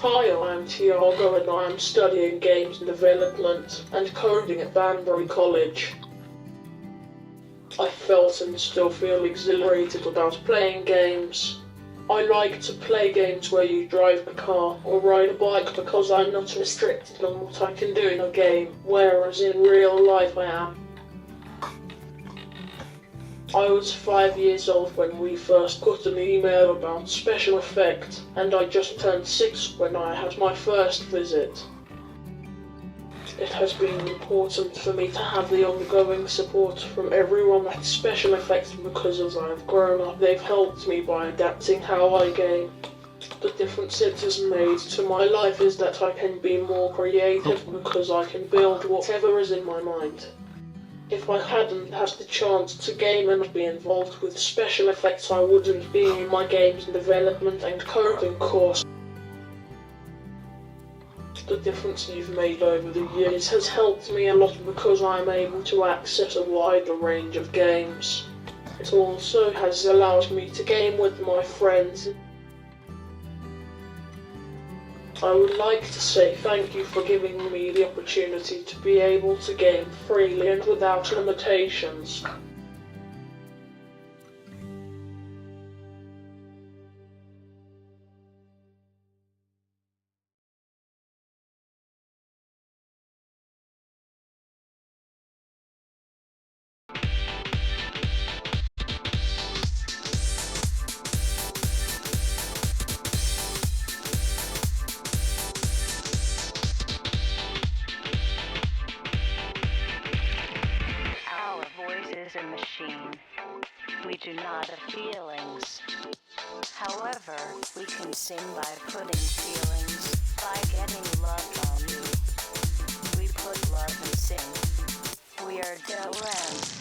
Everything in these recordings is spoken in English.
Hi, I'm Tiago and I am studying games development and coding at Banbury College. I felt and still feel exhilarated about playing games. I like to play games where you drive a car or ride a bike because I'm not restricted on what I can do in a game, whereas in real life I am. I was 5 years old when we first got an email about special effects, and I just turned 6 when I had my first visit. It has been important for me to have the ongoing support from everyone at Special Effects because as I've grown up, they've helped me by adapting how I game. The difference it has made to my life is that I can be more creative because I can build whatever is in my mind. If I hadn't had the chance to game and be involved with special effects, I wouldn't be in my games development and coding course. The difference you've made over the years has helped me a lot because I'm able to access a wider range of games. It also has allowed me to game with my friends. I would like to say thank you for giving me the opportunity to be able to game freely and without limitations. A machine. We do not have feelings. However, we can sing by putting feelings, by getting love on you. We put love and sing. We are Dylan.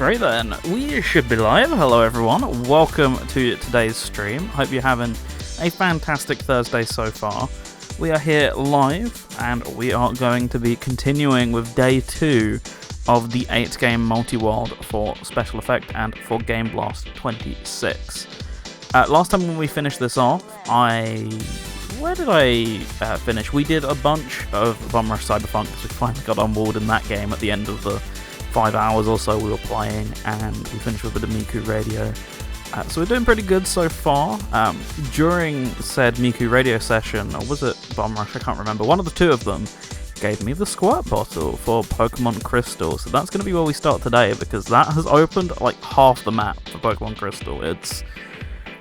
Right then, we should be live. Hello everyone, welcome to today's stream. Hope you're having a fantastic Thursday so far. We are here live and we are going to be continuing with day 2 of the 8-game multi-world for Special Effect and for Game Blast 26. Last time when we finished this off, where did I finish? We did a bunch of Bum Rush Cyberpunk because we finally got on board in that game at the end of the 5 hours or so we were playing, and we finished with a bit of Miku Radio. So we're doing pretty good so far. During said Miku Radio session, or was it Bum Rush? I can't remember. One of the two of them gave me the Squirt Bottle for Pokemon Crystal. So that's going to be where we start today, because that has opened like half the map for Pokemon Crystal. It's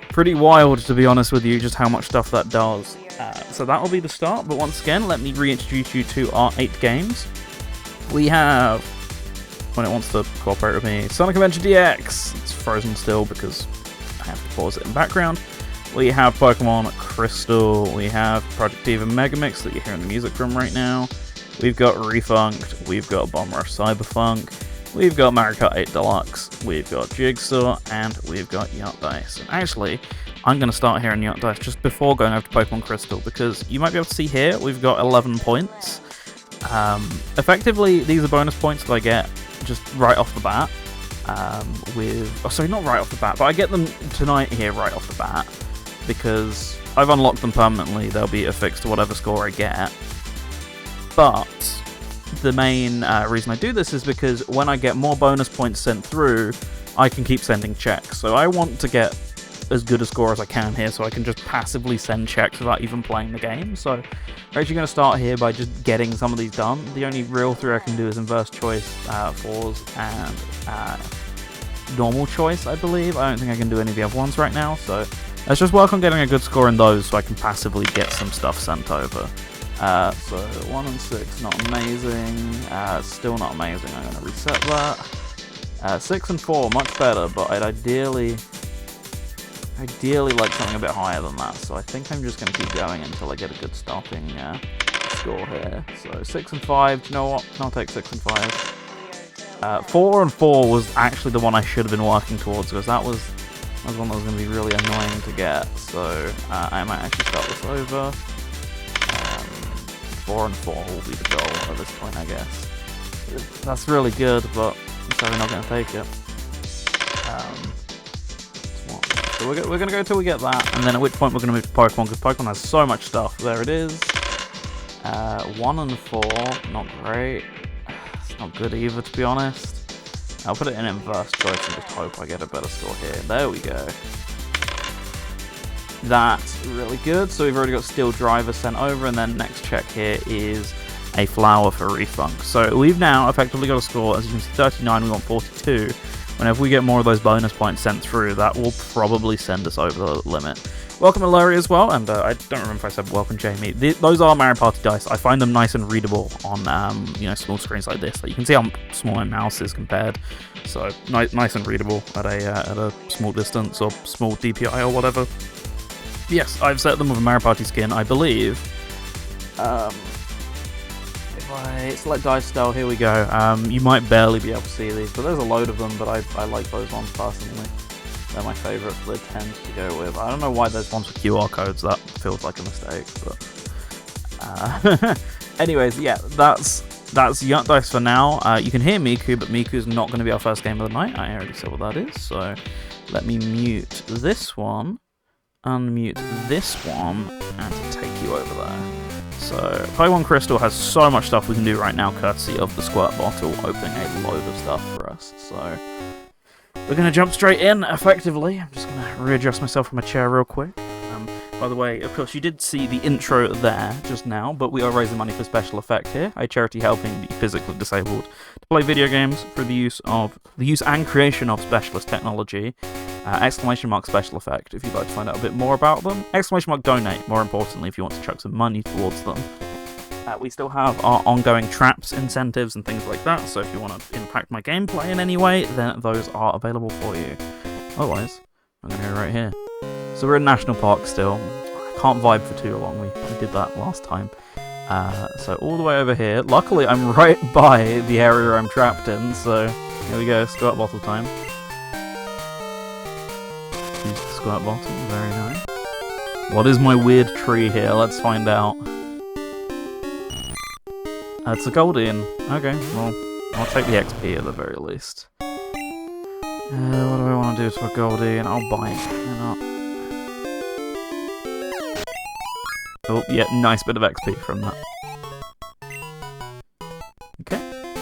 pretty wild, to be honest with you, just how much stuff that does. So that will be the start, but once again, let me reintroduce you to our 8 games. We have, when it wants to cooperate with me, Sonic Adventure DX. It's frozen still because I have to pause it in background. We have Pokemon Crystal. We have Project Diva Megamix that you're hearing the music from right now. We've got Refunked. We've got Bomb Rush Cyberpunk. we've got Mario Kart 8 Deluxe, we've got Jigsaw, and we've got Yacht Dice. And actually, I'm going to start here in Yacht Dice just before going over to Pokemon Crystal, because you might be able to see here, we've got 11 points. Effectively, these are bonus points that I get just right off the bat. Sorry, not right off the bat, but I get them tonight here right off the bat, because I've unlocked them permanently. They'll be affixed to whatever score I get. But the main reason I do this is because when I get more bonus points sent through, I can keep sending checks. So I want to get as good a score as I can here, so I can just passively send checks without even playing the game. So we're actually going to start here by just getting some of these done. The only real three I can do is inverse choice, fours, and normal choice, I believe. I don't think I can do any of the other ones right now, so let's just work on getting a good score in those so I can passively get some stuff sent over. So 1 and 6, not amazing. Still not amazing. I'm going to reset that. 6 and 4, much better, but I'd ideally like something a bit higher than that. So I think I'm just going to keep going until I get a good starting score here. So 6 and 5. Do you know what? I'll take 6 and 5. 4 and 4 was actually the one I should have been working towards, because that was one that was going to be really annoying to get. So I might actually start this over. 4 and 4 will be the goal at this point, I guess. That's really good, but I'm probably not going to take it. So we're going to go till we get that, and then at which point we're going to move to Pokemon, because Pokemon has so much stuff. There it is. 1 and 4, not great. It's not good either, to be honest. I'll put it in inverse choice and just hope I get a better score here. There we go. That's really good. So we've already got Steel Driver sent over, and then next check here is a flower for Refunk. So we've now effectively got a score, as you can see, 39, we want 42. Whenever we get more of those bonus points sent through, that will probably send us over the limit. Welcome Larry as well, and I don't remember if I said welcome Jamie. Those are Mario Party dice. I find them nice and readable on small screens like this. Like, you can see how small my mouse is compared. So nice and readable at a small distance or small DPI or whatever. Yes, I've set them with a Mario Party skin, I believe. If I select dice style, here we go. You might barely be able to see these, but there's a load of them, but I like those ones personally. They're my favourite, they tend to go with. I don't know why there's ones with QR codes, that feels like a mistake, but... anyways, yeah, that's Yacht Dice for now. You can hear Miku, but Miku's not going to be our first game of the night. I already said what that is, so let me mute this one, unmute this one, and take you over there. So, Pokemon Crystal has so much stuff we can do right now, courtesy of the Squirt Bottle opening a load of stuff for us, so... We're going to jump straight in, effectively. I'm just going to readjust myself from my chair real quick. By the way, of course, you did see the intro there just now, but we are raising money for special effect here, a charity helping the physically disabled to play video games through the use and creation of specialist technology. ! Special effect if you'd like to find out a bit more about them. ! Donate, more importantly, if you want to chuck some money towards them. We still have our ongoing traps, incentives, and things like that, so if you want to impact my gameplay in any way, then those are available for you. Otherwise, I'm going to go right here. So we're in National Park still. I can't vibe for too long, we did that last time. So all the way over here. Luckily, I'm right by the area I'm trapped in, so here we go, squirt bottle time. Use the squirt bottle, very nice. What is my weird tree here? Let's find out. It's a Goldian. Okay, well, I'll take the XP at the very least. What do I want to do to a Goldian? I'll buy it. Why not? Oh, yeah, nice bit of XP from that. Okay.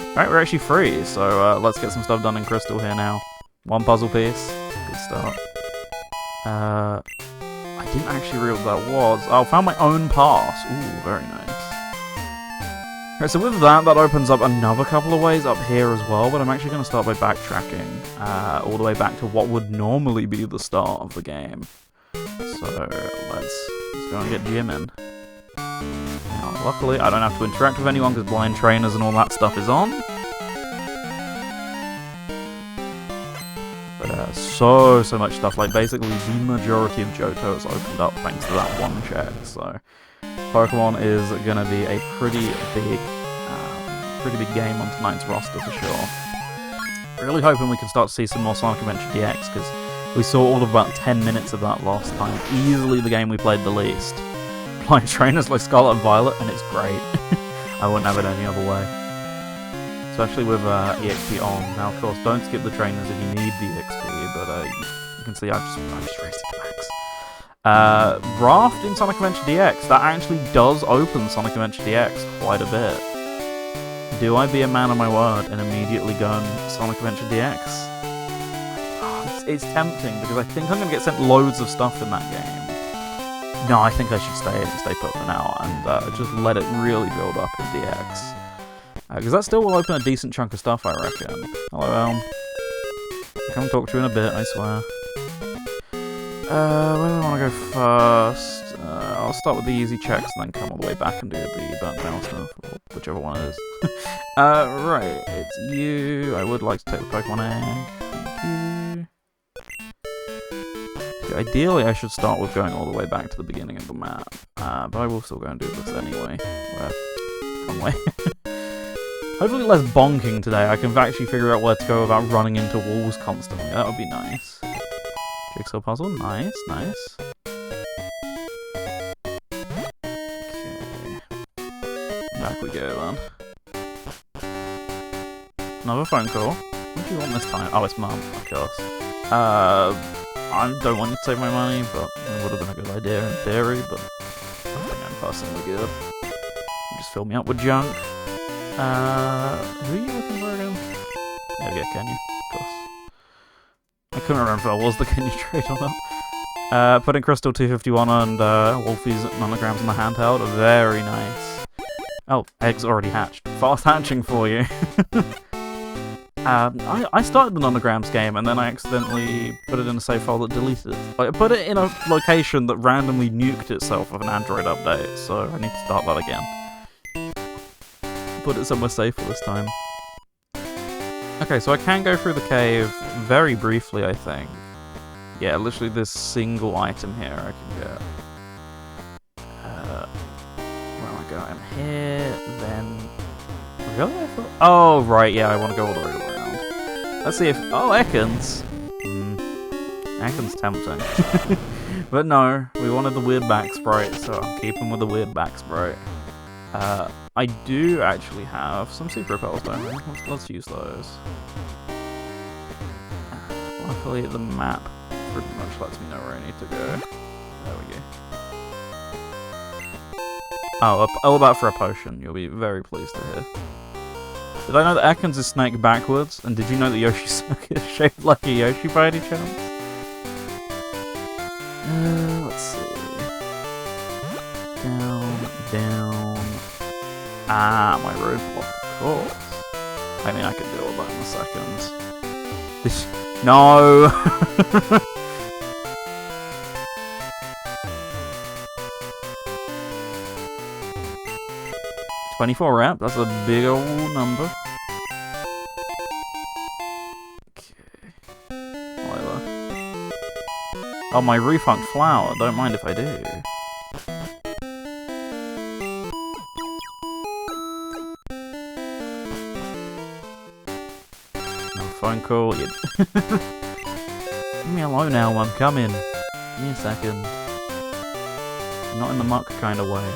Alright, we're actually free, so let's get some stuff done in Crystal here now. One puzzle piece. Good start. I didn't actually realize what that was. Oh, I found my own pass. Ooh, very nice. Right, so with that opens up another couple of ways up here as well, but I'm actually going to start by backtracking all the way back to what would normally be the start of the game. So let's go and get Jim in. Now, luckily, I don't have to interact with anyone because blind trainers and all that stuff is on. But so much stuff, like basically the majority of Johto has opened up thanks to that one check, so... Pokemon is going to be a pretty big game on tonight's roster for sure. Really hoping we can start to see some more Sonic Adventure DX, because we saw all of about 10 minutes of that last time. Easily the game we played the least. Playing trainers like Scarlet and Violet, and it's great. I wouldn't have it any other way. Especially with EXP on. Now, of course, don't skip the trainers if you need the EXP, but you can see I've just raised it to max. Raft in Sonic Adventure DX. That actually does open Sonic Adventure DX quite a bit. Do I be a man of my word and immediately go on Sonic Adventure DX? It's tempting, because I think I'm going to get sent loads of stuff in that game. No, I think I should stay put for now, and just let it really build up in DX. Because that still will open a decent chunk of stuff, I reckon. Hello, Elm. I'll come talk to you in a bit, I swear. Where do I want to go first? I'll start with the easy checks and then come all the way back and do the burnt down stuff, or whichever one it is. Right, it's you. I would like to take the Pokemon egg. Thank you. Okay, ideally, I should start with going all the way back to the beginning of the map, but I will still go and do this anyway. Wrong way. Hopefully less bonking today. I can actually figure out where to go without running into walls constantly. That would be nice. Jigsaw puzzle, nice, nice. Okay. Back we go then. Another phone call. What do you want this time? Oh, it's Mum, of course. I don't want to save my money, but it would have been a good idea in theory, but I think I'm personally good. Just fill me up with junk. Who are you looking for again? There we go, Kenya, of course. I couldn't remember if I was the Kenya trade or not. Putting Crystal 251 and Wolfie's nanograms in the handheld. Very nice. Oh, eggs already hatched. Fast hatching for you. I started the nanograms game and then I accidentally put it in a save file that deleted it. I put it in a location that randomly nuked itself with an Android update, so I need to start that again. Put it somewhere safer this time. Okay, so I can go through the cave very briefly, I think. Yeah, literally this single item here I can get. Where am I going? I'm here, then... Really? I thought... Oh, right, yeah, I want to go all the way around. Let's see if... Oh, Ekans! Ekans tempting. But no, we wanted the weird back sprite, so I'll keep him with the weird back sprite. I do actually have some super repels, don't we? Let's use those. Luckily, the map pretty much lets me know where I need to go. There we go. Oh, all about for a potion. You'll be very pleased to hear. Did I know that Ekans is snake backwards? And did you know that Yoshi's Circuit is shaped like a Yoshi by any chance? Let's see. Down. Ah, my roadblock, of course. I mean, I could deal with that in a second. This... No! 24 rep, that's a big old number. Okay. Whatever. Oh, my refunct flower, don't mind if I do. Phone call. Leave me alone now, I'm coming. Give me a second. Not in the muck kind of way.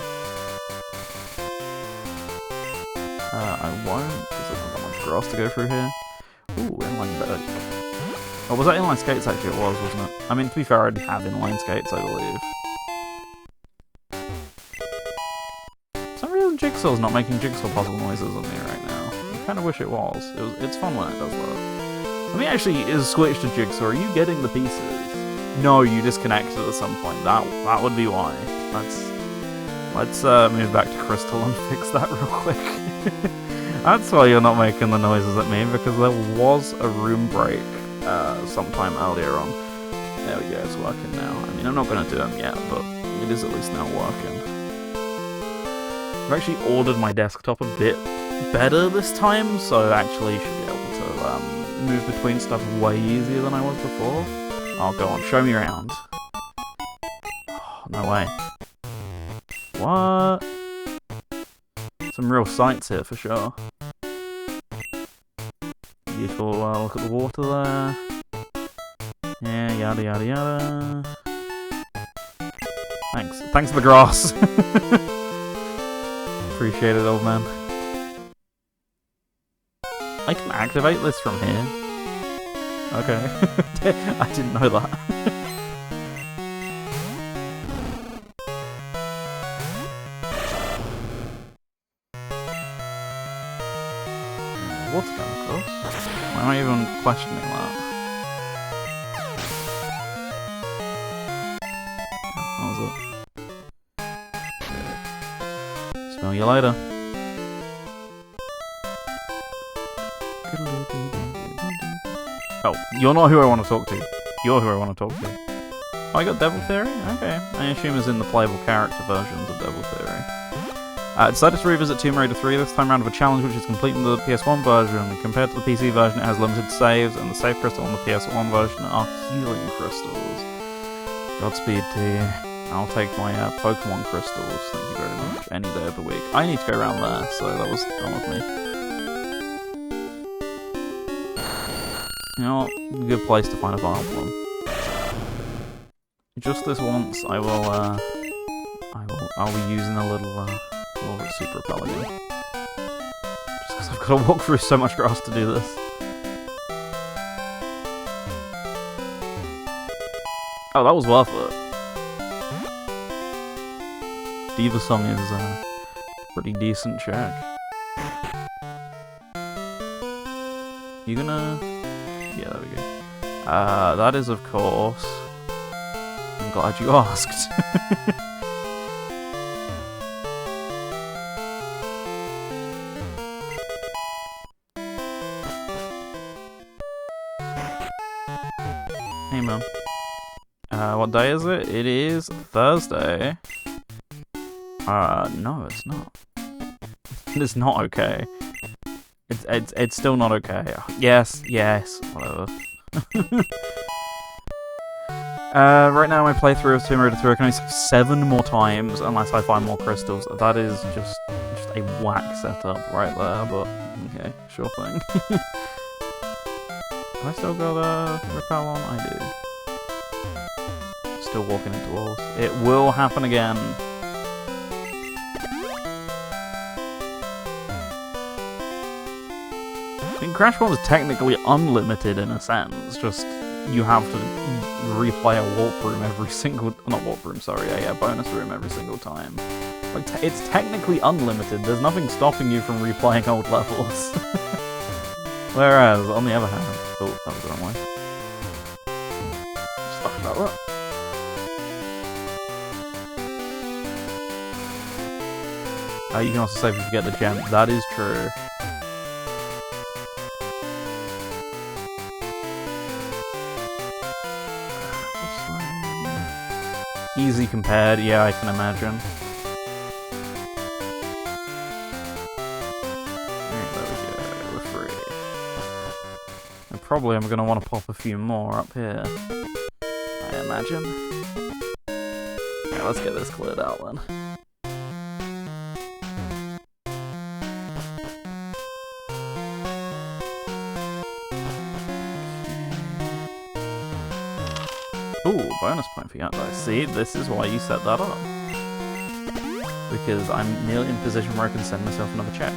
I won't, because there's not that much grass to go through here. Ooh, inline berg. Oh, was that inline skates actually? It was, wasn't it? I mean, to be fair, I already have inline skates, I believe. For some reason, Jigsaw's not making Jigsaw puzzle noises on me right now. I kind of wish it was. It's fun when it does that. Let me actually switch to Jigsaw. Are you getting the pieces? No, you disconnected at some point. That would be why. Let's move back to Crystal and fix that real quick. That's why you're not making the noises at me, because there was a room break sometime earlier on. There we go, it's working now. I mean, I'm not going to do them yet, but it is at least now working. I've actually ordered my desktop a bit better this time, so actually should be able to move between stuff way easier than I was before. Oh, go on, show me around. Oh, no way. What? Some real sights here for sure. Beautiful. Look at the water there. Yeah, yada yada yada. Thanks. Thanks for the grass. Appreciate it, old man. I can activate this from here. Okay. I didn't know that. Water chemicals? Why am I even questioning that? Smell you later. Oh, you're not who I want to talk to. You're who I want to talk to. Oh, I got Devil Theory? Okay. I assume it's in the playable character versions of Devil Theory. Decided to revisit Tomb Raider 3, this time around with a challenge which is complete in the PS1 version. Compared to the PC version, it has limited saves, and the save crystal on the PS1 version are healing crystals. Godspeed to you. I'll take my Pokemon crystals, thank you very much, any day of the week. I need to go around there, so that was done with me. You know what? Good place to find a vial plum. Just this once, I'll be using a little super repel again. Just because I've got to walk through so much grass to do this. Oh, that was worth it. Diva Song is a pretty decent check. You gonna... Yeah, there we go. That is, of course... I'm glad you asked. Hey, man. What day is it? It is Thursday. No, it's not. It's not okay. It's still not okay. Yes, whatever. Right now my playthrough of Tomb Raider 3 I can only save 7 more times unless I find more crystals. That is just a whack setup right there, but okay, sure thing. Have I still got repel on? I do. Still walking into walls. It will happen again. I mean, Crash 1 is technically unlimited in a sense, just you have to replay a warp room every single... Not warp room, sorry, a bonus room every single time. Like, it's technically unlimited, there's nothing stopping you from replaying old levels. Whereas, on the other hand... Oh, that was the wrong way. Sorry about that. You can also save if you get the gem. That is true. Easy compared, yeah, I can imagine. Alright, there we go, we're free. And probably I'm going to want to pop a few more up here, I imagine. Alright, let's get this cleared out then. Ooh, bonus point for Yacht Dice. See, this is why you set that up. Because I'm nearly in a position where I can send myself another check.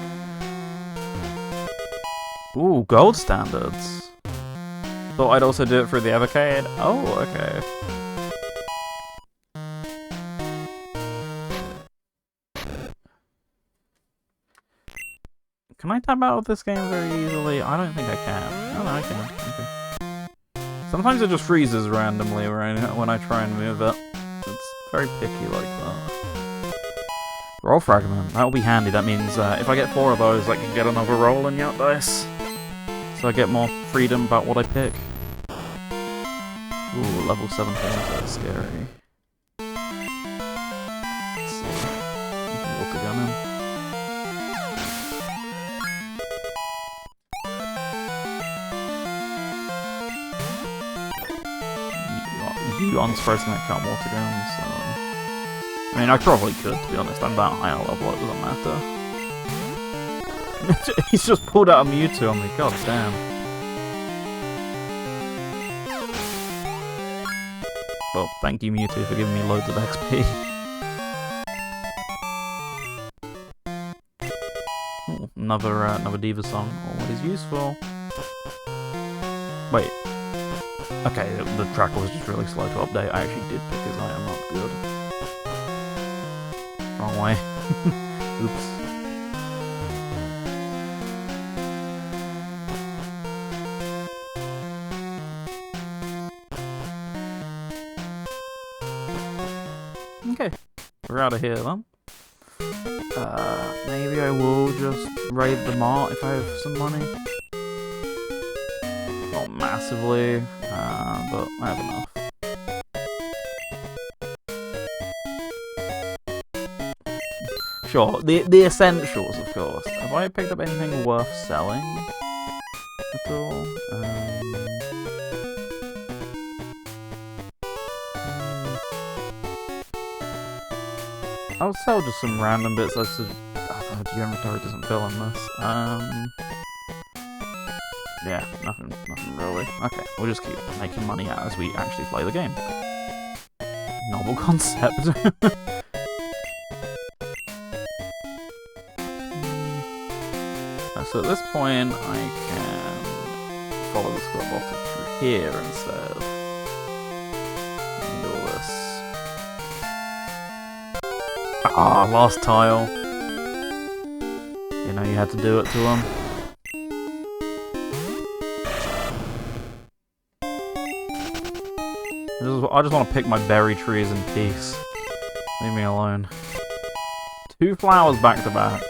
Ooh, gold standards. Thought I'd also do it for the Evercade. Oh, okay. Can I tap out of this game very easily? I don't think I can. Oh, no, I can. Okay. Sometimes it just freezes randomly when I try and move it. It's very picky like that. Roll fragment. That'll be handy. That means if I get 4 of those, I can get another roll in Yacht Dice. So I get more freedom about what I pick. Ooh, level 7 things. That's scary. Let's see. You can walk the gun in. You unsurprisingly can't water guns, so... I mean, I probably could, to be honest. I'm that high a level, it doesn't matter. He's just pulled out a Mewtwo on me, god damn. Well, thank you, Mewtwo, for giving me loads of XP. Ooh, another Diva song, always useful. Wait. Okay, the tracker was just really slow to update. I actually did pick his item up. Good. Wrong way. Oops. Okay, we're out of here then. Maybe I will just raid the mart if I have some money. Not massively, but I have enough. Sure, the essentials, of course. Have I picked up anything worth selling at all? I'll sell just some random bits. The inventory doesn't fill in this. Yeah, nothing really. Okay, we'll just keep making money as we actually play the game. Novel concept. So at this point, I can follow the square bottle through here instead. And all this. Ah, last tile. You know, you had to do it to him. I just want to pick my berry trees in peace. Leave me alone. 2 flowers back to back.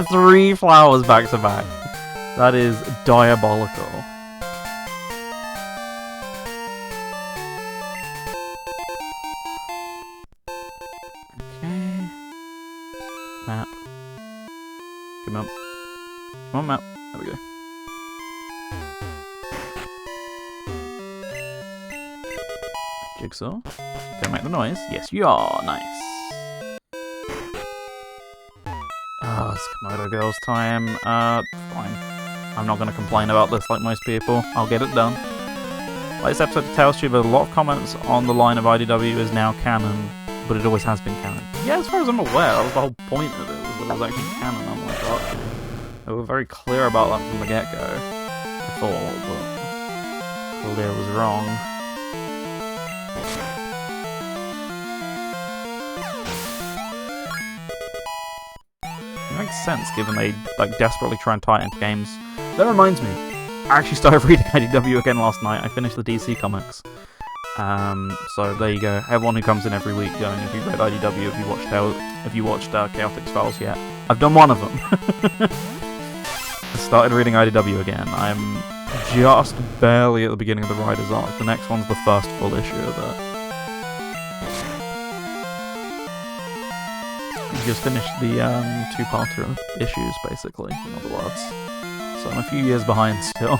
3 flowers back to back. That is diabolical. Okay. Map. Come on. Come on, map. There we go. Jigsaw. Gonna make the noise. Yes, you are. Nice. Oh, it's Komodo Girls time. Fine. I'm not gonna complain about this like most people. I'll get it done. Like this episode tells you that a lot of comments on the line of IDW is now canon, but it always has been canon. Yeah, as far as I'm aware, that was the whole point of it, was that it was actually canon, unlike Archie. They were very clear about that from the get-go. I thought, but clearly I was wrong. Makes sense, given they desperately try and tie it into games. That reminds me, I actually started reading IDW again last night. I finished the DC comics. So there you go. Everyone who comes in every week going, if you've read IDW, if you watched Chaotix Files yet, I've done one of them. I started reading IDW again. I'm just barely at the beginning of the Riders arc. The next one's the first full issue of it. Just finished the 2-parter issues, basically, in other words. So I'm a few years behind still.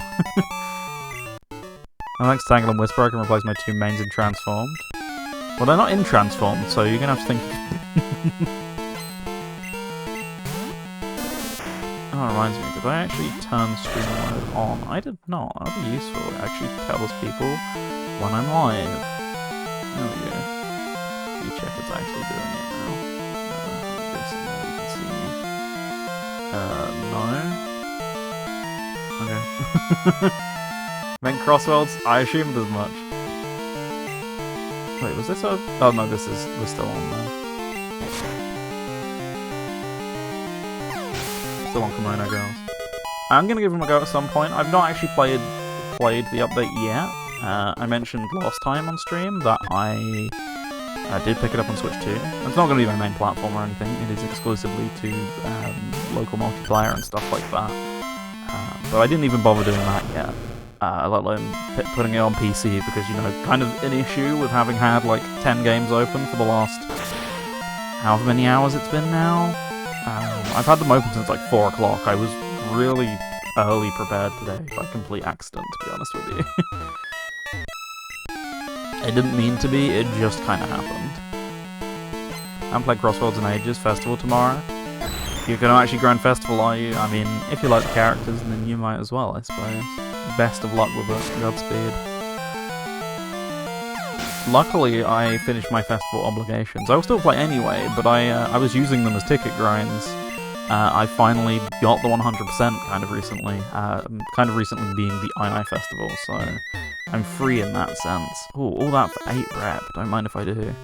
Thanks to Tangle and Whisper, I can replace my 2 mains in Transformed. Well, they're not in Transformed, so you're gonna have to think... Oh, it reminds me, did I actually turn stream mode on? I did not. That would be useful. It actually tells people when I'm live. There we go. You check it's actually doing it now. No. Okay. Meant Crossworlds? I assumed as much. Wait, was this a... Oh no, we're still on there. Still on Kimono Girls. I'm gonna give them a go at some point. I've not actually played the update yet. I mentioned last time on stream that I did pick it up on Switch 2. It's not going to be my main platform or anything. It is exclusively to local multiplayer and stuff like that. But I didn't even bother doing that yet. Let alone putting it on PC because, you know, kind of an issue with having had like 10 games open for the last however many hours it's been now. I've had them open since like 4 o'clock. I was really early prepared today by complete accident, to be honest with you. I didn't mean to be, it just kind of happened. I haven't played Crossworlds in ages. Festival tomorrow. You're going to actually Grand Festival, are you? I mean, if you like the characters, then you might as well, I suppose. Best of luck with it. Godspeed. luckily I finished my festival obligations. I will still play anyway, but I was using them as ticket grinds. I finally got the 100% kind of recently. Kind of recently being the II festival, so I'm free in that sense. Ooh, all that for 8 rep. Don't mind if I do.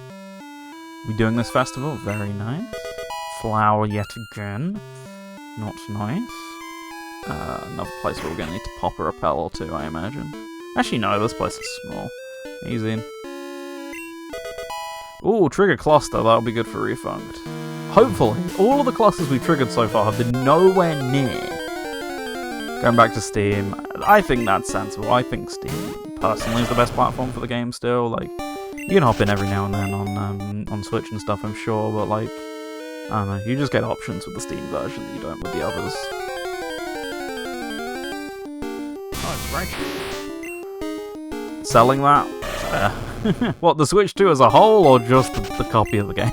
We doing this festival? Very nice. Flower yet again. Not nice. Another place where we're going to need to pop a rappel or two, I imagine. Actually, no, this place is small. Easy. Ooh, trigger cluster. That'll be good for refund. Hopefully, all of the clusters we've triggered so far have been nowhere near. Going back to Steam, I think that's sensible. I think Steam, personally, is the best platform for the game still. Like, you can hop in every now and then on Switch and stuff, I'm sure, but like, I don't know, you just get options with the Steam version that you don't with the others. Oh, it's right. Selling that? What, the Switch 2 as a whole, or just the copy of the game?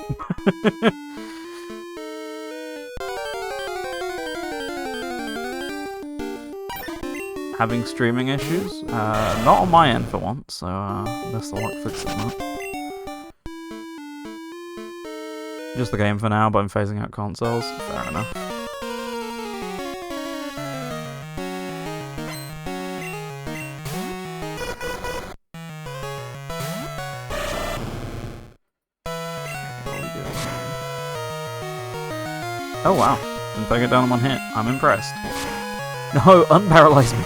Having streaming issues? Not on my end for once, so best of luck fixing that. Just the game for now, but I'm phasing out consoles. Fair enough. Oh wow, didn't take it down in one hit. I'm impressed. No, unparalyze me.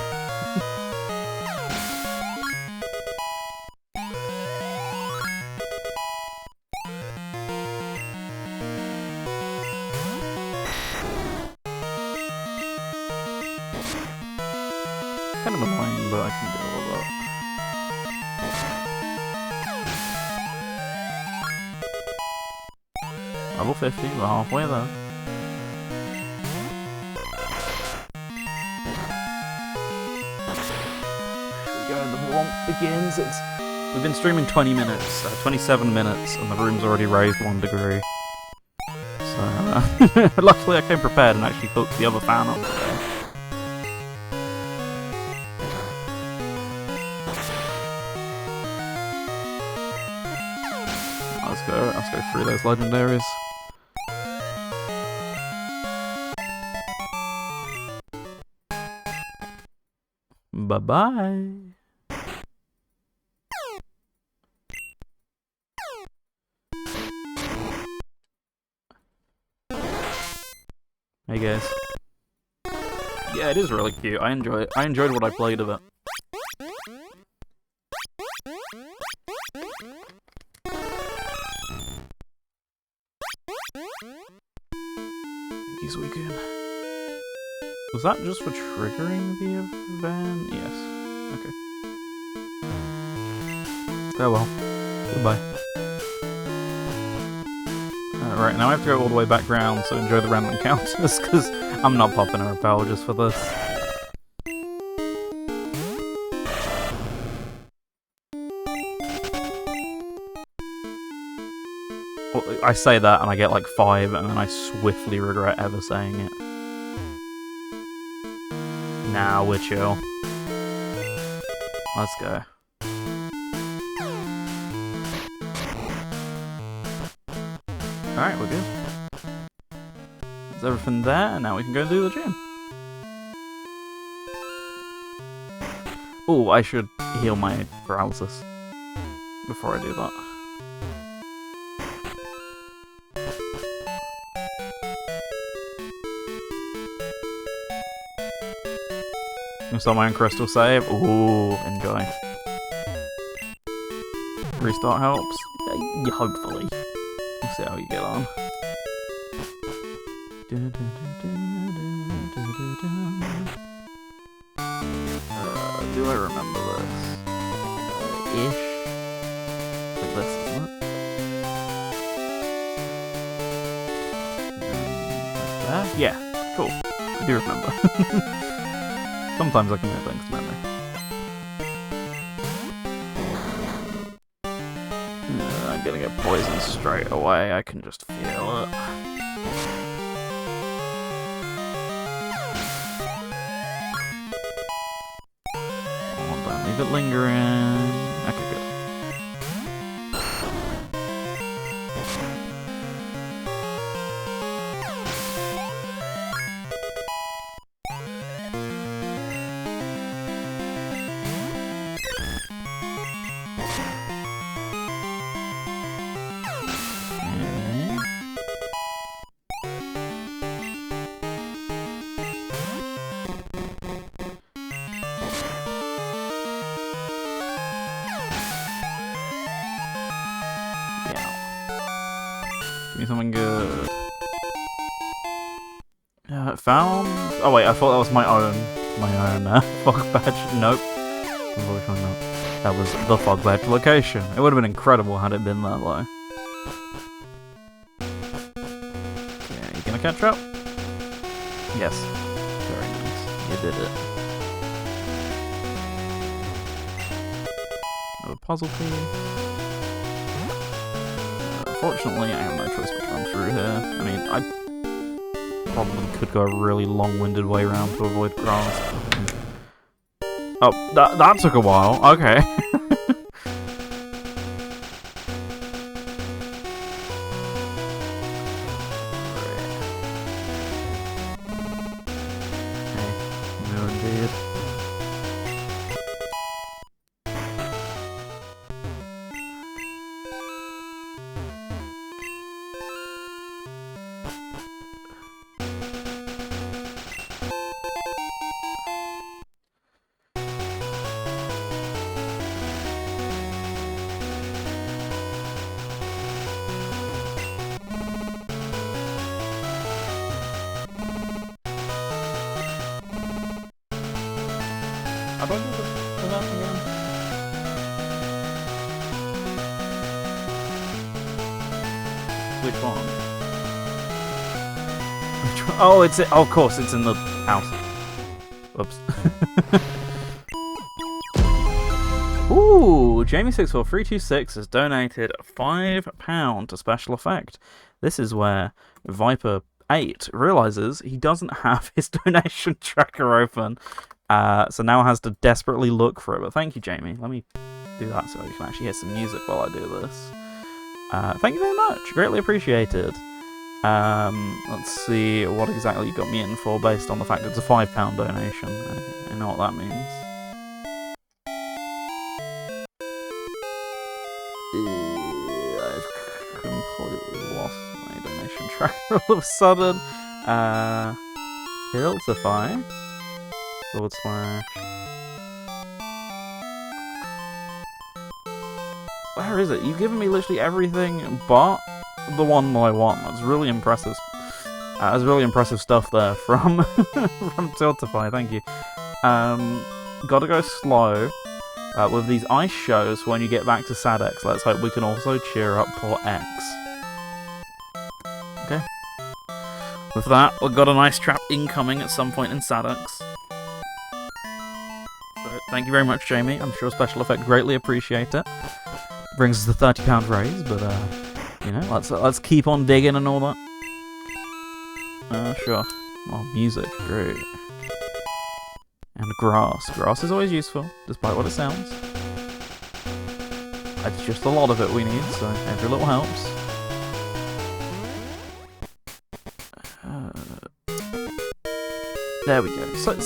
Kind of annoying, but I can deal with that. Level 50, we're halfway there. Begins. We've been streaming 20 minutes, 27 minutes, and the room's already raised 1 degree. So, luckily I came prepared and actually hooked the other fan up today. Let's go through those legendaries. Bye-bye. Hey guys. Yeah, it is really cute. I enjoy it. I enjoyed what I played of it. Yankees weekend. Was that just for triggering the event? Yes. Okay. Farewell. Goodbye. Right, now I have to go all the way back round, so enjoy the random encounters, because I'm not popping a rappel just for this. Well, I say that and I get like 5, and then I swiftly regret ever saying it. Nah, we're chill. Let's go. Alright, we're good. That's everything there, and now we can go do the gym. Oh, I should heal my paralysis before I do that. Gonna start my own crystal save. Ooh, enjoy. Restart helps. Yeah, hopefully. We'll see how you get on. Do I remember this? Ish. Like this, isn't it? There? Yeah, cool. I do remember. Sometimes I commit things to memory. I'm gonna get poisoned straight away, I can just feel it. Oh, don't leave it lingering. Okay, good. Give me something good. Found... Oh wait, I thought that was my own fog badge. Nope. Unfortunately not. That was the fog badge location. It would have been incredible had it been that low. Yeah, you gonna catch up? Yes. Very nice. You did it. Another puzzle piece. Unfortunately, I have no choice but to run through here. I mean, I probably could go a really long-winded way around to avoid grass. Oh, that took a while. Okay. No, indeed. How do I do the map again? Which one? Which one? Oh, it's it. Oh, of course, it's in the house. Whoops. Ooh, Jamie64326 has donated £5 to Special Effect. This is where Viper8 realizes he doesn't have his donation tracker open. So now has to desperately look for it. But thank you, Jamie. Let me do that so you can actually hear some music while I do this. Thank you very much. Greatly appreciated. Let's see what exactly you got me in for based on the fact it's a £5 donation. I know what that means. I've completely lost my donation tracker all of a sudden. Filterfy. / Where is it? You've given me literally everything but the one that I want. That's really impressive. That's really impressive stuff there from from Tiltify. Thank you. Gotta go slow with these ice shows when you get back to SADX. Let's hope we can also cheer up Port X. Okay. With that, we've got an ice trap incoming at some point in SADX. Thank you very much, Jamie. I'm sure Special Effect greatly appreciate it. Brings us the £30 raise, but you know, let's keep on digging and all that. Sure. Oh, music, great. And grass. Grass is always useful, despite what it sounds. It's just a lot of it we need, so every little helps. There we go. So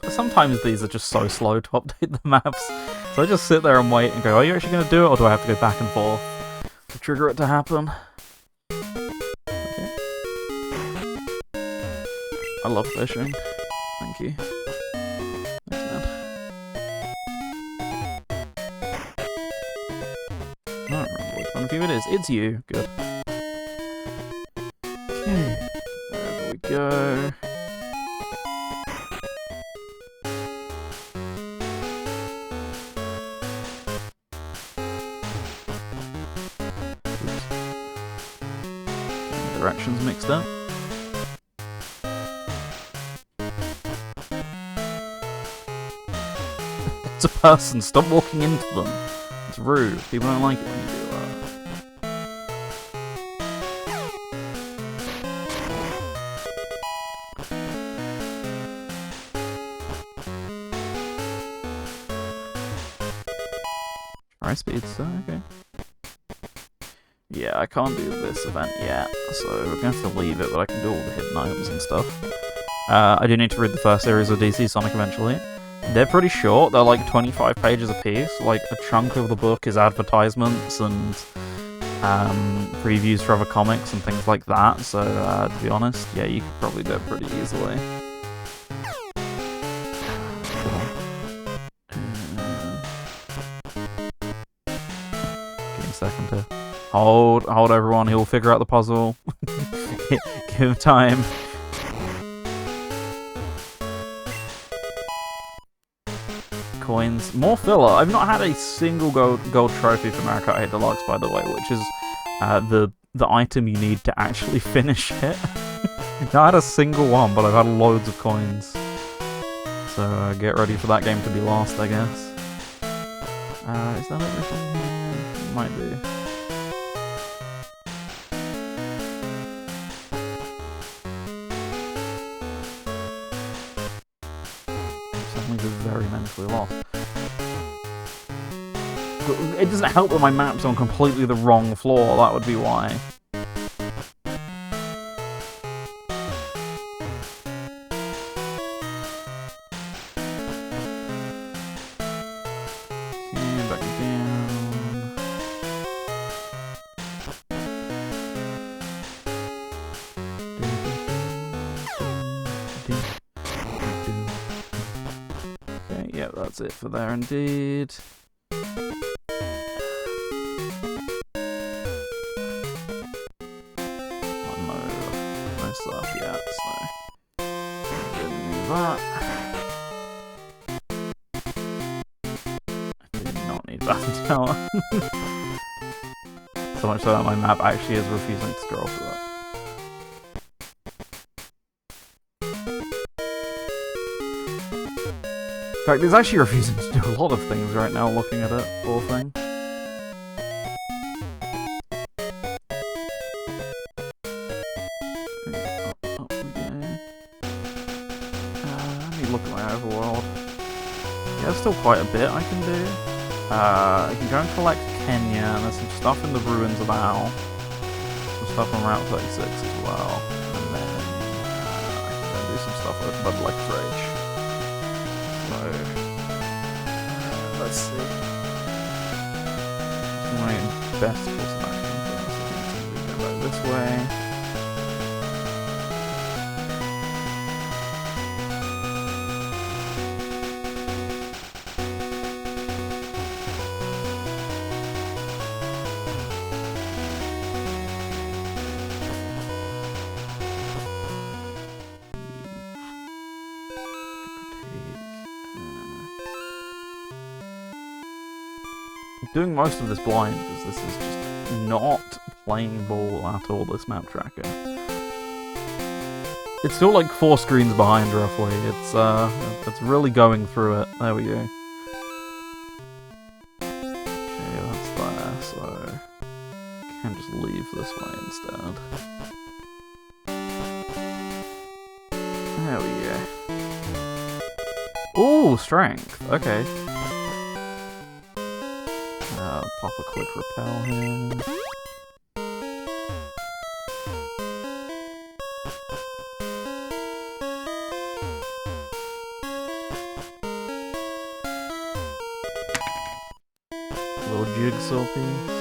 sometimes these are just so slow to update the maps. So I just sit there and wait and go, are you actually going to do it, or do I have to go back and forth to trigger it to happen? Okay. I love fishing. Thank you. Thanks, man. I don't remember which one of you it is. It's you. Good. Okay. There we go. Directions mixed up. It's a person, stop walking into them. It's rude. People don't like it when you do that. High speed, so okay. Yeah, I can't do this event yet, so we're going to have to leave it, but I can do all the hidden items and stuff. I do need to read the first series of DC Sonic eventually. They're pretty short, they're like 25 pages a piece. Like, a chunk of the book is advertisements and previews for other comics and things like that, so to be honest, yeah, you could probably do it pretty easily. Give me a second here. Hold everyone, he'll figure out the puzzle. Give him time. Coins. More filler. I've not had a single gold trophy for Mario Kart 8 Deluxe, by the way, which is the item you need to actually finish it. Not had a single one, but I've had loads of coins. So get ready for that game to be lost, I guess. Is that everything? Might be. Suddenly just very mentally lost. It doesn't help that my map's on completely the wrong floor, that would be why. That's it for there indeed. No stuff yet, so didn't need that. I did not need that tower. So much so that my map actually is refusing to scroll for that. In fact, it's actually refusing to do a lot of things right now, looking at it, poor thing. Up we go. Let me look at my overworld. Yeah, there's still quite a bit I can do. I can go and collect Kenya, and there's some stuff in the ruins of Owl. Some stuff on Route 36 as well. And then I can go and do some stuff with Bud Like Rage. Let's see. My best course of action first. I think it's going to go this way. Doing most of this blind because this is just not playing ball at all, this map tracker. It's still like 4 screens behind roughly. It's really going through it. There we go. Okay, that's there, so I can just leave this way instead. There we go. Ooh, strength. Okay. Pop a quick repel here. Little jigsaw piece.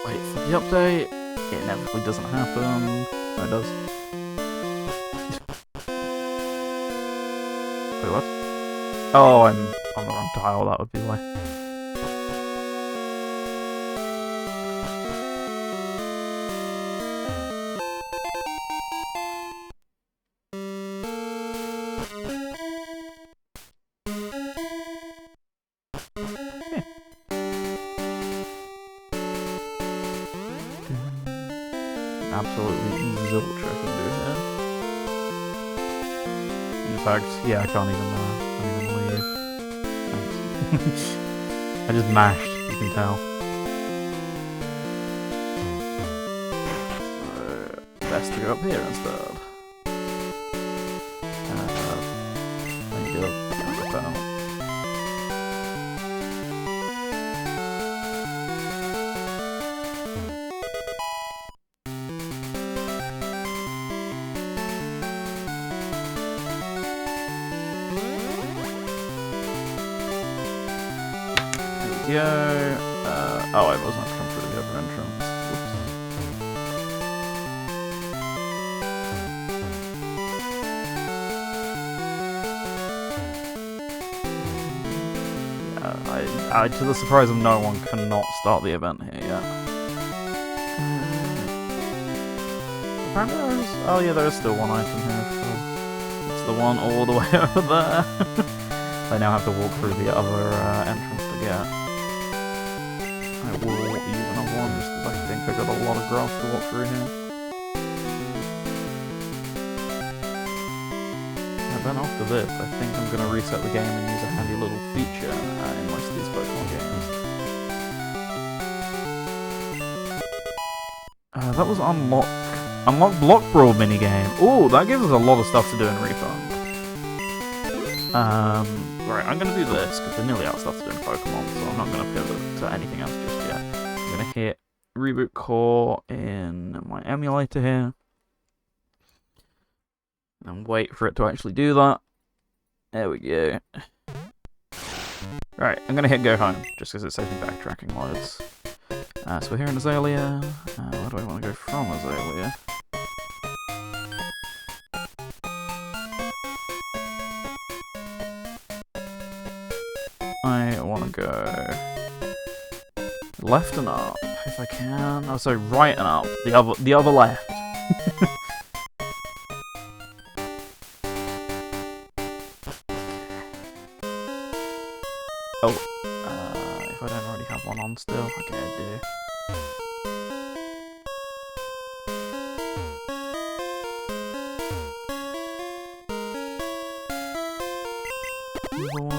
Wait for the update. It inevitably doesn't happen. No, it does. Wait, what? Oh, I'm on the wrong tile, that would be why. Okay. Absolutely zilch I can do here. In fact, yeah, I can't even leave. Thanks. I just mashed, you can tell. So, best to go up here instead. I can do a repel. Oh, I wasn't come through the other entrance. Whoops. to the surprise of no one, cannot start the event here yet. Apparently there is... Oh yeah, there is still one item here, of course. It's the one all the way over there. I now have to walk through the other entrance to get. I will use another one just because I think I got a lot of grass to walk through here. And then after this, I think I'm going to reset the game and use a handy little feature in most of these Pokemon games. That was Unlock Block Brawl minigame. Ooh, that gives us a lot of stuff to do in Refund. Right, I'm going to do this, because we're nearly out of stuff to do in Pokemon, so I'm not going to pivot to anything else just yet. I'm going to hit Reboot Core in my emulator here. And wait for it to actually do that. There we go. Right, I'm going to hit Go Home, just because it saves me backtracking loads. So we're here in Azalea. Where do I want to go from Azalea? I want to go left and up, if I can. Oh, sorry, right and up. The other left. Oh, if I don't already have one on still, okay, I do. Other one.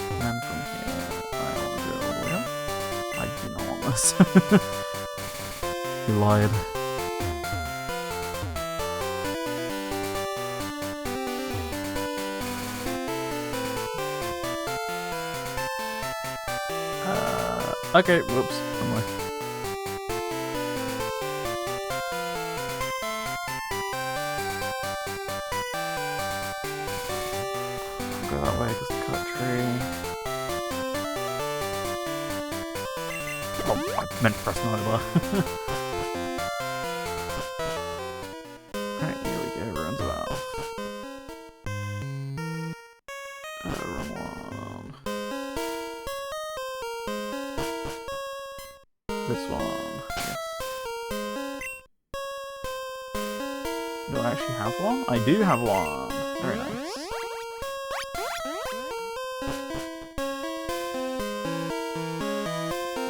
And then from here, I want to go all the way up. I do not want this. You lied. Okay, whoops, wrong way. I'll go that way because the cut tree. Oh, I meant to press neither. Alright, here we go, ruins of Alf. Wrong one. This one, yes. Do I actually have one? I do have one! Very nice.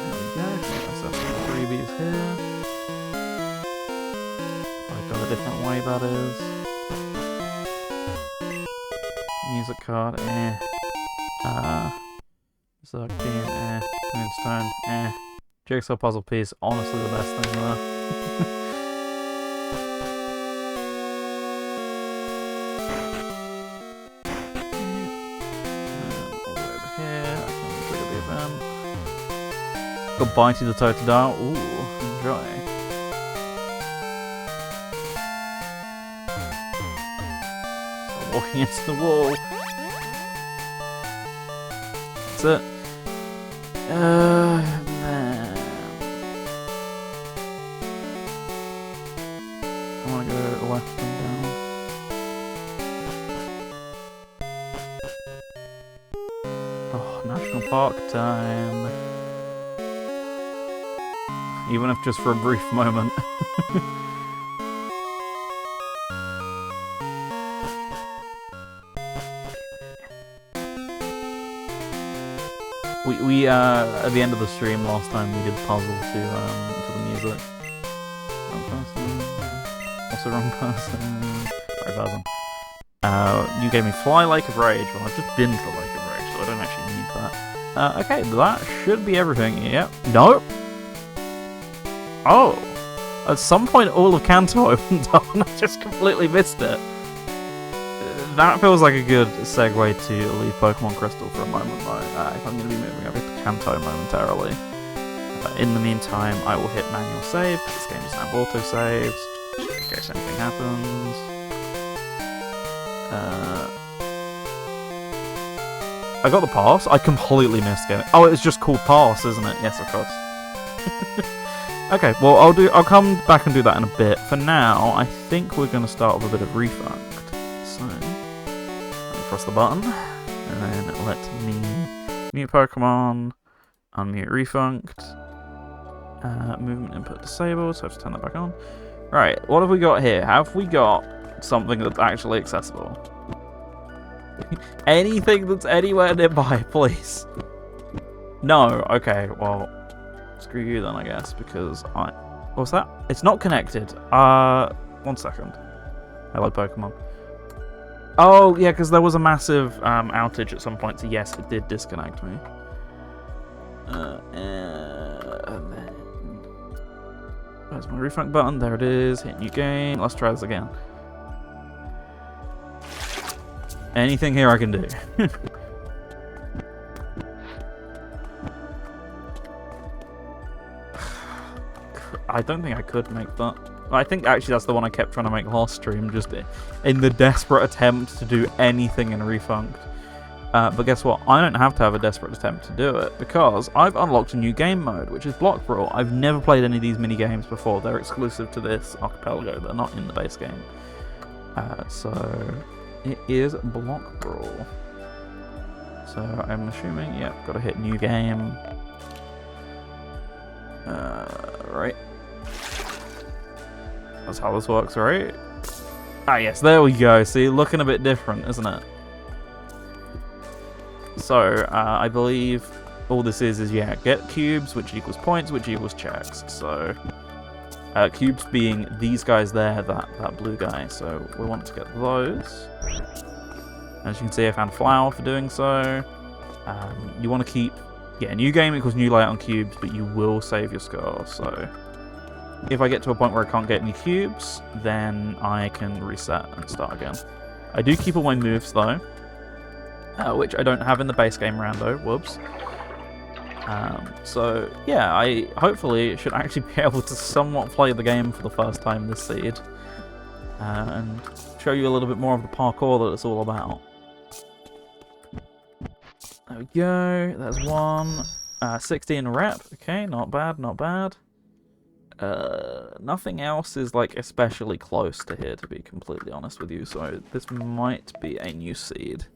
There we go, get myself some freebies here. If I go a different way, that is. Music card, Zerkine, Moonstone, Jigsaw puzzle piece, honestly the best thing there. All the way over here, I can trigger the event. Goodbye to the Totodile. Ooh, enjoy. So walking into the wall. That's it. I want to go left and down. Oh, National Park time. Even if just for a brief moment. We at the end of the stream last time we did puzzle to the music. Wrong person. Also wrong person. Right person. You gave me Fly Lake of Rage. Well, I've just been to Lake of Rage, so I don't actually need that. Okay, that should be everything. Yep. Nope. Oh. At some point all of Kanto opened up and I just completely missed it. That feels like a good segue to leave Pokemon Crystal for a moment though, if I'm going to be moving over to Kanto momentarily. In the meantime, I will hit manual save, because this game is now auto-saved, just in case anything happens. I got the pass? I completely missed it. Oh, it's just called pass, isn't it? Yes, of course. Okay, well I'll come back and do that in a bit. For now, I think we're gonna start with a bit of refunked. So let me press the button and then let me mute Pokemon, unmute refunked, movement input disabled, so I have to turn that back on. Right, what have we got here? Have we got something that's actually accessible? Anything that's anywhere nearby, please. No, okay, well, screw you then, I guess, because what's that? It's not connected. 1 second. Hello, Pokemon. Oh, yeah, because there was a massive outage at some point, so yes, it did disconnect me. And then... Where's my refund button? There it is. Hit new game. Let's try this again. Anything here I can do. I don't think I could make that. I think actually that's the one I kept trying to make last stream, just in the desperate attempt to do anything in Refunked. But guess what? I don't have to have a desperate attempt to do it, because I've unlocked a new game mode, which is Block Brawl. I've never played any of these mini games before. They're exclusive to this Archipelago. They're not in the base game. So it is Block Brawl. So I'm assuming, yeah, got to hit new game. Right. That's how this works, right? Ah, yes, there we go. See, looking a bit different, isn't it? So, I believe all this is yeah, get cubes, which equals points, which equals checks. So, cubes being these guys there, that blue guy. So, we want to get those. As you can see, I found flour for doing so. You want to keep, yeah, new game equals new layout on cubes, but you will save your score. So, if I get to a point where I can't get any cubes, then I can reset and start again. I do keep all my moves though, which I don't have in the base game rando. Whoops. So yeah, I hopefully should actually be able to somewhat play the game for the first time this seed, and show you a little bit more of the parkour that it's all about. There we go. There's one. 16 rep. Okay, not bad, not bad. Nothing else is like especially close to here, to be completely honest with you, so this might be a new seed.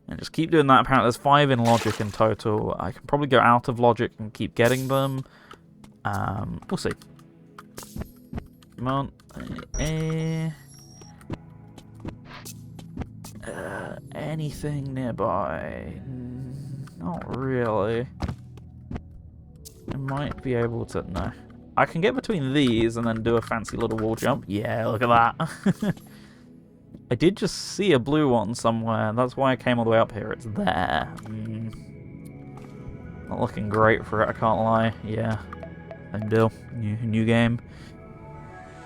And just keep doing that. Apparently there's 5 in logic in total. I can probably go out of logic and keep getting them. We'll see. Come on. Anything nearby? Not really. I might be able to... No. I can get between these and then do a fancy little wall jump. Yeah, look at that. I did just see a blue one somewhere. That's why I came all the way up here. It's there. Not looking great for it, I can't lie. Yeah. Same deal. New game.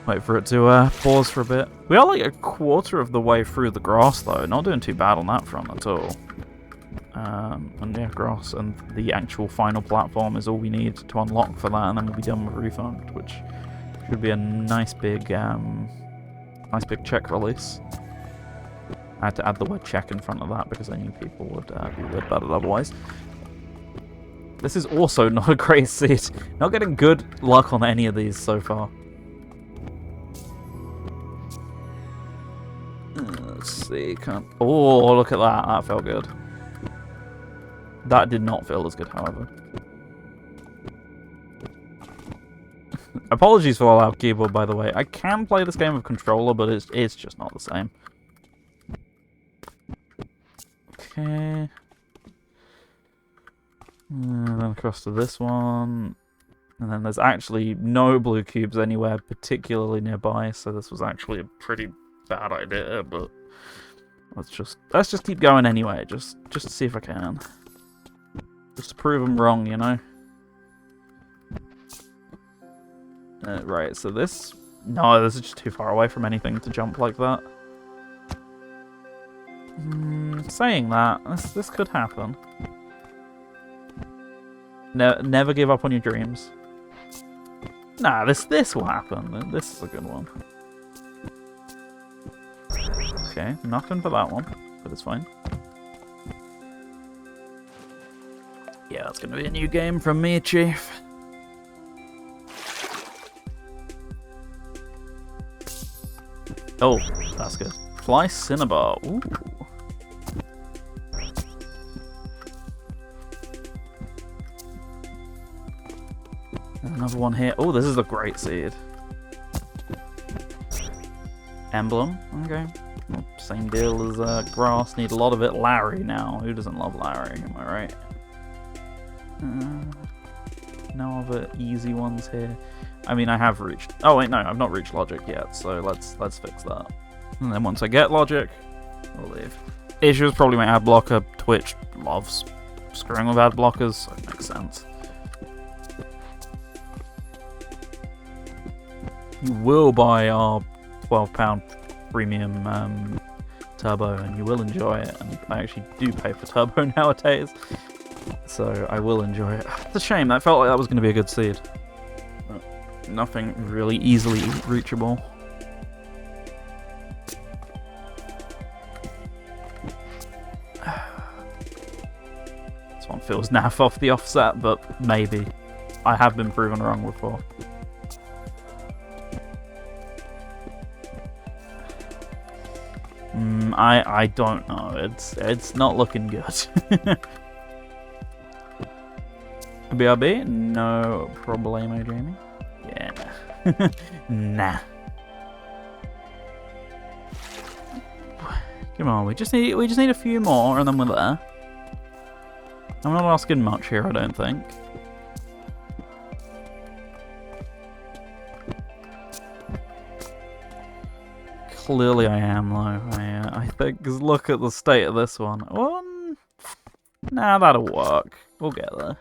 Wait for it to pause for a bit. We are like a quarter of the way through the grass though. Not doing too bad on that front at all. And yeah, grass and the actual final platform is all we need to unlock for that, and then we'll be done with Refund, which should be a nice big check release. I had to add the word check in front of that because I knew people would be weird about it otherwise. This is also not a great seed. Not getting good luck on any of these so far. Let's see. Oh, look at that. That felt good. That did not feel as good, however. Apologies for the loud keyboard, by the way. I can play this game with controller, but it's just not the same. Okay. And then across to this one. And then there's actually no blue cubes anywhere particularly nearby, so this was actually a pretty bad idea, but let's just keep going anyway, just to see if I can. Just to prove them wrong, you know? Right, so this... No, this is just too far away from anything to jump like that. Saying that, this could happen. Never give up on your dreams. Nah, this will happen. This is a good one. Okay, nothing for that one, but it's fine. Yeah, that's gonna be a new game from me, Chief. Oh, that's good. Fly Cinnabar. Ooh. Another one here. Oh, this is a great seed. Emblem. Okay. Well, same deal as grass. Need a lot of it. Larry now. Who doesn't love Larry? Am I right? No other easy ones here. I mean, I have reached... Oh, wait, no. I've not reached logic yet, so let's fix that. And then once I get logic, we'll leave. Issues probably my ad blocker. Twitch loves screwing with ad blockers, so it makes sense. You will buy our £12 premium turbo, and you will enjoy it. And I actually do pay for turbo nowadays, so I will enjoy it. It's a shame. That felt like that was going to be a good seed. But nothing really easily reachable. This one feels naff off the offset, but maybe. I have been proven wrong before. I don't know. It's not looking good. BRB? No problemo, Jamie. Yeah. Nah. Come on, we just need a few more and then we're there. I'm not asking much here, I don't think. Clearly I am, though. I think, because look at the state of this one. Nah, that'll work. We'll get there.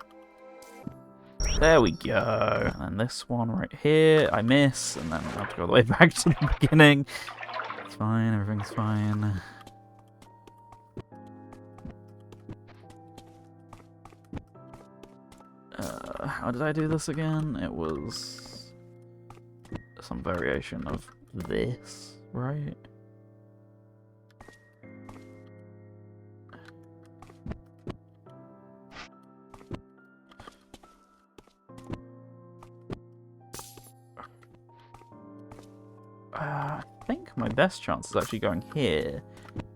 There we go. And this one right here, I miss, and then I have to go all the way back to the beginning. It's fine, everything's fine. How did I do this again? It was some variation of this. Right. I think my best chance is actually going here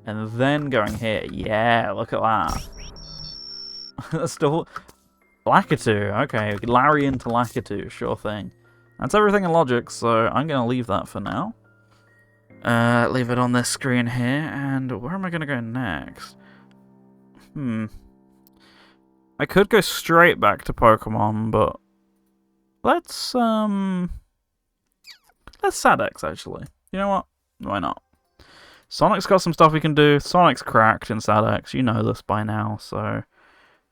and then going here. Yeah, look at that. That's still Lakitu. Okay, Larry into Lakitu, sure thing. That's everything in logic, so I'm gonna leave that for now. Leave it on this screen here, and where am I going to go next? I could go straight back to Pokemon, but let's Sadex, actually. You know what? Why not? Sonic's got some stuff we can do. Sonic's cracked in Sadex. You know this by now, so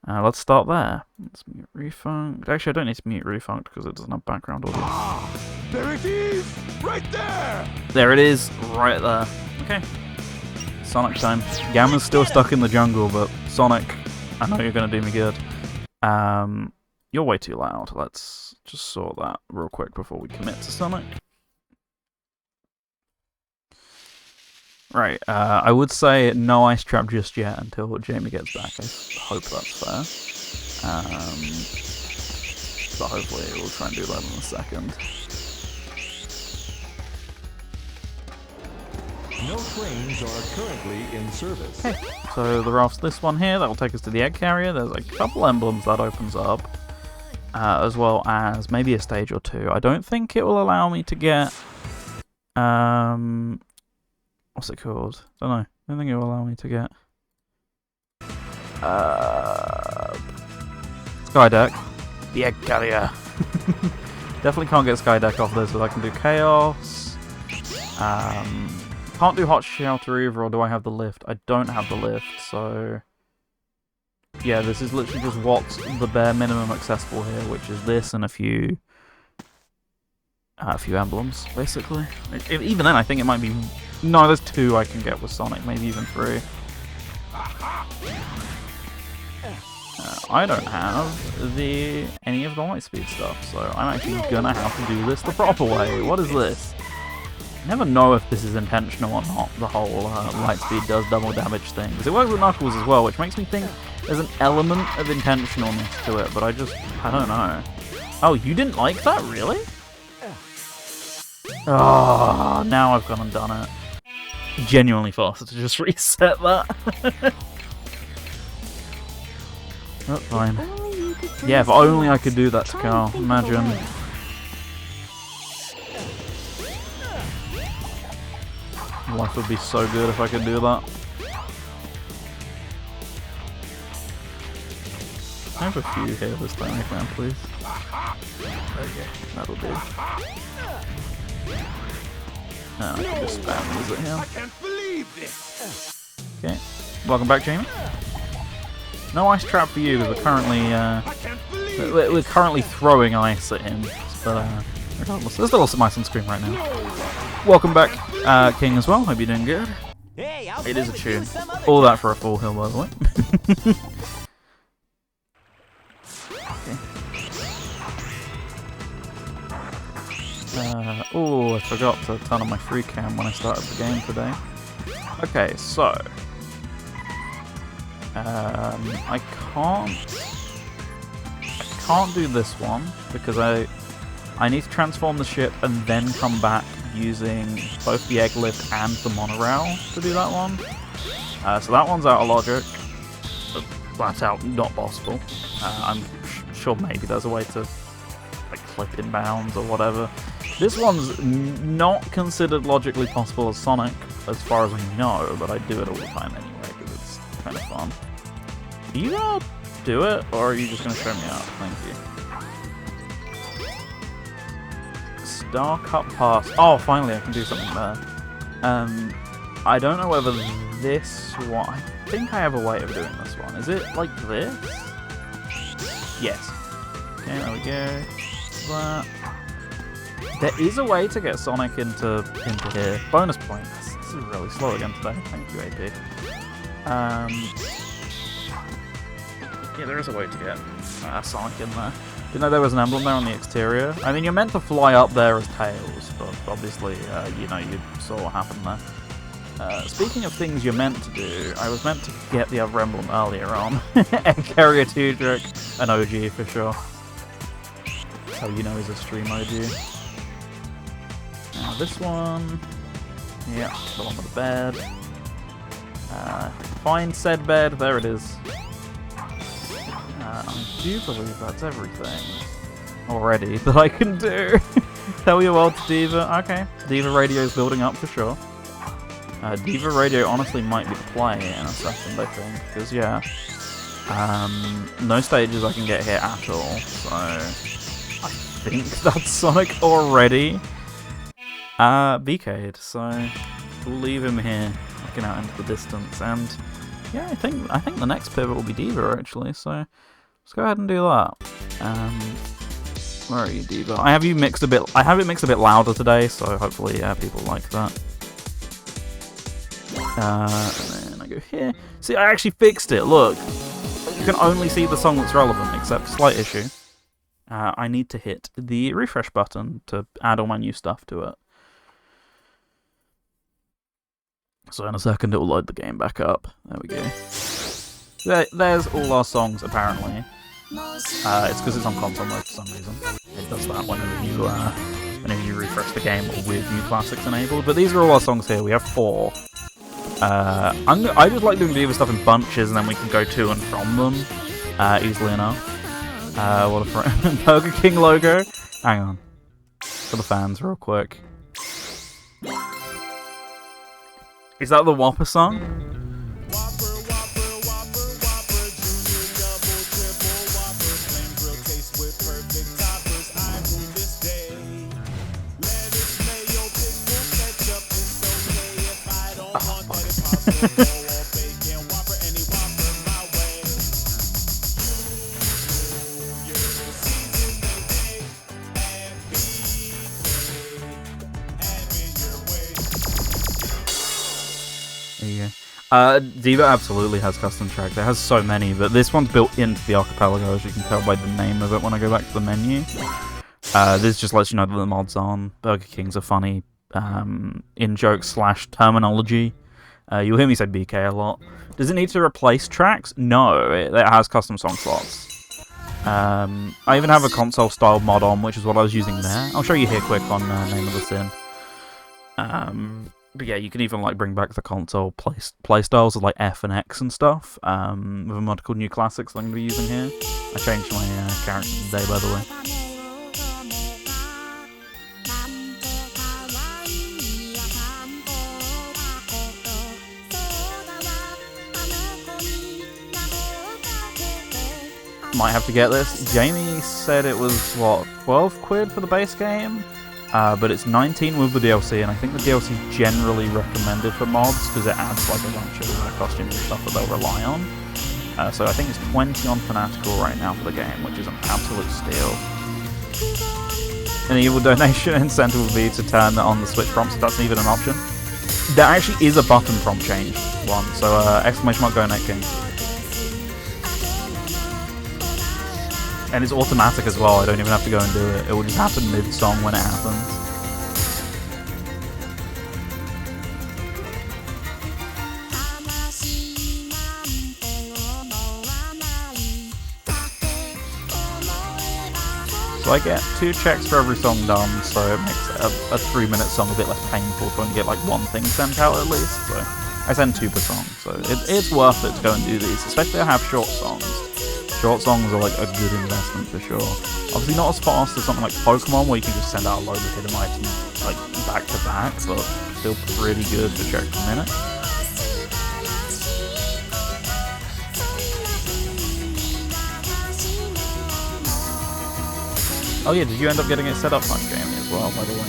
let's start there. Let's mute Refunct. Actually, I don't need to mute Refunct because it doesn't have background audio. There it is! Right there! There it is, right there. Okay. Sonic time. Gamma's still stuck in the jungle, but Sonic, I know you're going to do me good. You're way too loud. Let's just sort that real quick before we commit to Sonic. Right, I would say no ice trap just yet until Jamie gets back. I hope that's fair. But hopefully we'll try and do that in a second. No trains are currently in service. Okay, so the raft's this one here. That will take us to the egg carrier. There's a couple emblems that opens up, as well as maybe a stage or two. I don't think it will allow me to get what's it called? Don't know. I don't think it will allow me to get Skydeck. The egg carrier. Definitely can't get Skydeck off this, but I can do Chaos. Can't do Hot Shelter either, or do I have the lift? I don't have the lift, so yeah, this is literally just what's the bare minimum accessible here, which is this and a few emblems, basically. Even then, I think it might be... No, there's 2 I can get with Sonic, maybe even 3. I don't have any of the Lightspeed stuff, so I'm actually gonna have to do this the proper way. What is this? I never know if this is intentional or not, the whole Lightspeed does double damage thing. Because it works with Knuckles as well, which makes me think there's an element of intentionalness to it, but I don't know. Oh, you didn't like that, really? Oh, now I've gone and done it. genuinely faster to just reset that. That's fine. Yeah, if only I could do that to Carl. Imagine. Life would be so good if I could do that. I have a few here this time, if I can, please. Okay, that'll do. I can just spam these at him. I can't believe this. Okay, welcome back, Jamie. No ice trap for you because we're currently throwing ice at him. But regardless, there's still some ice on screen right now. Welcome back, King as well. Hope you're doing good. It is a tune. All that for a full hill, by the way. Oh, I forgot to turn on my free cam when I started the game today. Okay, so I can't do this one because I need to transform the ship and then come back using both the egg lift and the monorail to do that one. So that one's out of logic. Flat out not possible. I'm sure maybe there's a way to like clip in bounds or whatever. This one's not considered logically possible as Sonic, as far as we know, but I do it all the time anyway because it's kind of fun. Are you gonna do it, or are you just gonna show me out? Thank you. Star Cup Pass. Oh, finally I can do something there. I don't know whether this one... I think I have a way of doing this one. Is it like this? Yes. Okay, there we go. That. There is a way to get Sonic into here. Bonus point. This is really slow again today. Thank you, AP. Yeah, there is a way to get Sonic in there. Didn't know there was an emblem there on the exterior. I mean, you're meant to fly up there as Tails, but obviously, you know, you saw what happened there. Speaking of things you're meant to do, I was meant to get the other emblem earlier on. Egg Carrier 2 trick, an OG for sure. Oh, you know he's a stream OG. Now this one, yeah, the one with the bed. Find said bed, there it is. I do believe that's everything already that I can do. Tell your world to Diva, okay. Diva Radio is building up for sure. Diva Radio honestly might be the play in a second, I think, because yeah. No stages I can get here at all, so I think that's Sonic already. BK'd, so we'll leave him here, looking out into the distance, and yeah, I think the next pivot will be Diva actually, so let's go ahead and do that. Where are you, Diva? I have it mixed a bit louder today, so hopefully people like that. And then I go here. See, I actually fixed it, look! You can only see the song that's relevant, except slight issue. I need to hit the refresh button to add all my new stuff to it. So in a second it will load the game back up. There we go. There's all our songs, apparently. It's because it's on console mode for some reason. It does that whenever you refresh the game with new classics enabled. But these are all our songs here. We have 4. I just like doing Diva stuff in bunches, and then we can go to and from them easily enough. What a friend. Burger King logo. Hang on. For the fans, real quick. Is that the Whopper song? Oh, fuck. Diva absolutely has custom tracks. It has so many, but this one's built into the Archipelago, as you can tell by the name of it when I go back to the menu. This just lets you know that the mod's on. Burger King's a funny in-joke / terminology. You'll hear me say BK a lot. Does it need to replace tracks? No, it has custom song slots. I even have a console-style mod on, which is what I was using there. I'll show you here quick on Name of the Sin. But yeah, you can even like bring back the console playstyles of like F and X and stuff with a mod called New Classics that I'm going to be using here. I changed my character today, by the way. Might have to get this. Jamie said it was, what, 12 quid for the base game? But it's 19 with the DLC, and I think the DLC is generally recommended for mods because it adds like a bunch of costumes and stuff that they'll rely on. So I think it's 20 on Fanatical right now for the game, which is an absolute steal. An evil donation incentive would be to turn on the Switch prompts if that's even an option. There actually is a button prompt change one, so exclamation mark donate king. And it's automatic as well, I don't even have to go and do it. It will just happen mid-song when it happens. So I get 2 checks for every song done, so it makes a 3-minute song a bit less painful to only get like 1 thing sent out at least. So I send 2 per song, so it's worth it to go and do these, especially I have short songs. Short songs are like a good investment for sure. Obviously not as fast as something like Pokemon where you can just send out a load of hidden items like back to back, but still pretty good for checks per minute. Oh yeah, did you end up getting it set up much, Jamie, as well, by the way?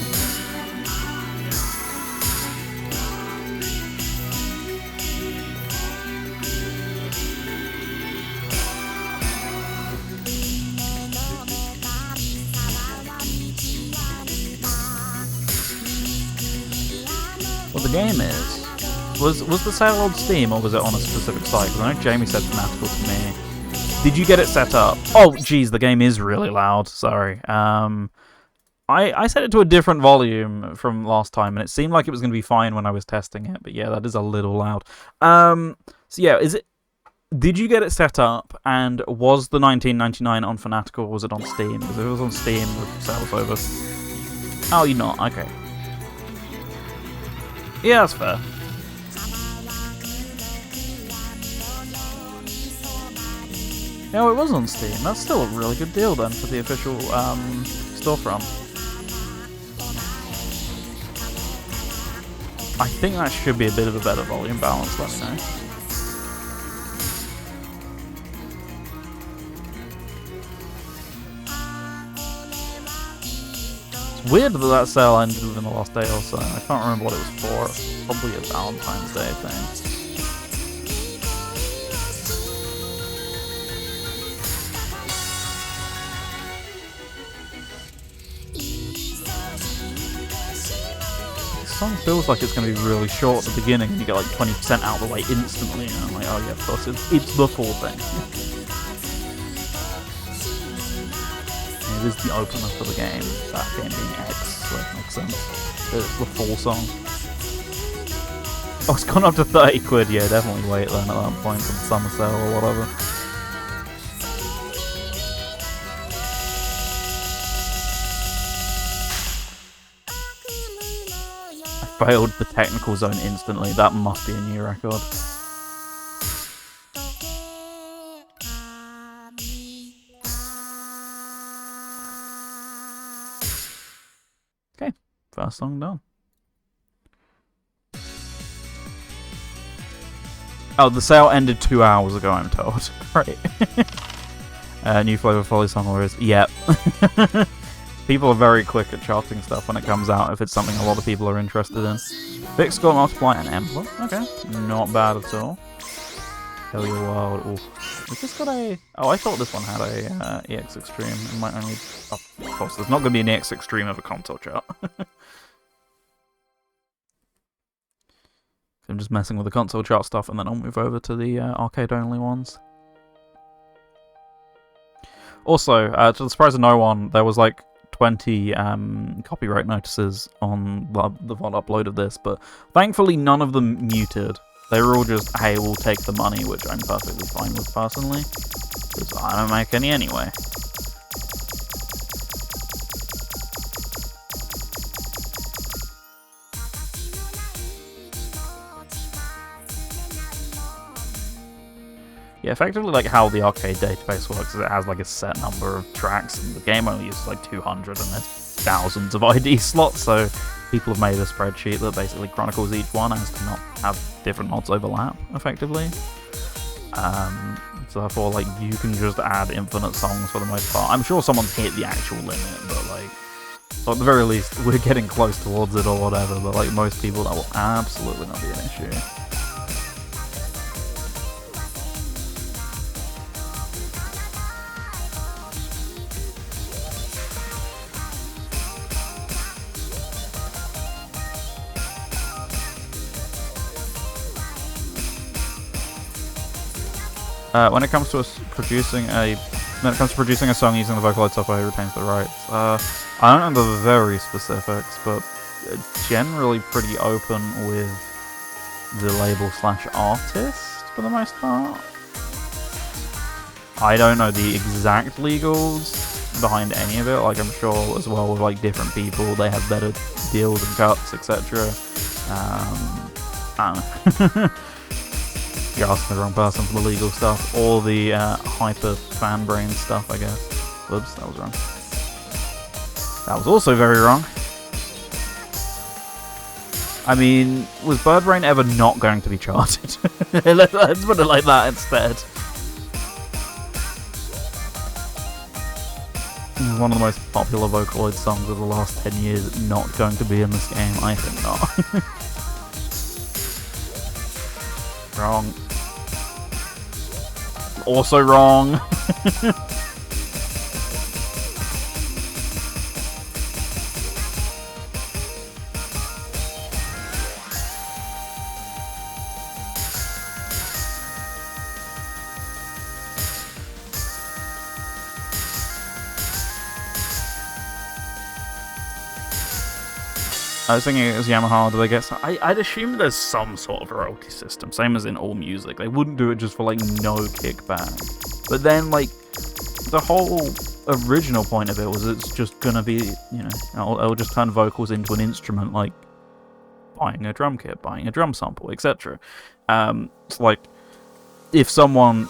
Well, the game is... Was the sale on Steam, or was it on a specific site? Because I know Jamie said Fanatical to me. Did you get it set up? Oh, jeez, the game is really loud. Sorry. I set it to a different volume from last time, and it seemed like it was going to be fine when I was testing it. But yeah, that is a little loud. So yeah, did you get it set up? And was the $19.99 on Fanatical? Or was it on Steam? Because if it was on Steam, the sale was over. Oh, you're not. Okay. Yeah, that's fair. Yeah, it was on Steam. That's still a really good deal then for the official storefront. I think that should be a bit of a better volume balance, let me know. It's weird that sale ended within the last day or so. I can't remember what it was for. It's probably a Valentine's Day thing. The song feels like it's going to be really short at the beginning and you get like 20% out of the way instantly, and I'm like, oh yeah, of course, it's the full thing. It is the opener for the game, that game being X, so that makes sense. It's the full song. Oh, it's gone up to 30 quid, yeah, definitely wait then at that point for the summer sale or whatever. Failed the technical zone instantly. That must be a new record. Okay, first song done. Oh, the sale ended 2 hours ago, I'm told. Right. New Flavor Folly song always. Yep. People are very quick at charting stuff when it comes out if it's something a lot of people are interested in. Big Score, Multiply, and Emblem. Okay, not bad at all. Tell Your World. Ooh. Has this got a... Oh, I thought this one had a EX Extreme. It might only... Oh, of course, there's not going to be an EX Extreme of a console chart. I'm just messing with the console chart stuff, and then I'll move over to the arcade-only ones. Also, to the surprise of no one, there was like 20 copyright notices on the VOD upload of this, but thankfully none of them muted. They were all just, hey, we'll take the money, which I'm perfectly fine with personally, because I don't make any anyway. Yeah, effectively, like, how the arcade database works is it has, like, a set number of tracks, and the game only uses, like, 200, and there's thousands of ID slots, so people have made a spreadsheet that basically chronicles each one as to not have different mods overlap, effectively. So therefore, like, you can just add infinite songs for the most part. I'm sure someone's hit the actual limit, but, like, so at the very least, we're getting close towards it or whatever, but, like, most people, that will absolutely not be an issue. When it comes to producing a song using the Vocaloid software, who retains the rights? I don't know the very specifics, but generally pretty open with the label / artist for the most part. I don't know the exact legals behind any of it. Like, I'm sure as well with like different people, they have better deals and cuts, etc. I don't know. You're asking the wrong person for the legal stuff, or the hyper fan brain stuff, I guess. Whoops, that was wrong. That was also very wrong. I mean, was Birdbrain ever not going to be charted? Let's put it like that instead. One of the most popular Vocaloid songs of the last 10 years not going to be in this game? I think not. Wrong. Also wrong. I was thinking it was Yamaha, do they get some? I'd assume there's some sort of royalty system, same as in all music. They wouldn't do it just for, like, no kickback. But then, like, the whole original point of it was it's just gonna be, you know, it'll just turn vocals into an instrument, like buying a drum kit, buying a drum sample, etc. It's like, if someone,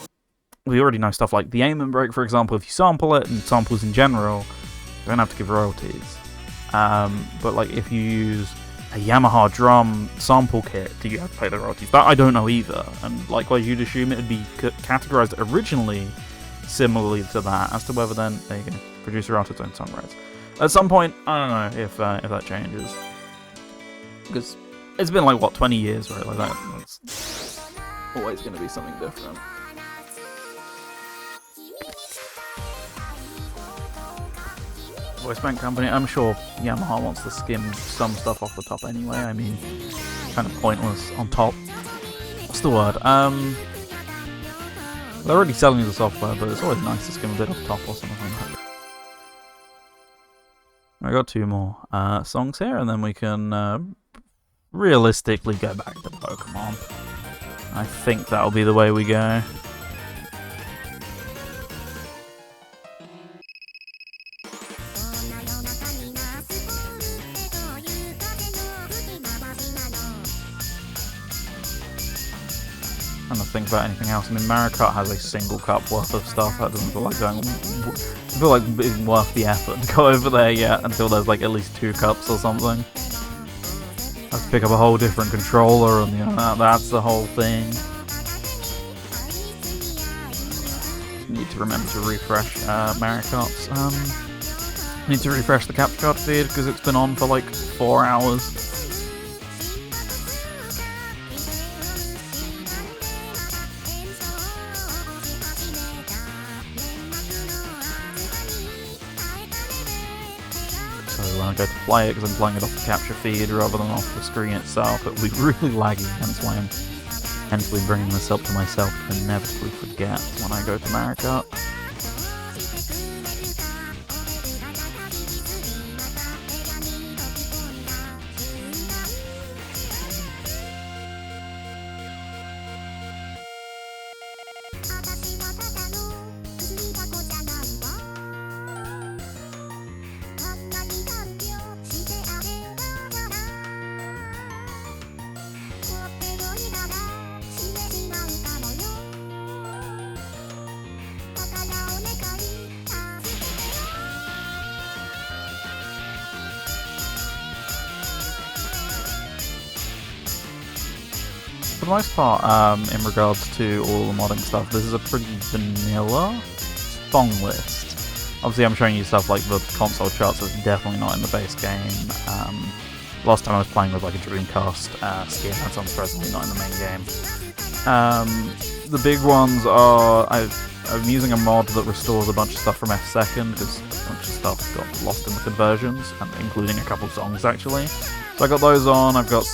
we already know stuff like the aim and break, for example, if you sample it, and samples in general, you don't have to give royalties. But like if you use a Yamaha drum sample kit, do you have to pay the royalties? That I don't know either. And likewise, you'd assume it would be categorized originally similarly to that. As to whether then, there you go, producer artist own song rights. At some point, I don't know if that changes, because it's been like what 20 years, right? Like that's always going to be something different. Voice bank company, I'm sure Yamaha wants to skim some stuff off the top anyway. I mean, kind of pointless on top. What's the word? They're already selling you the software, but it's always nice to skim a bit off the top or something like that. I got two more songs here, and then we can realistically go back to Pokemon. I think that'll be the way we go. To think about anything else. I mean, Mario Kart has a single cup worth of stuff. That doesn't feel like going. Doesn't feel like being worth the effort to go over there yet until there's like at least 2 cups or something. I have to pick up a whole different controller, and you know that's the whole thing. Need to remember to refresh Mario Kart's. Need to refresh the capture card feed because it's been on for like 4 hours. When I go to play it, because I'm playing it off the capture feed rather than off the screen itself, it will be really laggy, hence why I'm mentally bringing this up to myself to inevitably forget when I go to Mario Kart. for the most part, in regards to all the modding stuff, this is a pretty vanilla song list. Obviously, I'm showing you stuff like the console charts that's definitely not in the base game. Last time I was playing with like a Dreamcast skin, that's unsurprisingly not in the main game. The big ones are, I'm using a mod that restores a bunch of stuff from F2 because a bunch of stuff got lost in the conversions, including a couple of songs actually. So I got those on. I've got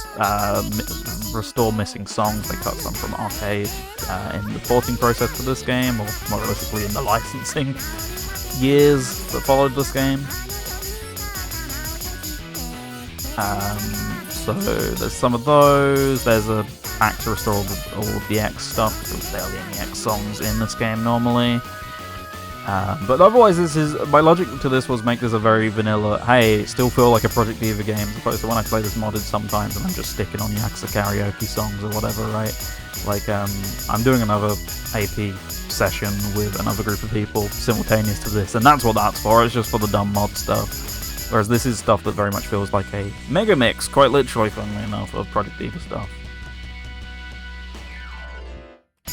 restore missing songs. They cut some from Arcade in the porting process to this game, or more realistically in the licensing years that followed this game. So there's some of those. There's a pack to restore all of the X stuff, because there's barely any X songs in this game normally. But otherwise, my logic to this was make this a very vanilla, hey, still feel like a Project Diva game, as opposed to when I play this modded sometimes and I'm just sticking on Yakuza karaoke songs or whatever, right? Like, I'm doing another AP session with another group of people simultaneous to this, and that's what that's for. It's just for the dumb mod stuff. Whereas this is stuff that very much feels like a mega mix, quite literally, funnily enough, of Project Diva stuff.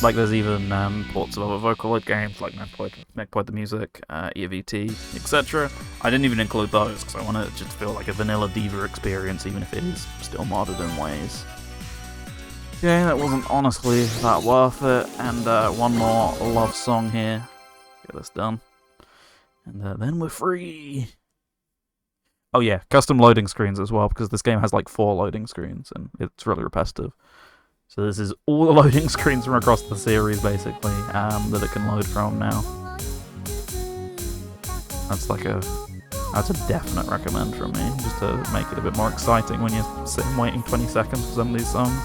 Like there's even ports of other Vocaloid games like Megploid the Music, EVT, etc. I didn't even include those because I want it just to feel like a vanilla Diva experience, even if it is still modded in ways. Yeah, that wasn't honestly that worth it. And one more love song here. Get this done. And then we're free. Oh yeah, custom loading screens as well, because this game has like 4 loading screens and it's really repetitive. So this is all the loading screens from across the series, basically, that it can load from now. That's a definite recommend from me, just to make it a bit more exciting when you're sitting waiting 20 seconds for some of these songs.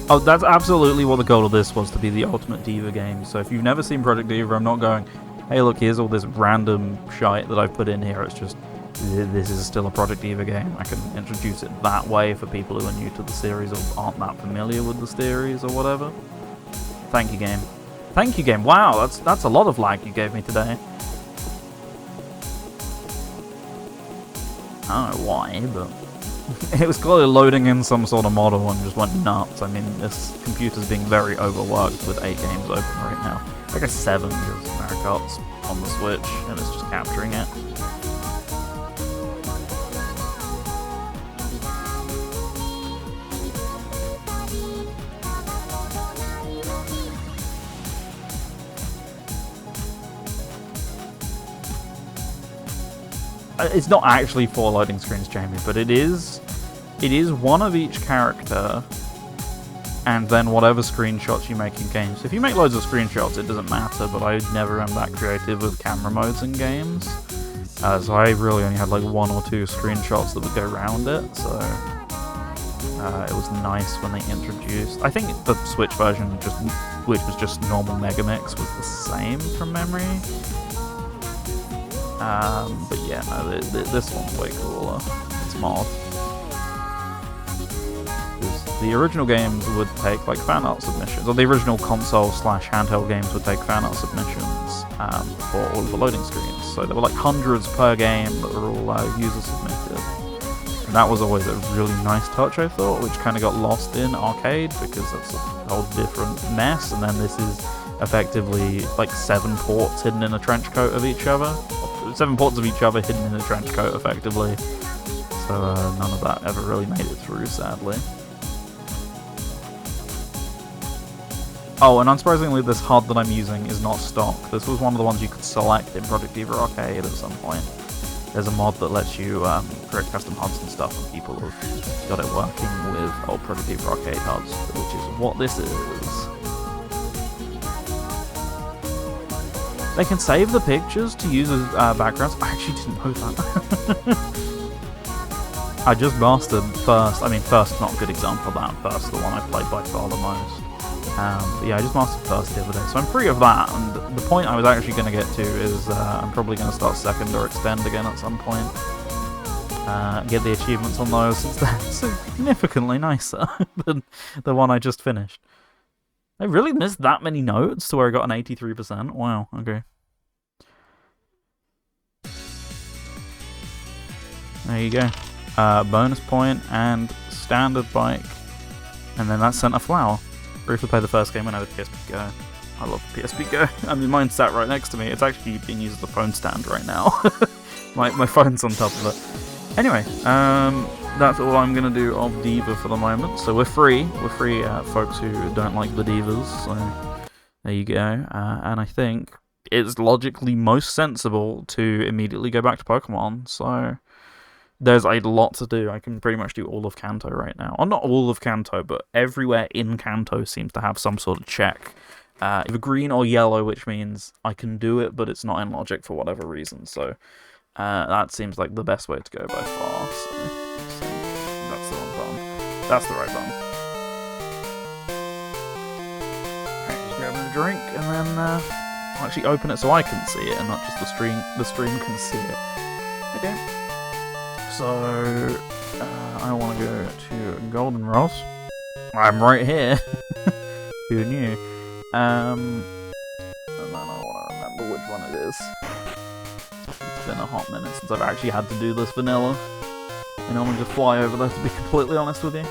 Oh, that's absolutely what the goal of this was, to be the ultimate Diva game. So if you've never seen Project Diva, I'm not going, hey look, here's all this random shite that I've put in here. It's just, this is still a Project Diva game. I can introduce it that way for people who are new to the series or aren't that familiar with the series or whatever. Thank you, game. Thank you, game. Wow, that's a lot of lag you gave me today. I don't know why, but it was clearly loading in some sort of model and just went nuts. I mean, this computer's being very overworked with 8 games open right now. I guess 7 because Mario Kart's on the Switch and it's just capturing it. It's not actually 4 loading screens, Jamie, but it is one of each character, and then whatever screenshots you make in games. If you make loads of screenshots, it doesn't matter, but I never am that creative with camera modes in games. So I really only had like 1 or 2 screenshots that would go around it, so it was nice when they introduced... I think the Switch version, which was just normal Megamix, was the same from memory. But yeah, no, this one's way cooler. It's mod. The original games would take like fan art submissions, or the original console/handheld games would take fan art submissions for all of the loading screens. So there were like hundreds per game that were all user submitted. And that was always a really nice touch, I thought, which kind of got lost in Arcade because that's a whole different mess. And then this is effectively like 7 ports hidden in a trench coat of each other. 7 ports of each other hidden in a trench coat, effectively. So none of that ever really made it through, sadly. Oh, and unsurprisingly, this HUD that I'm using is not stock. This was one of the ones you could select in Project Diva Arcade at some point. There's a mod that lets you create custom HUDs and stuff, and people have got it working with old Project Diva Arcade HUDs, which is what this is. They can save the pictures to use as backgrounds. I actually didn't know that. I just mastered first. I mean, first, not a good example of that. First, the one I played by far the most. But yeah, I just mastered first the other day, so I'm free of that. And the point I was actually going to get to is I'm probably going to start second or extend again at some point. Get the achievements on those, since they're significantly nicer than the one I just finished. I really missed that many notes to where I got an 83%. Wow, okay. There you go. Bonus point and standard bike. And then that's Centre Flower. Briefly played the first game when I had a PSP Go. I love PSP Go. I mean, mine's sat right next to me. It's actually being used as a phone stand right now. my phone's on top of it. Anyway, that's all I'm going to do of Diva for the moment. So we're free. We're free, folks who don't like the Divas. So there you go. And I think it's logically most sensible to immediately go back to Pokemon. So there's a lot to do. I can pretty much do all of Kanto right now. Or not all of Kanto, but everywhere in Kanto seems to have some sort of check. Either green or yellow, which means I can do it, but it's not in logic for whatever reason. So that seems like the best way to go by far. So that's the wrong button. That's the right button. Okay, just grabbing a drink and then I'll actually open it so I can see it and not just the stream can see it. Okay. So I want to go to Goldenrod. I'm right here. Who knew? And then I want to remember which one it is. It's been a hot minute since I've actually had to do this vanilla. I normally just fly over there, to be completely honest with you.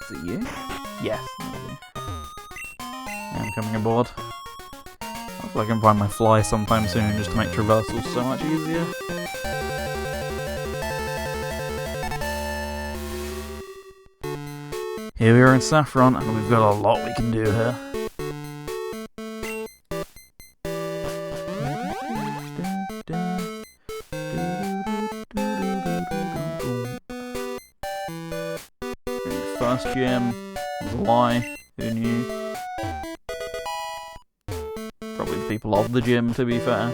Is it you? Yes. I'm coming aboard. Hopefully I can find my fly sometime soon just to make traversals so much easier. Here we are in Saffron, and we've got a lot we can do here. First gym, why? Who knew? Probably the people of the gym, to be fair.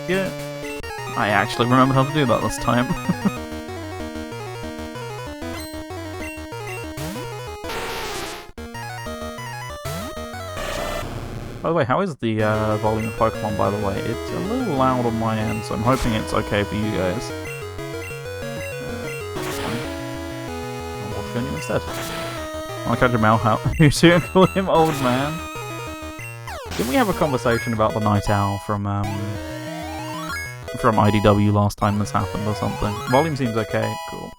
Yeah. I actually remembered how to do that this time. By the way, how is the volume of Pokemon, by the way? It's a little loud on my end, so I'm hoping it's okay for you guys. What's going on instead? I want to catch a Malhap. You should call him old man. Didn't we have a conversation about the Night Owl from IDW last time this happened or something? Volume seems okay. Cool.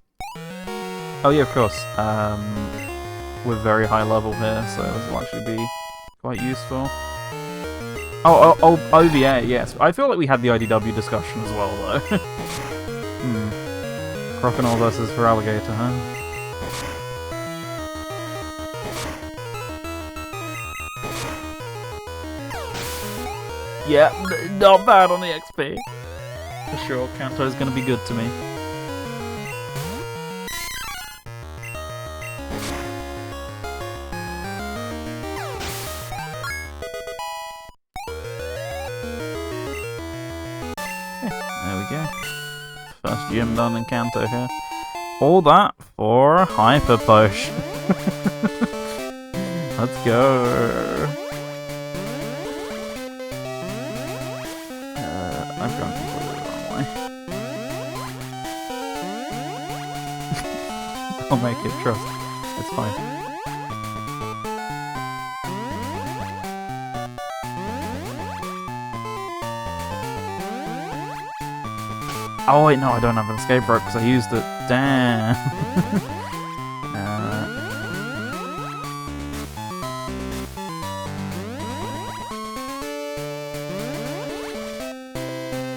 Oh yeah, of course. We're very high level here, so this will actually be quite useful. Oh, OVA, yes. I feel like we had the IDW discussion as well, though. Crocodile versus Feraligatr, huh? Yeah, not bad on the XP. For sure, Kanto's gonna be good to me. There we go. First gym done in Kanto here. All that for Hyper Potion. Let's go. I've gone completely the wrong way. I'll make it, trust. It's fine. Oh wait, no, I don't have an escape rope because I used it. Damn.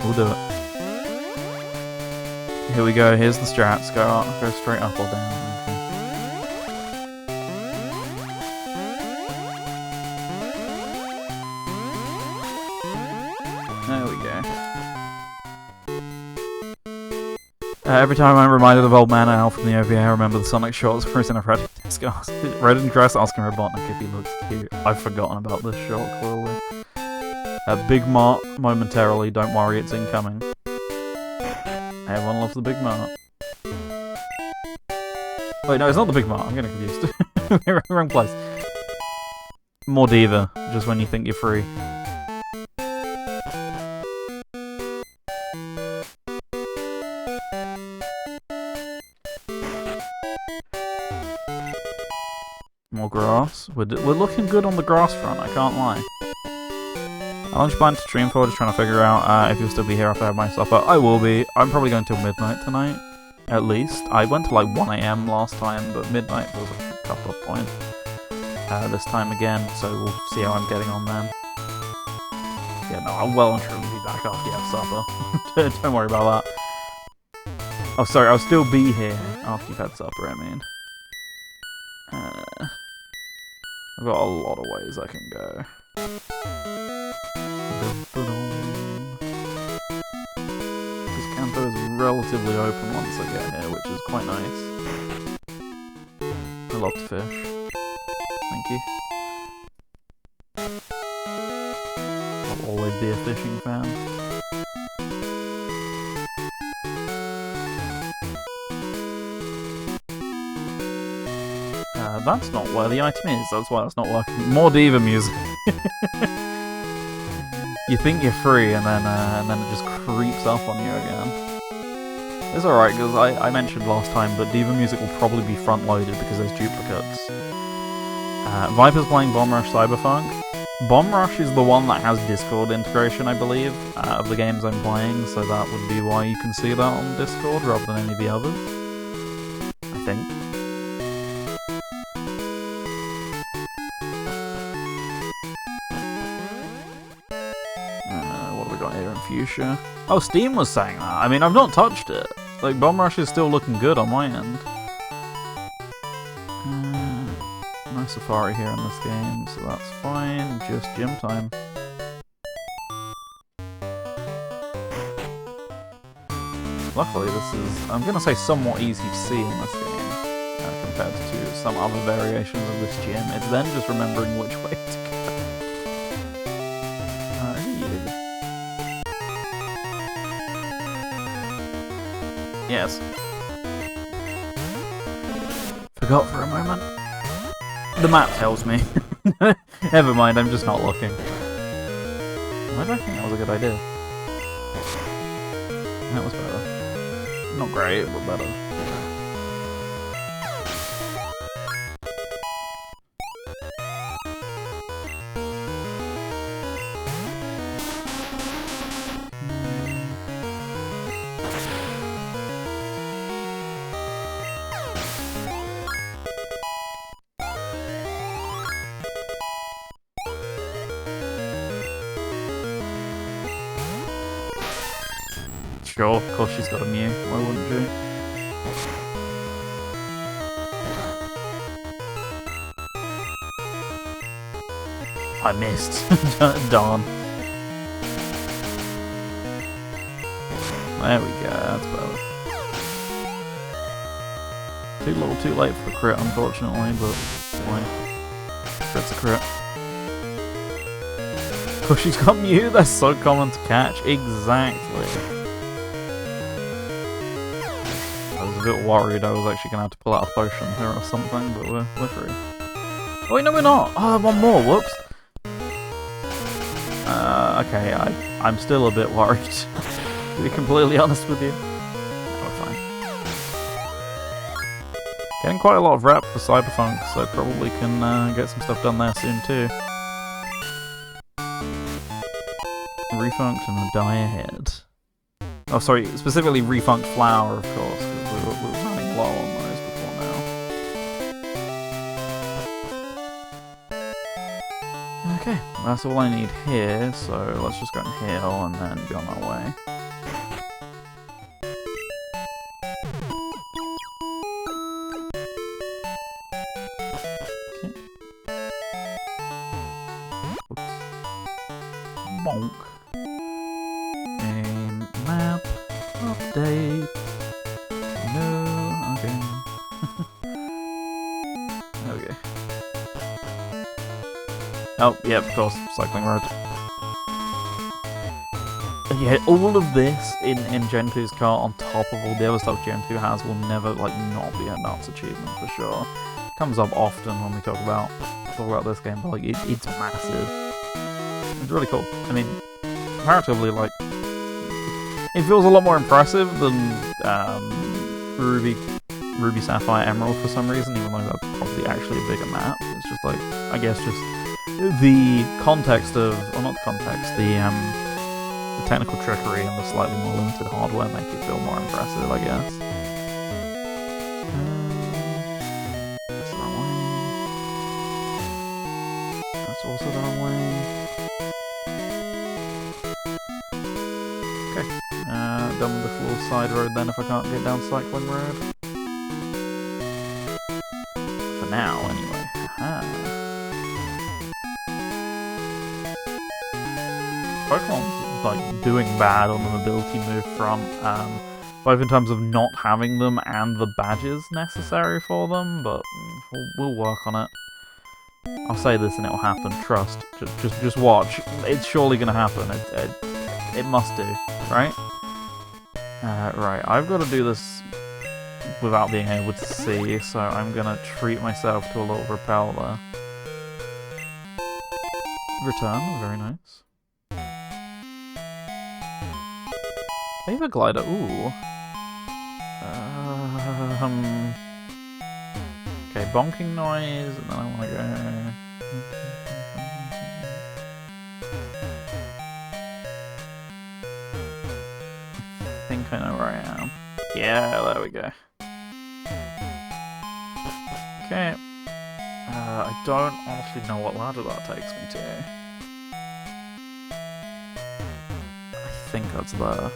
We'll do it. Here we go. Here's the strats. Go straight up or down. There we go. Every time I'm reminded of Old Man Owl from the OVA, I remember the Sonic shorts where he's in a red dress asking Robotnik if he looks cute. I've forgotten about this short, clearly. Big Mart, momentarily, don't worry, it's incoming. Everyone loves the Big Mart. Wait, no, it's not the Big Mart, I'm getting confused. Wrong place. More Diva, just when you think you're free. we're looking good on the grass front, I can't lie. How long do you plan to stream for? Just trying to figure out if you'll still be here after I have my supper. I will be. I'm probably going till midnight tonight, at least. I went to like 1 AM last time, but midnight was a cut-off point. This time again, so we'll see how I'm getting on then. Yeah, no, I'll well and truly be back after you have supper. Don't worry about that. Oh, sorry, I'll still be here after you've had supper, I mean. I've got a lot of ways I can go. This canto is relatively open once I get here, which is quite nice. I love to fish. Thank you. I'll always be a fishing fan. That's not where the item is, that's why it's not working. More Diva music. You think you're free, and then it just creeps up on you again. It's alright, because I mentioned last time, but Diva music will probably be front-loaded because there's duplicates. Viper's playing Bomb Rush Cyberpunk. Bomb Rush is the one that has Discord integration, I believe, of the games I'm playing, so that would be why you can see that on Discord rather than any of the others. I think. Fuchsia. Oh, Steam was saying that. I mean, I've not touched it. Like, Bomb Rush is still looking good on my end. No Safari here in this game, so that's fine. Just gym time. Luckily, this is, I'm gonna say, somewhat easy to see in this game compared to some other variations of this gym. It's then just remembering which way to go. Yes. Forgot for a moment. The map tells me. Never mind, I'm just not looking. Why do I think that was a good idea? That was better. Not great, but better. Sure, of course she's got a Mew, why wouldn't you? I missed. Darn. There we go, that's better. Too little too late for the crit, unfortunately, but it's fine. Crit's a crit. Oh, she's got Mew, that's so common to catch. Exactly. I was a bit worried I was actually going to have to pull out a potion here or something, but we're through. Oh wait, no we're not! Oh, one more, whoops! Okay, I'm still a bit worried, to be completely honest with you. No, we're fine. Getting quite a lot of rep for Cyberpunk, so probably can get some stuff done there soon too. Refunct and a die ahead. Oh, sorry, specifically Refunct Flower, of course, because we were running low on those before now. Okay, that's all I need here, so let's just go and heal and then be on our way. Okay. Oops. Bonk. Map update. No, okay. Okay. Oh, yeah, of course, cycling road. Yeah, all of this in Gen 2's cart on top of all the other stuff Gen 2 has will never, like, not be a nuts achievement for sure. Comes up often when we talk about this game, but like, it's massive. It's really cool. I mean, comparatively, like, it feels a lot more impressive than Ruby Sapphire Emerald for some reason, even though that's probably actually a bigger map. It's It's just like, I guess, just the context of, or not the context, the technical trickery and the slightly more limited hardware make it feel more impressive, I guess. That's the wrong way. That's also the wrong way. Okay, done with this little side road then if I can't get down Cycling Road. For now, anyway. Aha. Pokemon's like doing bad on the mobility move front, both in terms of not having them and the badges necessary for them, but we'll work on it. I'll say this and it'll happen, trust. Just watch. It's surely gonna happen. It must do, right? Right, I've got to do this without being able to see, so I'm gonna treat myself to a little repel there. Return, very nice. Favor glider, ooh. Okay, bonking noise, and then I want to go. I think I know where I am. Yeah, there we go. Okay. I don't honestly know what ladder that takes me to. I think that's there.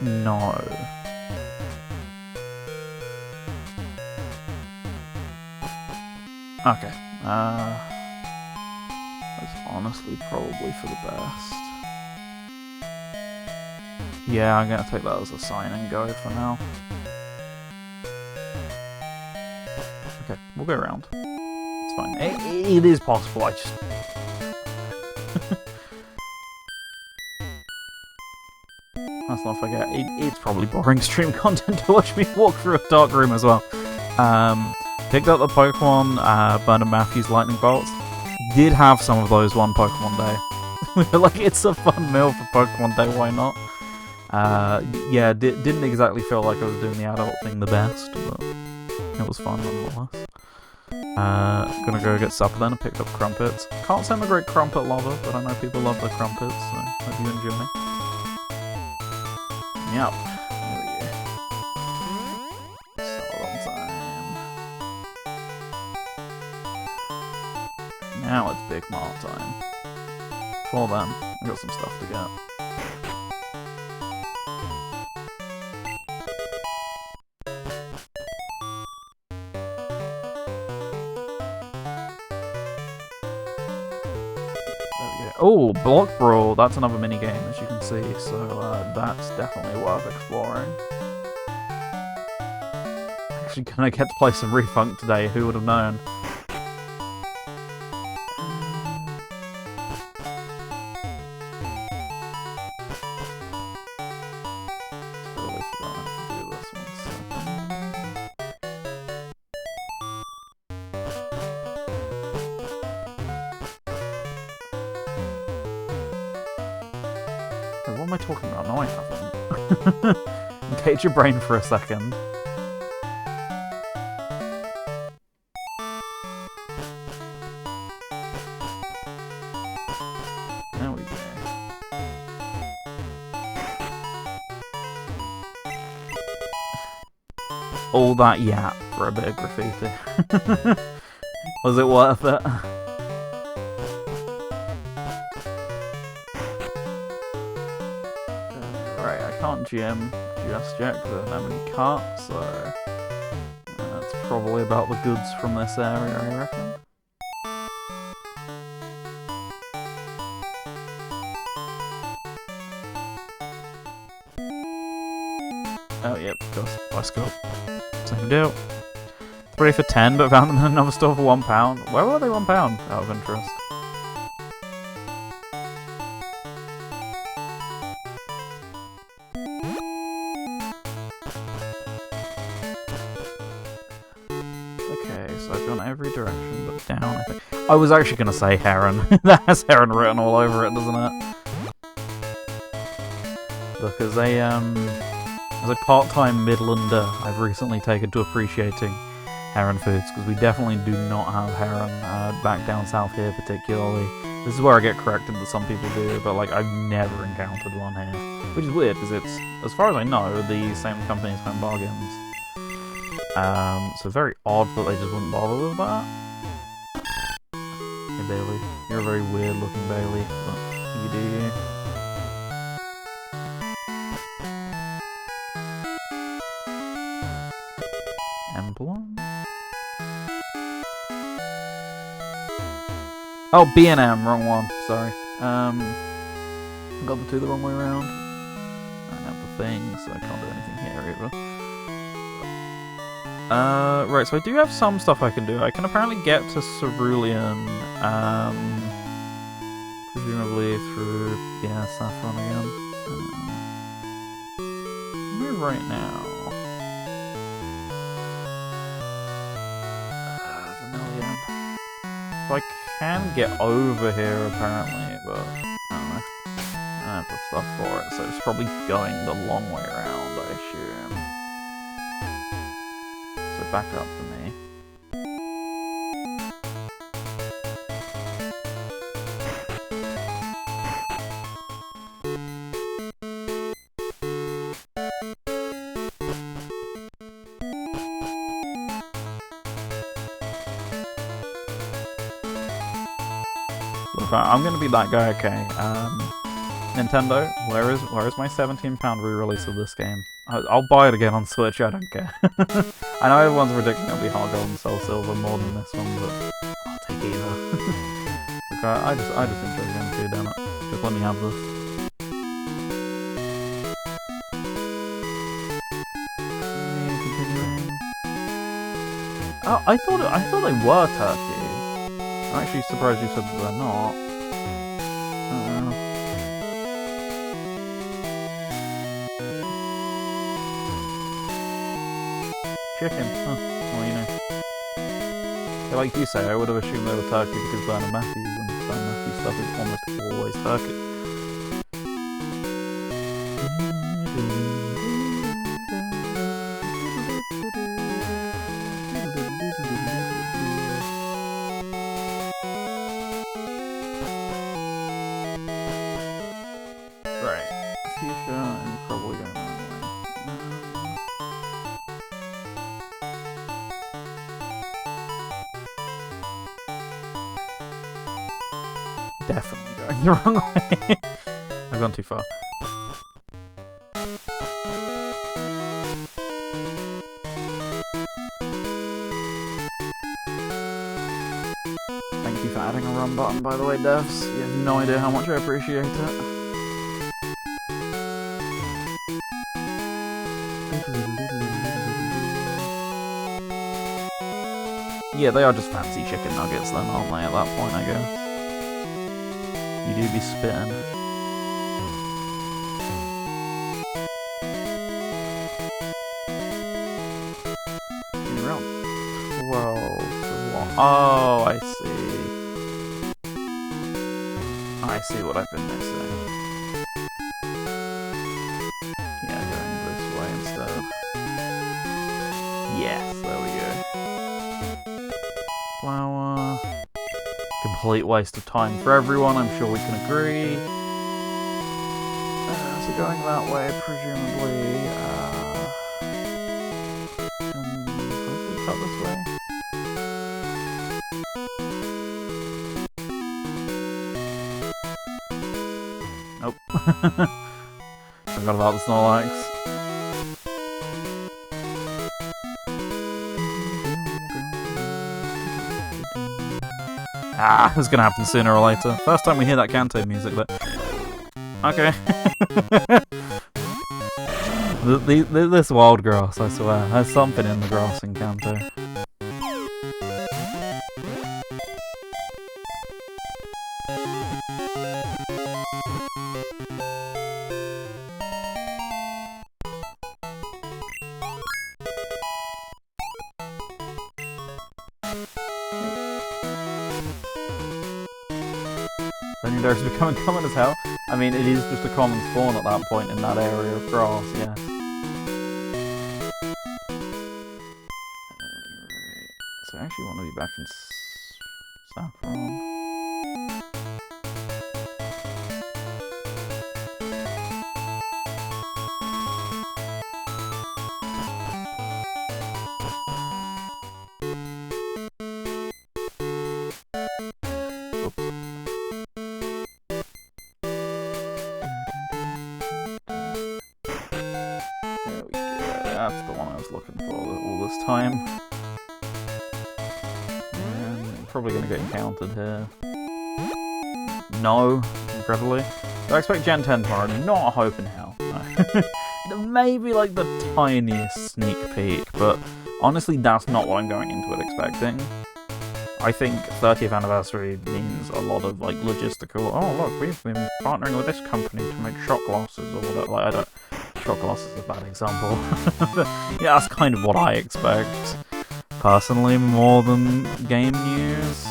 No. Okay. That's honestly probably for the best. Yeah, I'm gonna take that as a sign and go for now. Okay, we'll go around. It's fine. It is possible, I just... Let's not forget, it's probably boring stream content to watch me walk through a dark room as well. Picked up the Pokemon, Bernard Matthews Lightning Bolts. Did have some of those one Pokemon day. We were like, it's a fun meal for Pokemon Day, why not? Yeah, didn't exactly feel like I was doing the adult thing the best, but it was fun nonetheless. Gonna go get supper then and picked up crumpets. Can't say I'm a great crumpet lover, but I know people love the crumpets, so hope you enjoy. Yep. There we go. So on time. Now it's Big Mart time. For them, I've got some stuff to get. Oh, Block Brawl, that's another mini game as you can see, so that's definitely worth exploring. Actually gonna get to play some Refunk today, who would have known? Totally forgot how to do this one, so... What am I talking about? No, I haven't. Engage your brain for a second. There we go. All that yap for a bit of graffiti. Was it worth it? Gym just yet because I don't have any carts, so that's probably about the goods from this area, I reckon. Oh, yep, of course. Let's go. Same deal. 3 for 10, but found them in another store for £1. Where were they £1 out of interest? Every direction but down, I think. I was actually going to say Heron. That has Heron written all over it, doesn't it? Look, as a part-time Midlander, I've recently taken to appreciating heron foods, because we definitely do not have heron back down south here particularly. This is where I get corrected that some people do, but like I've never encountered one here, which is weird because it's, as far as I know, the same company as Home Bargains. So very odd that they just wouldn't bother with that. Hey Bailey, you're a very weird looking Bailey, but you do you. Emblem? Oh, B&M, wrong one, sorry. Got the two the wrong way around. I don't have the thing, so I can't do anything here either. Right, so I do have some stuff I can do. I can apparently get to Cerulean, presumably through, yeah, Saffron again. Where right now? Vermilion. So I can get over here apparently, but I don't know. I don't have the stuff for it, so it's probably going the long way around, I assume. So back up for me. Look, I'm gonna be that guy, okay. Nintendo, where is my £17 re-release of this game? I'll buy it again on Switch, I don't care. I know everyone's predicting it'll be Heart Gold and Soul Silver more than this one, but I'll take either. Look, I just enjoy Game 2, damn it. Just let me have this. Oh, I thought they were Turkey. I'm actually surprised you said that they're not. Chicken, huh? Well, you know. Yeah, like you say, I would have assumed they were Turkey because Bernard Matthews and Bernard Matthews stuff is almost always Turkey. Right. Fuchsia and probably going the wrong way. Definitely going the wrong way. I've gone too far. Thank you for adding a run button, by the way, devs. You have no idea how much I appreciate it. Yeah, they are just fancy chicken nuggets then, aren't they, at that point, I guess? You do be spitting. Around 12 to 1. Oh, I see. I see what I've been missing. Yeah, going this way instead. Yes, there we go. Flower. Complete waste of time for everyone, I'm sure we can agree. So going that way, presumably, can hopefully cut this way. Nope. Forgot about the Snorlax. Ah, it's gonna happen sooner or later. First time we hear that Kanto music, but... Okay. This wild grass, I swear. There's something in the grass in Kanto. Legendary's becoming common as hell. I mean, it is just a common spawn at that point in that area of grass, yes. back in Saffron. That's the one I was looking for all this time. I'm probably going to get encountered here. No, incredibly. So I expect Gen 10 tomorrow, not a hope in hell. No. Maybe like the tiniest sneak peek, but honestly that's not what I'm going into it expecting. I think 30th anniversary means a lot of like logistical, oh look, we've been partnering with this company to make shot glasses or whatever, like I don't... Shot glass is a bad example. Yeah, that's kind of what I expect. Personally, more than game news.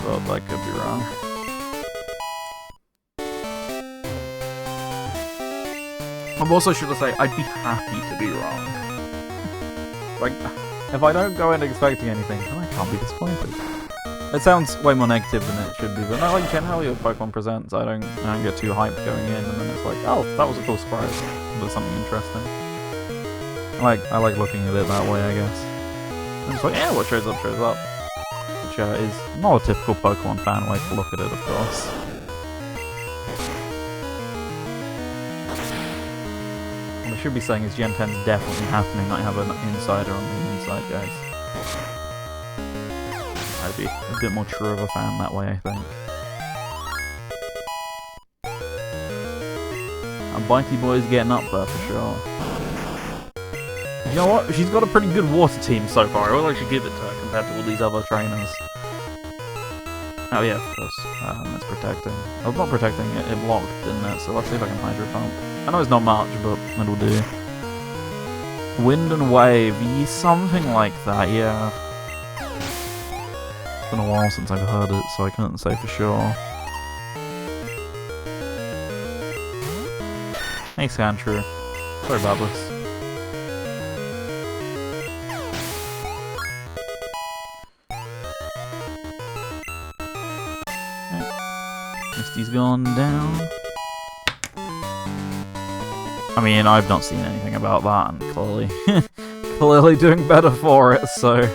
But I could be wrong. I'm also, should I say, I'd be happy to be wrong. Like, if I don't go in expecting anything, then I can't be disappointed. It sounds way more negative than it should be, but no, like generally with Pokemon Presents, I don't get too hyped going in, and then it's like, oh, that was a cool surprise. There's something interesting. I like looking at it that way, I guess. And it's like, yeah, what shows up, shows up. Which is not a typical Pokemon fan way to look at it, of course. What I should be saying is Gen 10's definitely happening. I have an insider on the inside, guys. I'd be a bit more true of a fan that way, I think. And Bitey Boy's getting up there for sure. You know what? She's got a pretty good water team so far. I will actually give it to her compared to all these other trainers. Oh yeah, of course. It's protecting. Oh, not protecting, it blocked, didn't it? So let's see if I can Hydro Pump. I know it's not much, but it'll do. Wind and Wave, something like that, yeah. It's been a while since I've heard it, so I couldn't say for sure. Hey Sandshrew. Sorry about this. Misty's gone down. I mean, I've not seen anything about that, and clearly doing better for it, so...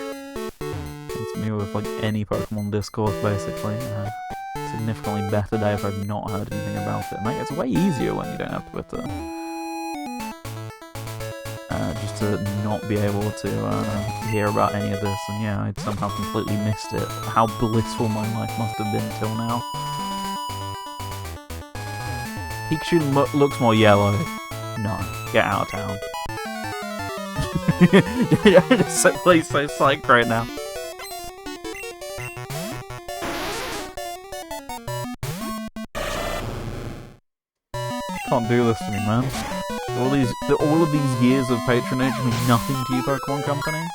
It's me with, like, any Pokemon discourse, basically. Significantly better day if I've not heard anything about it. And like, it's way easier when you don't have Twitter. Just to not be able to hear about any of this, and yeah, I'd somehow completely missed it. How blissful my life must have been till now. Pikachu looks more yellow. No, get out of town. Please so psyched right now. Can't do this to me, man. All of these years of patronage mean nothing to you, Pokemon Company.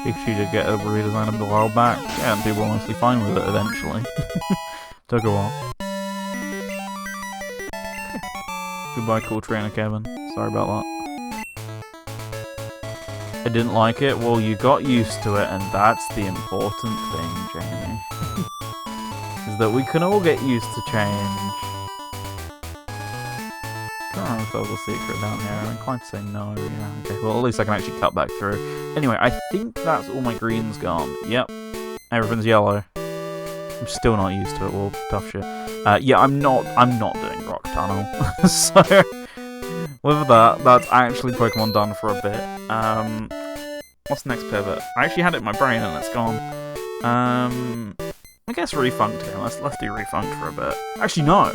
Pikachu did get a redesign of the while back, yeah, and people were mostly fine with it eventually. Took a while. Goodbye, cool trainer Kevin. Sorry about that. I didn't like it. Well, you got used to it, and that's the important thing, Jamie. Is that we can all get used to change. I don't know if there was a secret down here. I'm inclined to say no. Yeah, okay. Well, at least I can actually cut back through. Anyway, I think that's all my green's gone. Yep. Everything's yellow. I'm still not used to it. Well, tough shit. Yeah, I'm not doing Rock Tunnel. So, with that, that's actually Pokemon done for a bit. What's the next pivot? I actually had it in my brain and it's gone. I guess Refunct again. Let's do Refunct for a bit. Actually, no.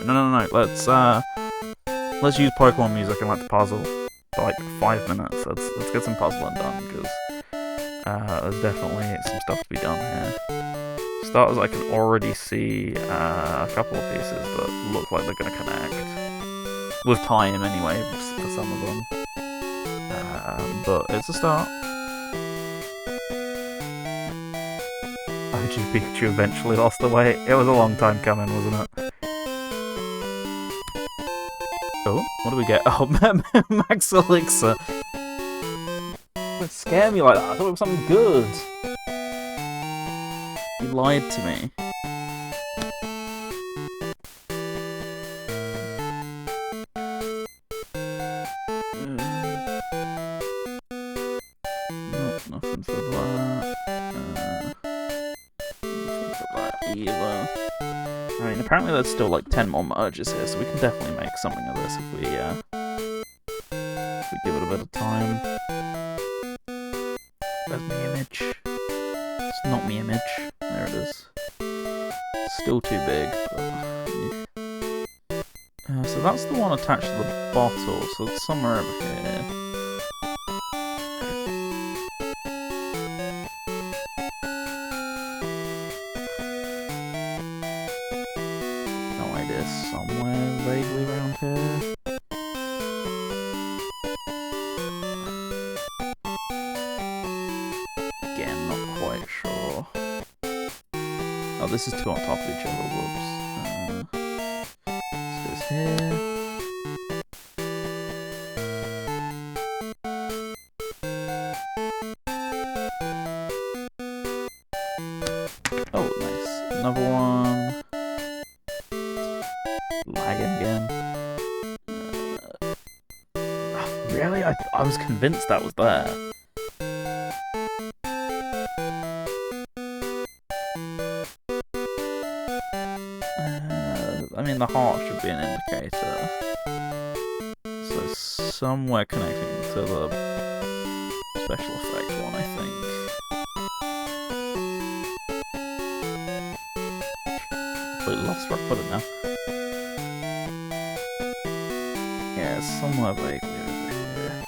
Let's use Pokemon music and let the puzzle for like 5 minutes. Let's get some puzzling done, because there's definitely some stuff to be done here. For starters, I can already see a couple of pieces that look like they're going to connect. with time anyway for some of them. But it's a start. OG Pikachu eventually lost the weight. It was a long time coming, wasn't it? Oh, what do we get? Oh, Max Elixir. Don't scare me like that. I thought it was something good. You lied to me. Nothing for that. Nothing for that either. I mean, apparently there's still like 10 more merges here, so we can definitely make something of this if we give it a bit of time. Where's my image? It's not my image. There it is. Still too big. But, yeah. So that's the one attached to the bottle, so it's somewhere over here. Somewhere vaguely around here. Again, not quite sure. Oh, this is two on top of each other. Whoops. This goes here. Oh, nice. Another one. Lagging again. Really? I was convinced that was there. I mean, the heart should be an indicator. So somewhere connecting to the special effect one, I think. Completely lost where I put it now. Yeah, it's somewhere vaguely over here.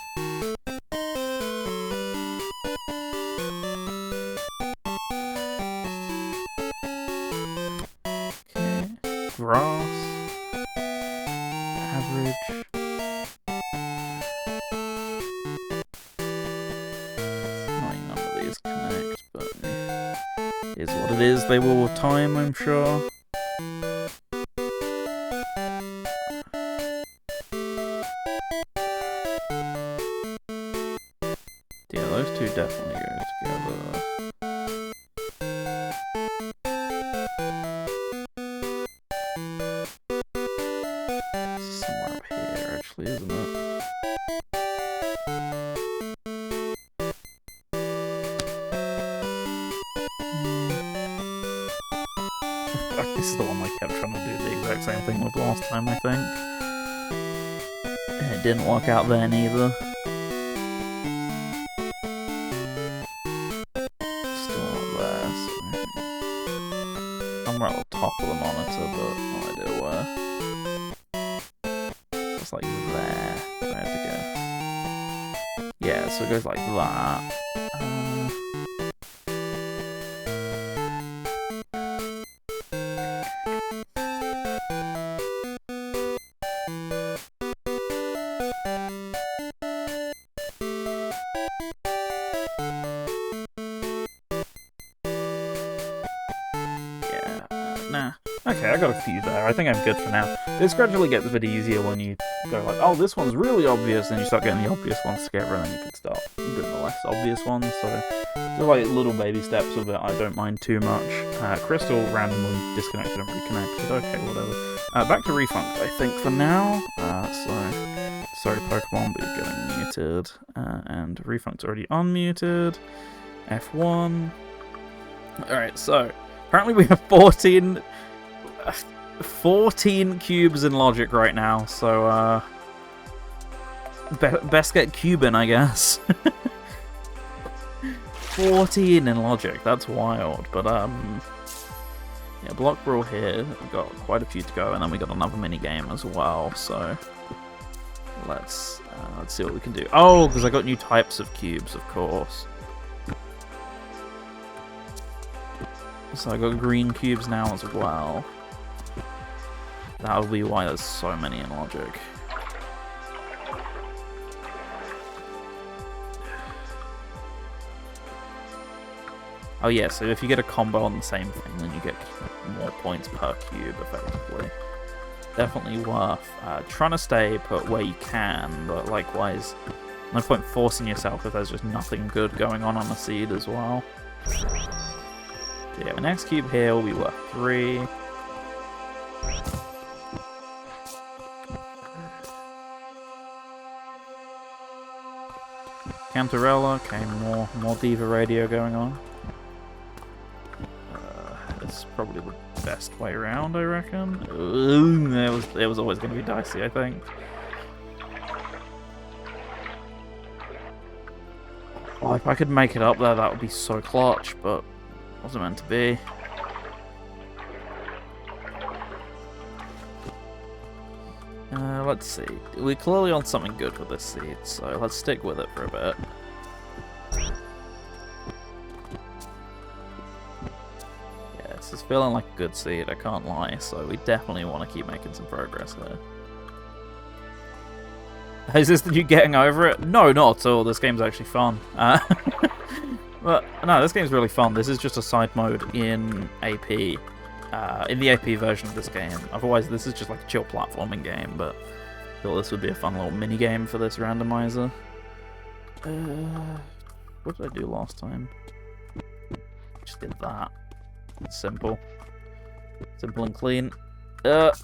Okay, grass, average. Annoying none of these connect, but it is what it is. They will with time, I'm sure. Yeah, those two definitely go together. Somewhere up here, actually, isn't it? This is the one I kept trying to do the exact same thing with last time, I think. It didn't work out then either. Somewhere at the top of the monitor, but no idea where. It's like there, if I had to guess. Yeah, so it goes like that. Nah. Okay, I got a few there. I think I'm good for now. This gradually gets a bit easier when you go like, oh, this one's really obvious, and you start getting the obvious ones together, and then you can start doing the less obvious ones. So, they're like little baby steps of it. I don't mind too much. Crystal randomly disconnected and reconnected. Okay, whatever. Back to Refunct, I think, for now. Sorry, Pokemon, but you're getting muted. And Refunct's already unmuted. F1. Alright, so apparently we have 14 cubes in Logic right now, so best get cubing, I guess. 14 in Logic, that's wild. But yeah, Block Brawl here. We've got quite a few to go, and then we got another mini game as well. So let's see what we can do. Oh, because I got new types of cubes, of course. So I got green cubes now as well. That'll be why there's so many in Logic. Oh yeah, so if you get a combo on the same thing, then you get more points per cube, effectively. Definitely worth trying to stay put where you can, but likewise, no point forcing yourself if there's just nothing good going on the seed as well. So yeah, the next cube here will be worth 3. Cantarella, okay, more Diva Radio going on. It's probably the best way around, I reckon. It was always going to be dicey, I think. Oh, if I could make it up there, that would be so clutch, but it wasn't meant to be. Let's see. We're clearly on something good with this seed, so let's stick with it for a bit. Yeah, this is feeling like a good seed, I can't lie, so we definitely want to keep making some progress there. Is this you getting over it? No, not at all. This game's actually fun. But no, this game's really fun. This is just a side mode in AP. In the AP version of this game. Otherwise, this is just like a chill platforming game, but I thought this would be a fun little mini game for this randomizer. What did I do last time? Just did that. Simple. Simple and clean. That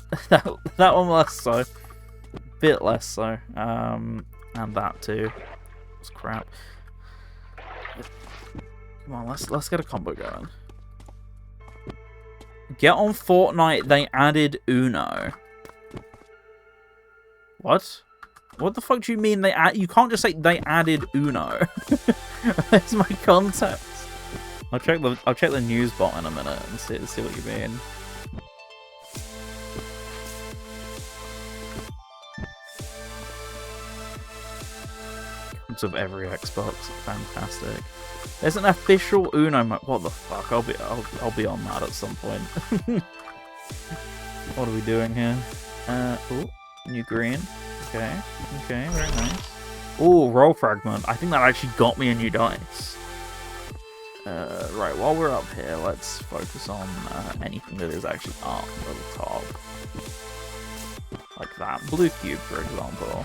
one less so. Bit less so. And that too. It's crap. Come on, let's get a combo going. Get on Fortnite, they added Uno. What? What the fuck do you mean they add? You can't just say they added Uno. That's my context. I'll check the news bot in a minute and see what you mean. Comes with every Xbox. Fantastic. There's an official Uno mode. What the fuck? I'll be on that at some point. What are we doing here? Ooh, new green. Okay, very nice. Ooh, roll fragment. I think that actually got me a new dice. Right, while we're up here, let's focus on anything that is actually up at the top. Like that blue cube, for example.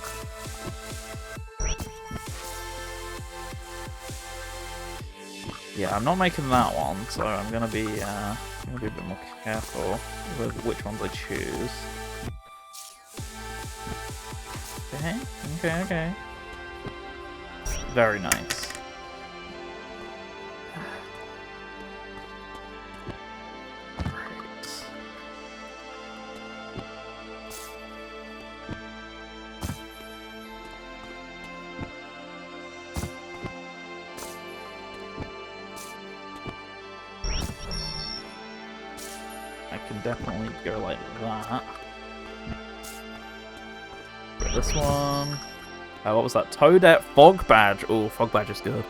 Yeah, I'm not making that one, so I'm gonna be a bit more careful with which ones I choose. Okay. Very nice. Definitely go like that. Get this one. What was that? Toadette Fog Badge. Oh, Fog Badge is good.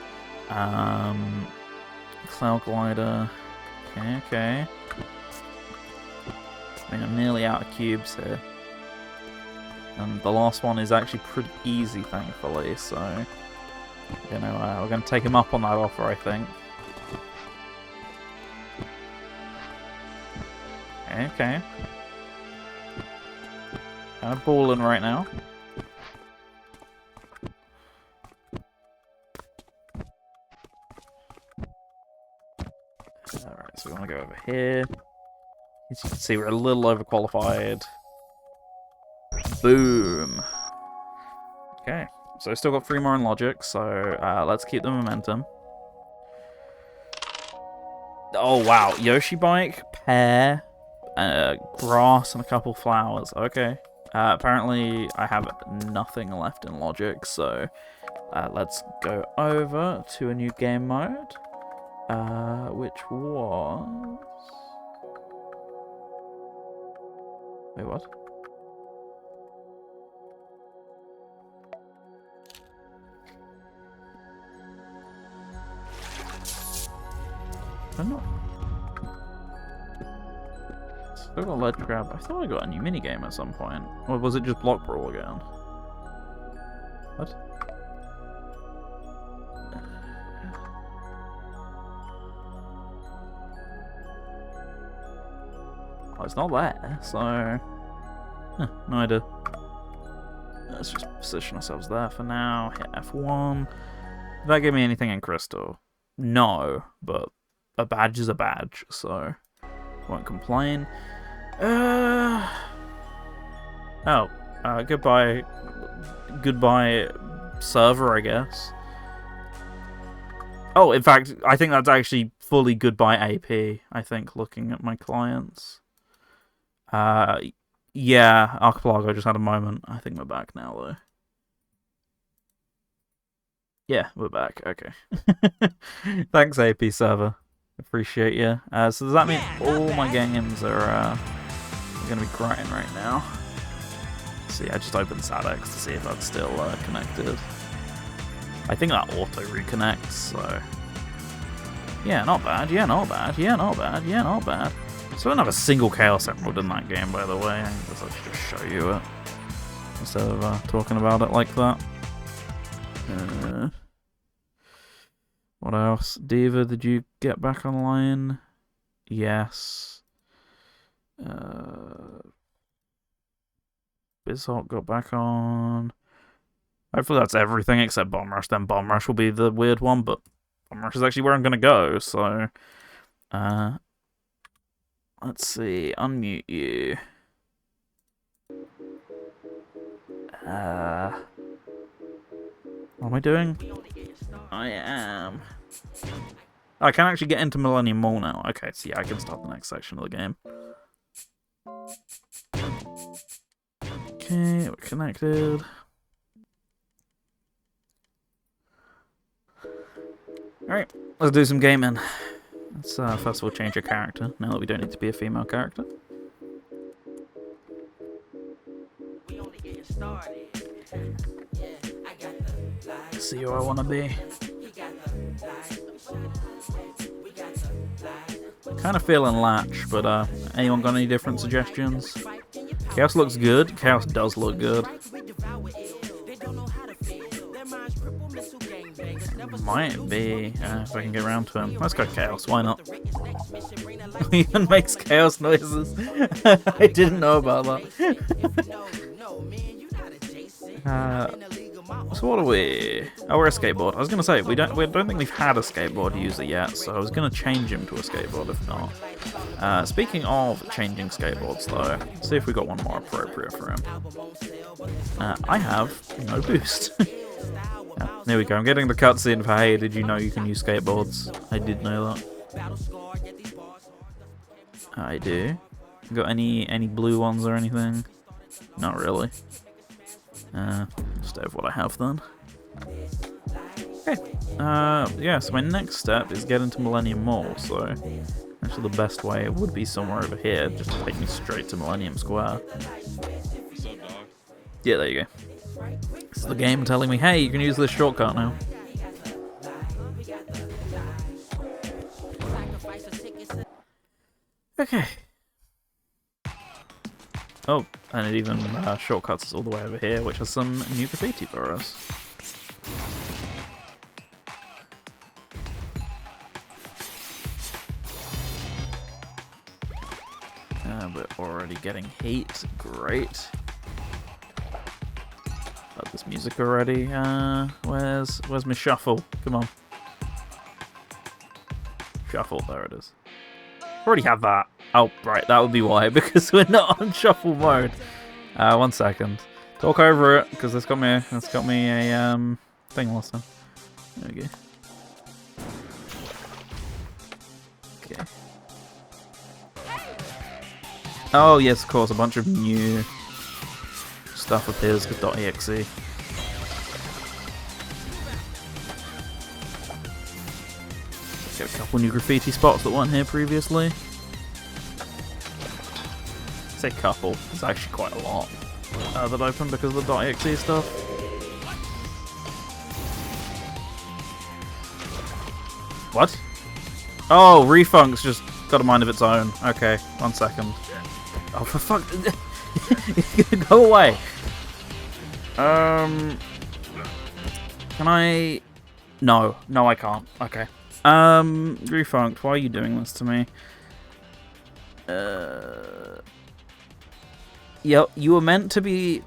Cloud Glider. Okay. I mean, I'm nearly out of cubes here. And the last one is actually pretty easy, thankfully, so... You know, we're going to take him up on that offer, I think. Okay. Kind of balling right now. Alright, so we want to go over here. As you can see, we're a little overqualified. Boom. Okay, so still got 3 more in logic, so let's keep the momentum. Oh wow, Yoshi Bike, pear, grass, and a couple flowers. Okay. Apparently, I have nothing left in logic, so let's go over to a new game mode, which was... Wait, what? I'm not... Still got ledge grab. I thought I got a new minigame at some point. Or was it just block brawl again? What? Oh, it's not there, so... Huh, no idea. Let's just position ourselves there for now. Hit F1. Did that give me anything in crystal? No, but a badge is a badge, so won't complain. Goodbye server, I guess. Oh, in fact, I think that's actually fully goodbye AP, I think, looking at my clients. Yeah, Archipelago just had a moment. I think we're back now, though. Yeah, we're back. Okay. Thanks, AP server. Appreciate you. So does that mean all my games are going to be crying right now? See, I just opened SADX to see if that's still connected. I think that auto reconnects, so... Yeah, not bad. Yeah, not bad. Yeah, not bad. Yeah, not bad. So I don't have a single Chaos Emerald in that game, by the way. I guess I should just show you it instead of talking about it like that. What else? Diva, did you get back online? Yes. Bizhot got back on. Hopefully that's everything except Bomb Rush. Then Bomb Rush will be the weird one, but Bomb Rush is actually where I'm going to go, so... let's see. Unmute you. What am I doing? I am... I can actually get into Millennium Mall now. Okay, so yeah, I can start the next section of the game. Okay, we're connected. Alright, let's do some gaming. Let's first of all change your character, now that we don't need to be a female character. See who I want to be. Kind of feeling Latch, but anyone got any different suggestions? Chaos looks good. Chaos does look good. Might be, if I can get around to him. Let's go Chaos, why not? He even makes Chaos noises. I didn't know about that. So what are we? Oh, we're a skateboard. I was gonna say we don't think we've had a skateboard user yet, so I was gonna change him to a skateboard if not. Speaking of changing skateboards though, see if we got one more appropriate for him. I have no boost. There we go. I'm getting the cutscene for hey, did you know you can use skateboards? I did know that. I do. Got any blue ones or anything? Not really. Stay with what I have then. Okay. Yeah, so my next step is get into Millennium Mall, so actually the best way would be somewhere over here, just to take me straight to Millennium Square. Yeah, there you go. It's the game telling me, hey, you can use this shortcut now. Okay. Oh, and it even shortcuts us all the way over here, which has some new graffiti for us. We're already getting heat. Great. Love this music already. Where's my shuffle? Come on. Shuffle, there it is. Already have that. Oh, right, that would be why, because we're not on shuffle mode. 1 second. Talk over it, because it's got me a thing last time. There we go. Okay. Oh yes, of course, a bunch of new stuff appears with .exe. Get a couple new graffiti spots that weren't here previously. I say couple, it's actually quite a lot that opened because of the .exe stuff. What? Oh, Refunk's just got a mind of its own. Okay, 1 second. Oh, for fuck. Go away. Can I... No, I can't. Okay. Refunked, why are you doing this to me? Yeah, you were meant to be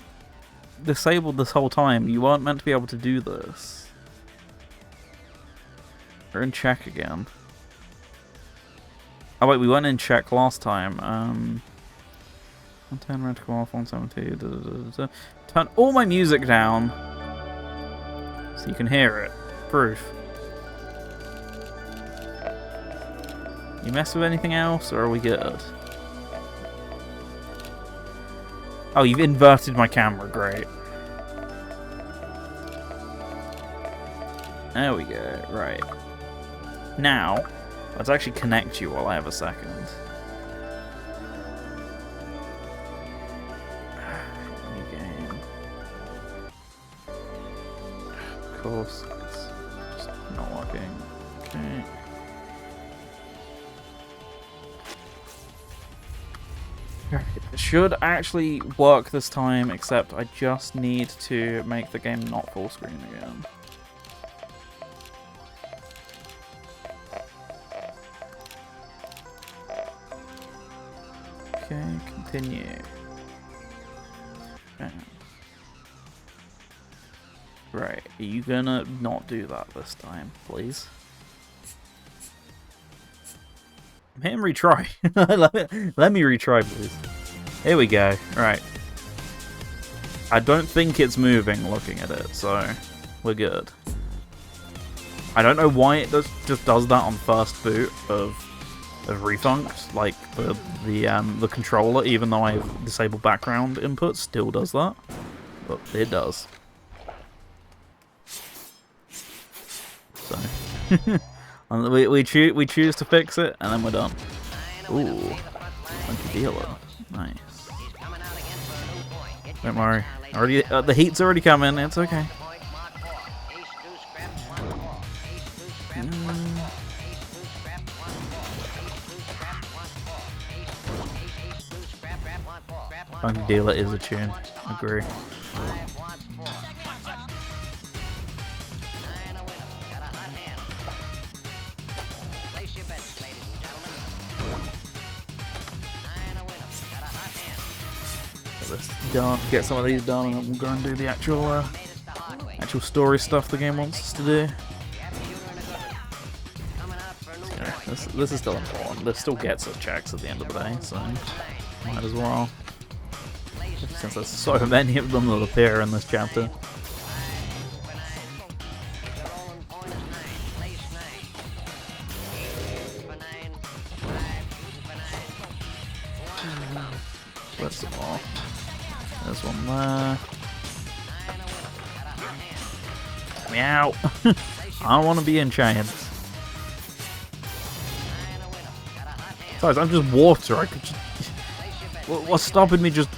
disabled this whole time. You weren't meant to be able to do this. We're in check again. Oh wait, we went in check last time. 110 red to go off, 170. Turn all my music down so you can hear it. Proof. You mess with anything else, or are we good? Oh, you've inverted my camera. Great. There we go. Right. Now, let's actually connect you while I have a second. New game. Of course, it's just not working. Okay. It should actually work this time, except I just need to make the game not full screen again. Okay, continue. Okay. Right, are you gonna not do that this time, please? Let him retry. Let me retry, please. Here we go. Right. I don't think it's moving looking at it, so we're good. I don't know why it just does that on first boot of Refunct, like the controller, even though I've disabled background input, still does that. But it does. So we choose to fix it, and then we're done. Ooh, funky dealer, nice. Don't worry, already the heat's already coming. It's okay. Funky dealer is a tune. Agree. Done. Get some of these done, and we'll go and do the actual story stuff the game wants us to do. Yeah, this is still important. This still gets us checks at the end of the day, so might as well. Since there's so many of them that appear in this chapter. Let's some more. There's one there. Meow. I don't want to be in chains. Besides, I'm just water. I could just... What's stopping me just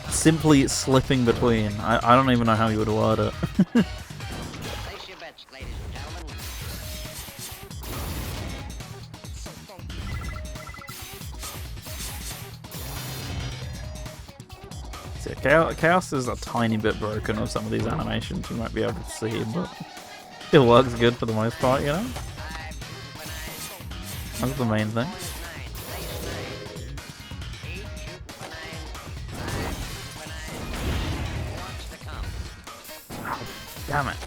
simply slipping between? I don't even know how you would word it. Chaos is a tiny bit broken with some of these animations you might be able to see, but it works good for the most part, you know? That's the main thing. Oh, damn it.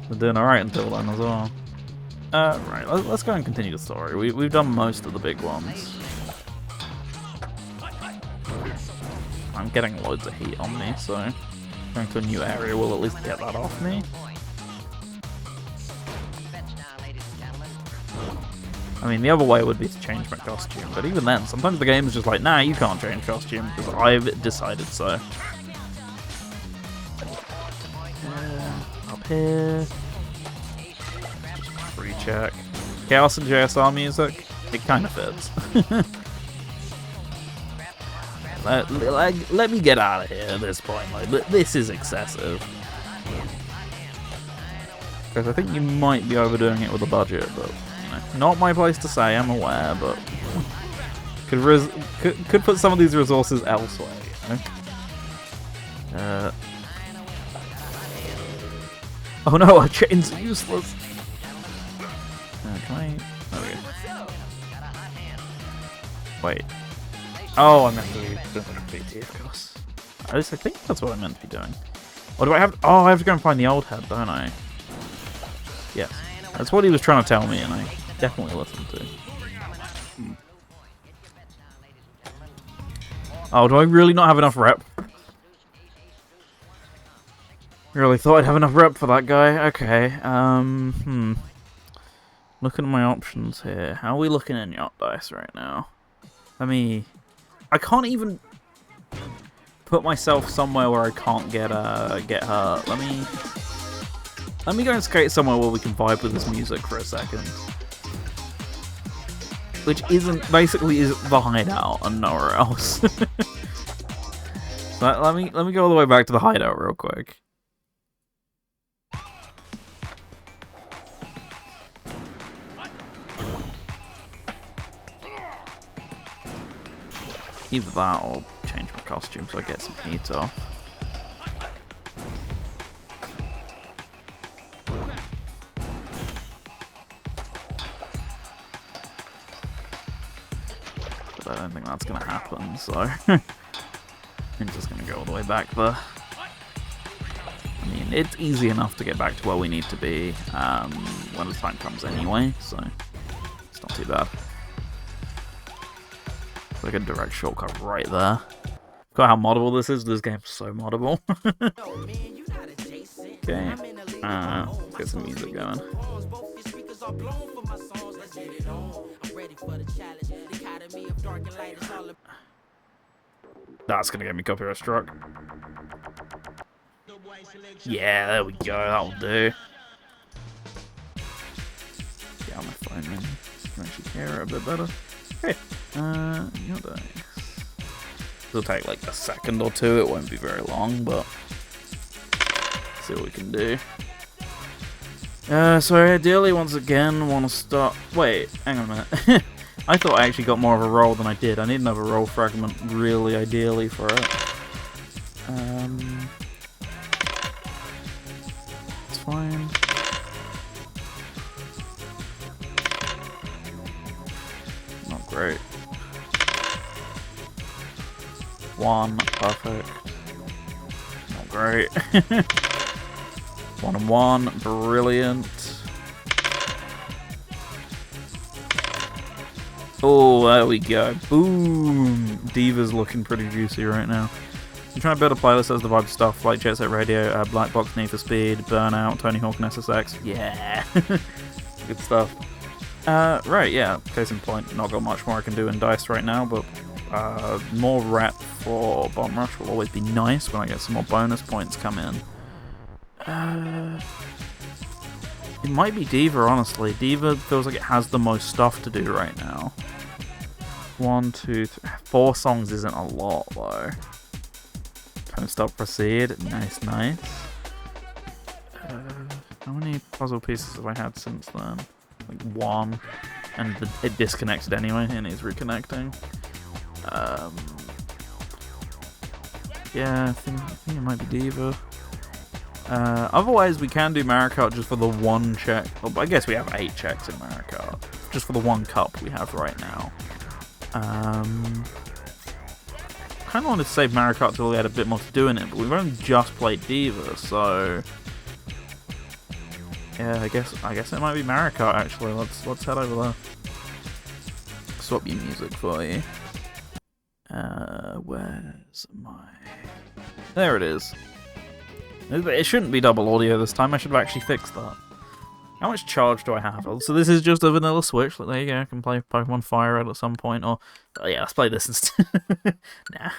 We're doing alright until then as well. Right, let's go and continue the story. We've done most of the big ones. I'm getting loads of heat on me, so going to a new area will at least get that off me. I mean, the other way would be to change my costume, but even then, sometimes the game is just like, nah, you can't change costume, because I've decided so. Up here. Just free check. Chaos and JSR music, it kind of fits. Let me get out of here at this point. Like, this is excessive. Because I think you might be overdoing it with the budget, but you know, not my place to say. I'm aware, but could put some of these resources elsewhere. You know? Oh no, our chains are useless. Can I? There we go. Wait. Oh, I meant to be doing a BT, of course. At least I think that's what I meant to be doing. What do I have? Oh, I have to go and find the old head, don't I? Yes. That's what he was trying to tell me, and I definitely listened to. Oh, do I really not have enough rep? Really thought I'd have enough rep for that guy. Okay, Looking at my options here. How are we looking in yacht dice right now? I can't even put myself somewhere where I can't get hurt. Let me go and skate somewhere where we can vibe with this music for a second. Which basically is the hideout and nowhere else. So let me go all the way back to the hideout real quick. Either that or change my costume so I get some heat off. But I don't think that's going to happen, so I'm just going to go all the way back there. I mean, it's easy enough to get back to where we need to be when the time comes anyway, so it's not too bad. Like a direct shortcut right there. Look at how moddable this is. This game's so moddable. Okay. Let's get some music going. That's gonna get me copyright struck. Yeah, there we go. That'll do. Get on my phone then. Can actually hear it a bit better. Okay. Your dice. It'll take like a second or two, it won't be very long, but see what we can do. So ideally, once again, want to start... Wait, hang on a minute. I thought I actually got more of a roll than I did. I need another roll fragment, really, ideally, for it. It's fine. Not great. 1, perfect. Not great. 1 and 1, brilliant. Oh, there we go. Boom! Diva's looking pretty juicy right now. I'm trying to build a playlist that has the vibe stuff like Jet Set Radio, Black Box, Need for Speed, Burnout, Tony Hawk, and SSX. Yeah! Good stuff. Right, yeah. Case in point, not got much more I can do in dice right now, but more rep for Bomb Rush will always be nice when I get some more bonus points come in. It might be Diva, honestly. Diva feels like it has the most stuff to do right now. 1, 2, 3, 4 songs isn't a lot, though. Don't Stop, Proceed. Nice, nice. How many puzzle pieces have I had since then? Like 1. And it disconnected anyway, and it's reconnecting. Yeah, I think it might be Diva. Otherwise, we can do Mario Kart just for the 1 check. Well, I guess we have 8 checks in Mario Kart. Just for the 1 cup we have right now. Kind of wanted to save Mario Kart till we had a bit more to do in it, but we've only just played Diva, so... Yeah, I guess it might be Mario Kart, actually. Let's head over there. Swap your music for you. Where's my... There it is. It shouldn't be double audio this time. I should have actually fixed that. How much charge do I have? So this is just a vanilla Switch. There you go. I can play Pokemon Fire Red at some point. Or, oh yeah, let's play this instead. Nah.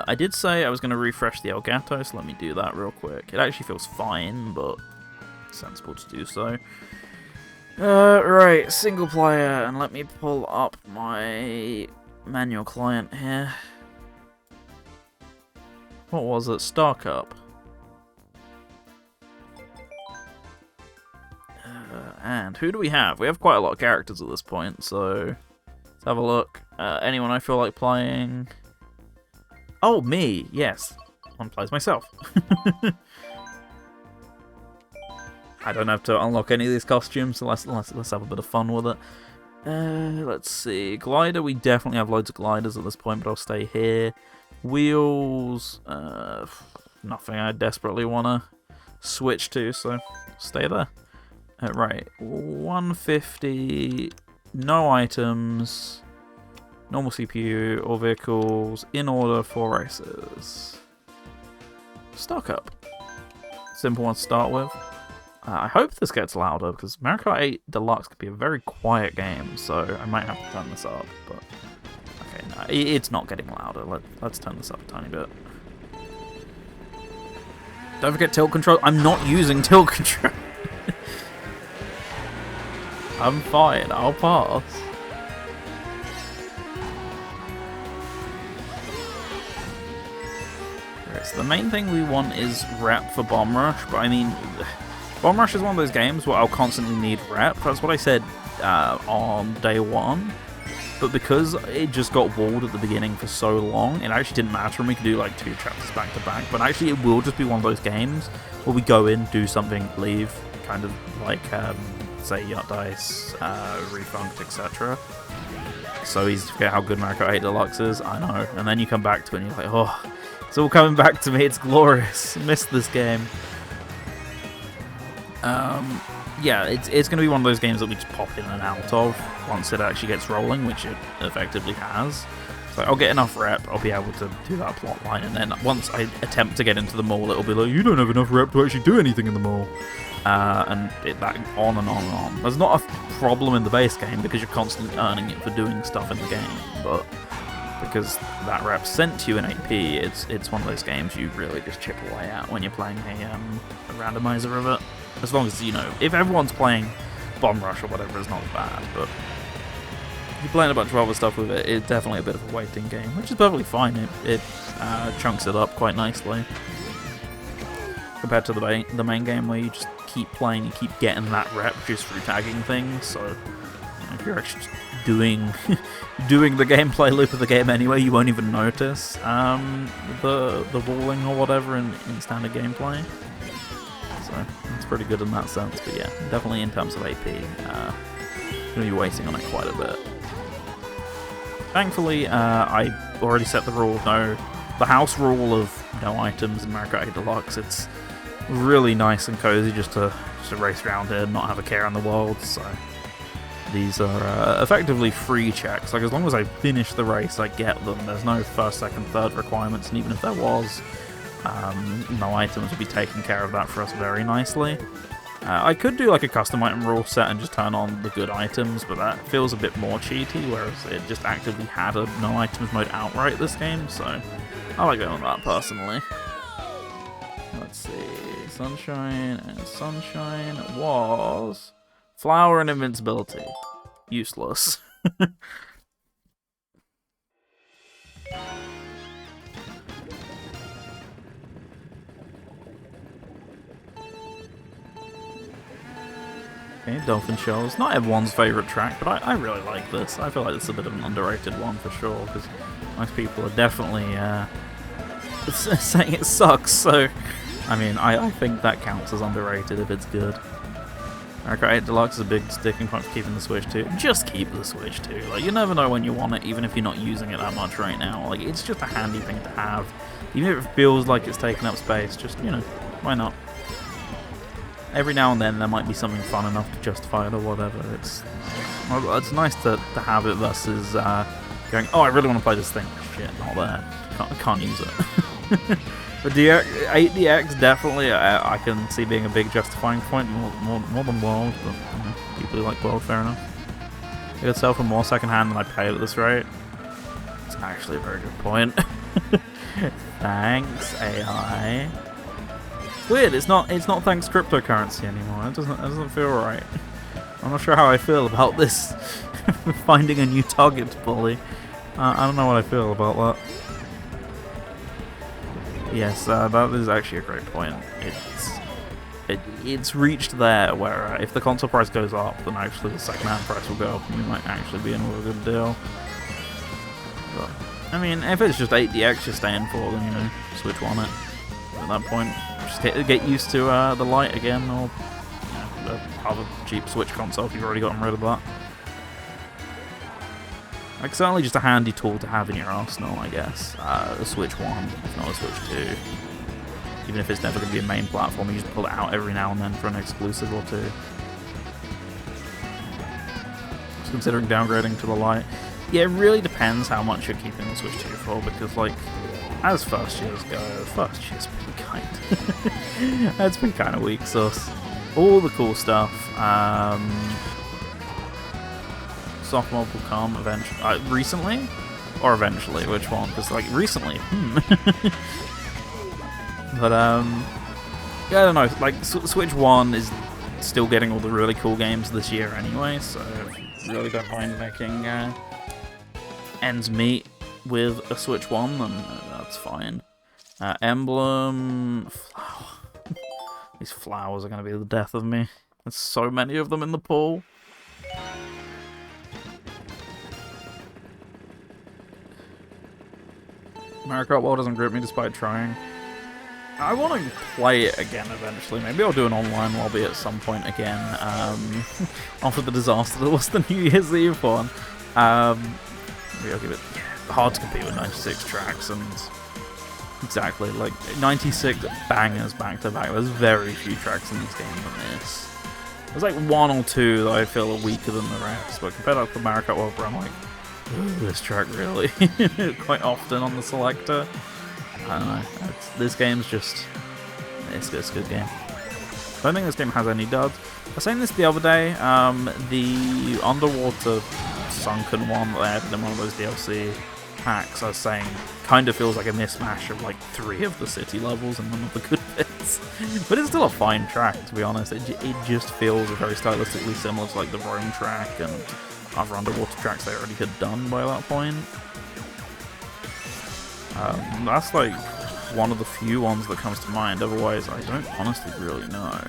I did say I was going to refresh the Elgato, so let me do that real quick. It actually feels fine, but it's sensible to do so. Right, single player, and let me pull up my manual client here. What was it? Star Cup. And who do we have? We have quite a lot of characters at this point, so let's have a look. Anyone I feel like playing? Oh, me! Yes, one plays myself. I don't have to unlock any of these costumes, so let's have a bit of fun with it. Let's see. Glider, we definitely have loads of gliders at this point, but I'll stay here. Wheels, nothing I desperately want to switch to, so stay there. Right, 150, no items, normal CPU, all vehicles, in order for races. Stock up. Simple one to start with. I hope this gets louder, because Mario Kart 8 Deluxe could be a very quiet game, so I might have to turn this up, but... Okay, no, it's not getting louder. Let's turn this up a tiny bit. Don't forget tilt control. I'm not using tilt control. I'm fine, I'll pass. Right, so the main thing we want is rep for Bomb Rush, but I mean... Bomb Rush is one of those games where I'll constantly need rep. That's what I said on day one. But because it just got walled at the beginning for so long, it actually didn't matter, and we could do like 2 chapters back to back. But actually it will just be one of those games where we go in, do something, leave, kind of like, say, Yacht Dice, Refunct, etc. So easy to forget how good Mario Kart 8 Deluxe is, I know. And then you come back to it and you're like, oh, it's all coming back to me, it's glorious. I missed this game. Yeah, it's going to be one of those games that we just pop in and out of once it actually gets rolling, which it effectively has. So I'll get enough rep, I'll be able to do that plot line, and then once I attempt to get into the mall, it'll be like, you don't have enough rep to actually do anything in the mall. And that on and on and on. There's not a problem in the base game because you're constantly earning it for doing stuff in the game, but because that rep's sent to you in AP, it's one of those games you really just chip away at when you're playing a randomizer of it. As long as, you know, if everyone's playing Bomb Rush or whatever, it's not bad, but if you're playing a bunch of other stuff with it, it's definitely a bit of a waiting game, which is perfectly fine. It chunks it up quite nicely compared to the main game where you just keep playing, you keep getting that rep just through tagging things. So you know, if you're actually just doing the gameplay loop of the game anyway, you won't even notice the walling or whatever in standard gameplay. So it's pretty good in that sense, but yeah, definitely in terms of AP, going to be waiting on it quite a bit. Thankfully, I already set the rule, the house rule of no items in Mario Kart 8 Deluxe. It's really nice and cozy just to race around here and not have a care in the world, so these are effectively free checks. Like, as long as I finish the race, I get them. There's no first, second, third requirements, and even if there was, no items would be taking care of that for us very nicely. I could do like a custom item rule set and just turn on the good items, but that feels a bit more cheaty, whereas it just actively had a no items mode outright this game, so I like going with that personally. Let's see, Sunshine and Sunshine was Flower and Invincibility. Useless. Okay, Dolphin Shells. Not everyone's favourite track, but I really like this. I feel like it's a bit of an underrated one for sure, because most people are definitely saying it sucks, so I mean, I think that counts as underrated if it's good. Mario Kart 8 Deluxe is a big sticking point for keeping the Switch 2. Just keep the Switch 2. Like, you never know when you want it, even if you're not using it that much right now. Like, it's just a handy thing to have. Even if it feels like it's taking up space, just, you know, why not? Every now and then there might be something fun enough to justify it or whatever. It's nice to have it versus going, oh, I really want to play this thing. Shit, not there. Can't use it. But 8DX definitely, I can see being a big justifying point, more than World, but you know, people who like World, fair enough. It could sell for more secondhand than I pay at this rate. It's actually a very good point. Thanks, AI. It's weird, it's not thanks cryptocurrency anymore. It doesn't feel right. I'm not sure how I feel about this. Finding a new target to bully. I don't know what I feel about that. Yes, that is actually a great point. It's reached there where if the console price goes up, then actually the second-hand price will go up, and you might actually be in with a good deal. But I mean, if it's just 8DX you're staying for, then you know, Switch on it. At that point, just get used to the Lite again, or you know, the other cheap Switch console if you've already gotten rid of that. Like, certainly just a handy tool to have in your arsenal, I guess. A Switch 1, if not a Switch 2. Even if it's never going to be a main platform, you just pull it out every now and then for an exclusive or two. Just considering downgrading to the Lite. Yeah, it really depends how much you're keeping the Switch 2 for, because, like, as first years go, first year's been kind. It's been kind of weak sauce. All the cool stuff. Soft mod will come eventually. Recently? Or eventually? Which one? Because, like, recently. But, yeah, I don't know. Like, Switch 1 is still getting all the really cool games this year anyway, so I really don't mind making ends meet with a Switch 1, and that's fine. Emblem... Flower. These flowers are going to be the death of me. There's so many of them in the pool. Mario Kart World doesn't grip me despite trying. I want to play it again eventually. Maybe I'll do an online lobby at some point again. After the disaster that was the New Year's Eve one. Maybe I'll give it... hard to compete with 96 tracks, and... exactly, like, 96 bangers back to back. There's very few tracks in this game that miss. There's like one or two that I feel are weaker than the rest, but compared to the Mario Kart World where I'm like, ooh, this track really, quite often on the selector. I don't know, this game's just, it's a good game. I don't think this game has any duds. I was saying this the other day, the underwater sunken one that they added in one of those DLC packs, I was saying, kind of feels like a mismatch of like 3 of the city levels and none of the good bits. But it's still a fine track, to be honest. It just feels very stylistically similar to like the Rome track and other underwater tracks they already had done by that point. That's like one of the few ones that comes to mind, otherwise I don't honestly really know.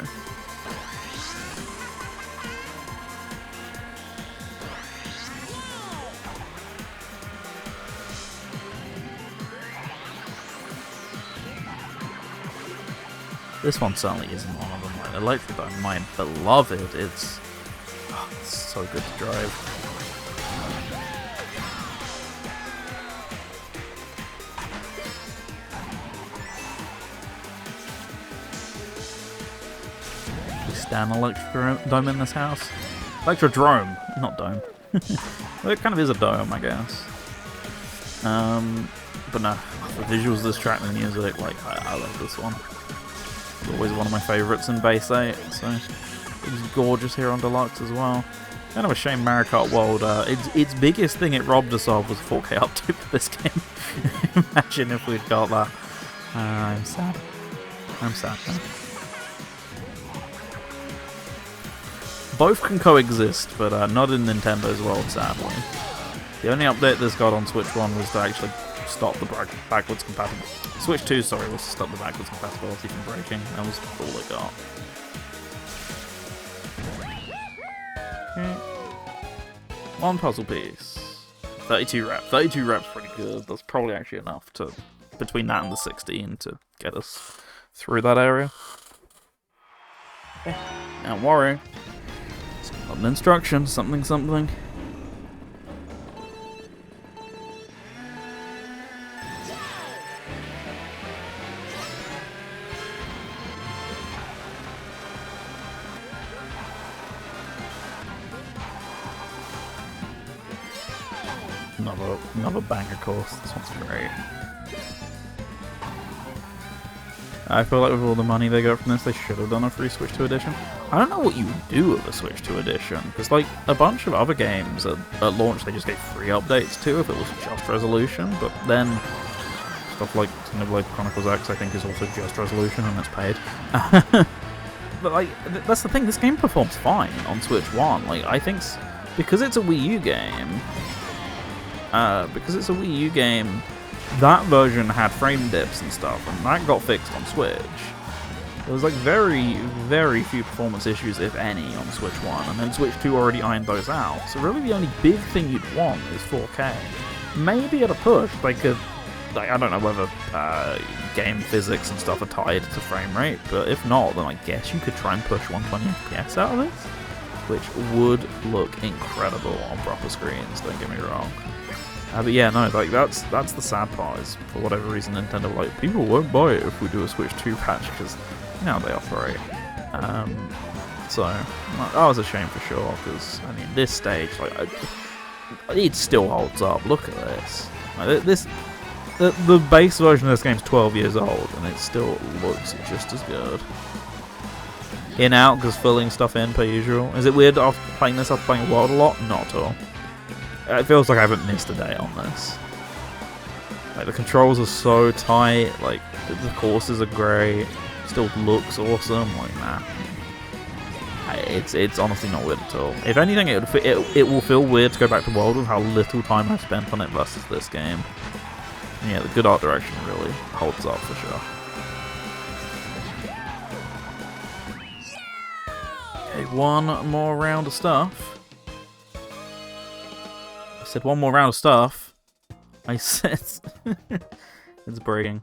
This one certainly isn't one of them. Like, Electric Dynamite, beloved. It's so good to drive. We stand Electrodrome in this house. Electrodrome, not dome. Well, it kind of is a dome, I guess. But no, the visuals of this track and the music, like, I love this one. It's always one of my favourites in Base 8, so it was gorgeous here on Deluxe as well. Kind of a shame Mario Kart World, its biggest thing it robbed us of was 4K update for this game. Imagine if we'd got that. I'm sad. I'm sad now. Both can coexist, but not in Nintendo's world, sadly. The only update this got on Switch 1 was to actually stop the backwards compatibility. Switch 2, sorry, was to stop the backwards compatibility from breaking. That was all it got. Okay. One puzzle piece. 32 reps. 32 reps pretty good. That's probably actually enough to, between that and the 16, to get us through that area. Okay. Don't worry. It's got an instruction, something. Another banger course. This one's great. I feel like with all the money they got from this, they should have done a free Switch 2 edition. I don't know what you would do with a Switch 2 edition, because like a bunch of other games at launch they just gave free updates to if it was just resolution, but then stuff like Xenoblade Chronicles X I think is also just resolution and it's paid. But like, that's the thing, this game performs fine on Switch 1. Like, I think because it's a Wii U game, that version had frame dips and stuff, and that got fixed on Switch. There was like very, very few performance issues, if any, on Switch 1, and then Switch 2 already ironed those out. So really the only big thing you'd want is 4K. Maybe at a push they could, like, I don't know whether game physics and stuff are tied to frame rate, but if not, then I guess you could try and push 120 FPS out of this, which would look incredible on proper screens, don't get me wrong. But yeah, no, like that's the sad part is for whatever reason Nintendo were like people won't buy it if we do a Switch 2 patch because you know how they operate. So that was a shame for sure because I mean this stage like it still holds up. Look at this. Like, the base version of this game's 12 years old and it still looks just as good. In out because filling stuff in per usual. Is it weird after playing this after playing World a lot? Not at all. It feels like I haven't missed a day on this. Like the controls are so tight, like the courses are great, still looks awesome. Like nah, it's honestly not weird at all. If anything, it will feel weird to go back to World with how little time I've spent on it versus this game. And yeah, the good art direction really holds up for sure. Okay, one more round of stuff. I said one more round of stuff. I said it's breaking.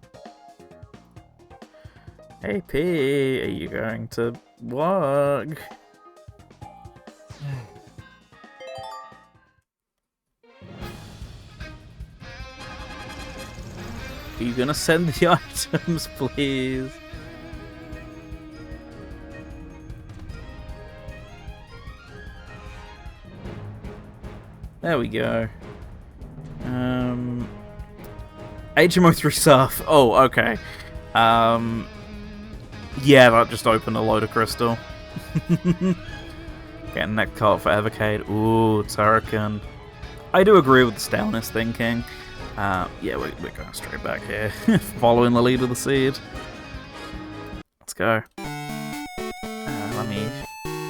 Hey P, are you going to work? Are you gonna send the items, please? There we go. HMO3 Surf. Oh, okay. Yeah, that just opened a load of crystal. Getting neck cart for Evercade. Ooh, Turrican. I do agree with the staleness thinking. Yeah, we're going straight back here. Following the lead of the seed. Let's go. Let me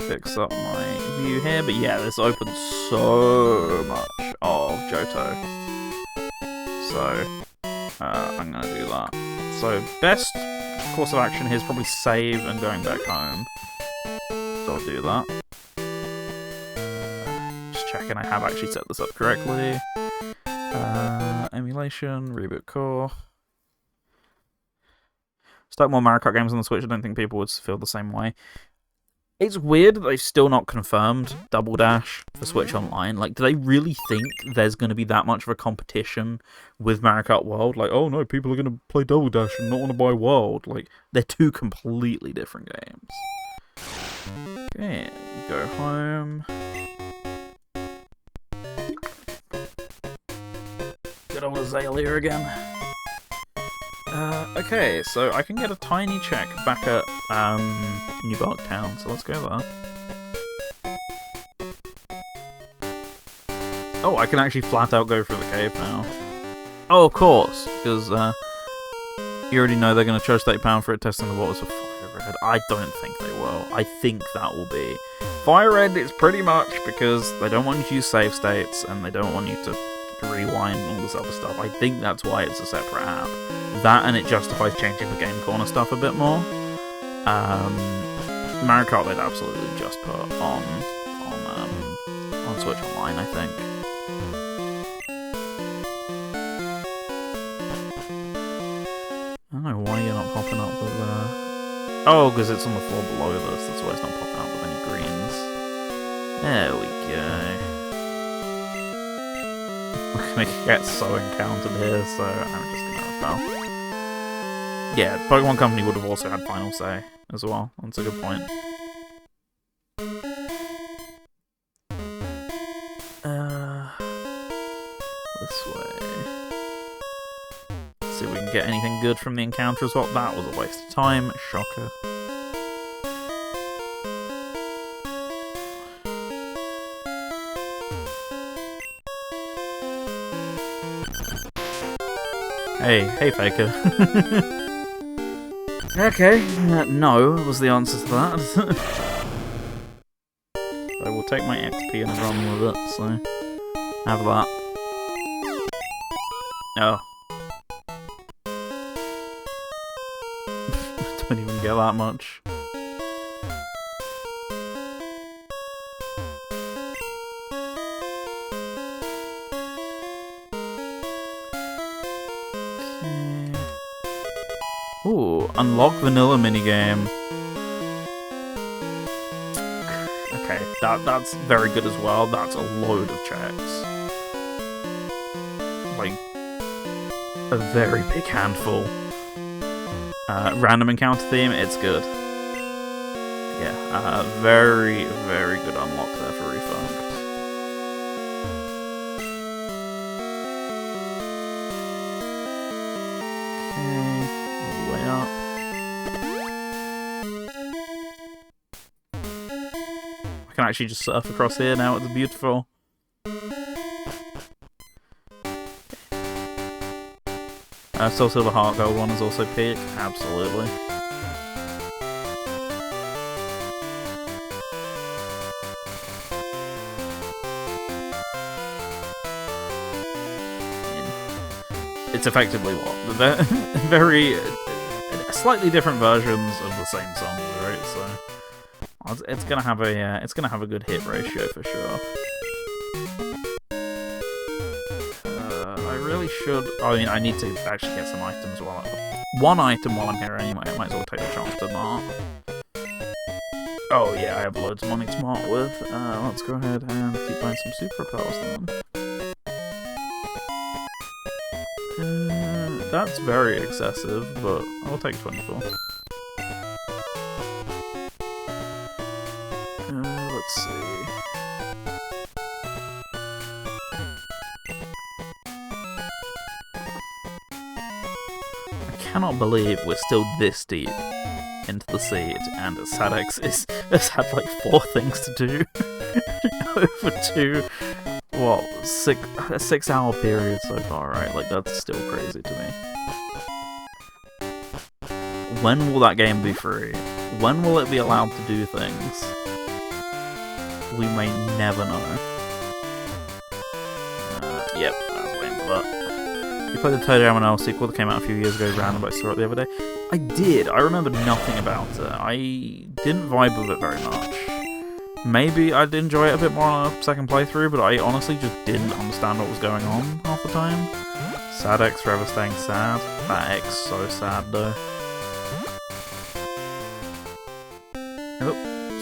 fix up my view here. But yeah, this opens so much of Johto. So, I'm going to do that. So, best course of action here is probably save and going back home. So I'll do that. Just checking I have actually set this up correctly. Emulation, reboot core. Start more Mario Kart games on the Switch. I don't think people would feel the same way. It's weird that they've still not confirmed Double Dash for Switch Online. Like, do they really think there's going to be that much of a competition with Mario Kart World? Like, oh no, people are going to play Double Dash and not want to buy World. Like, they're two completely different games. Okay, go home. Good old Azalea again. Okay, so I can get a tiny check back at New Bark Town, so let's go there. Oh, I can actually flat out go through the cave now. Oh, of course, because you already know they're going to charge £30 for it testing the waters for Fire Red. I don't think they will. I think that will be Fire Red. It's pretty much because they don't want you to use save states and they don't want you to rewind and all this other stuff. I think that's why it's a separate app. That and it justifies changing the Game Corner stuff a bit more. Mario Kart they'd absolutely just put on Switch Online, I think. I don't know why you're not popping up with oh, because it's on the floor below this. That's why it's not popping up with any greens. There we go. We're gonna get so encountered here, so I'm just gonna repel. Yeah, Pokemon Company would have also had final say as well. That's a good point. This way. Let's see if we can get anything good from the encounter as well. That was a waste of time. Shocker. Hey, Faker. Okay, no was the answer to that. I will take my XP and run with it, so have that. Oh. Don't even get that much. Ooh, unlock vanilla minigame. Okay, that's very good as well. That's a load of checks. like a very big handful. Random encounter theme, it's good. Yeah, very, very good unlock there for Refunct. Okay, all the way up. I can actually just surf across here now, it's beautiful. Soul Silver Heart Gold one is also peak, absolutely. It's effectively what? The very slightly different versions of the same songs, right? So it's gonna have a good hit ratio for sure. I really should. I mean, I need to actually get some items one item while I'm here anyway. I might as well take the chance to mart. Oh yeah, I have loads of money to mart with. Let's go ahead and keep buying some super propels then. That's very excessive, but I'll take 24. Let's see. I cannot believe we're still this deep into the seed, and Sadex has had like 4 things to do over a 6 hour period so far, right? Like, that's still crazy to me. When will that game be free? When will it be allowed to do things? We may never know. Yep, I was waiting for that. You played the Toad M&L sequel that came out a few years ago, random, but I saw it the other day. I did. I remember nothing about it. I didn't vibe with it very much. Maybe I'd enjoy it a bit more on a second playthrough, but I honestly just didn't understand what was going on half the time. Sad X forever staying sad. That X so sad though. Oh,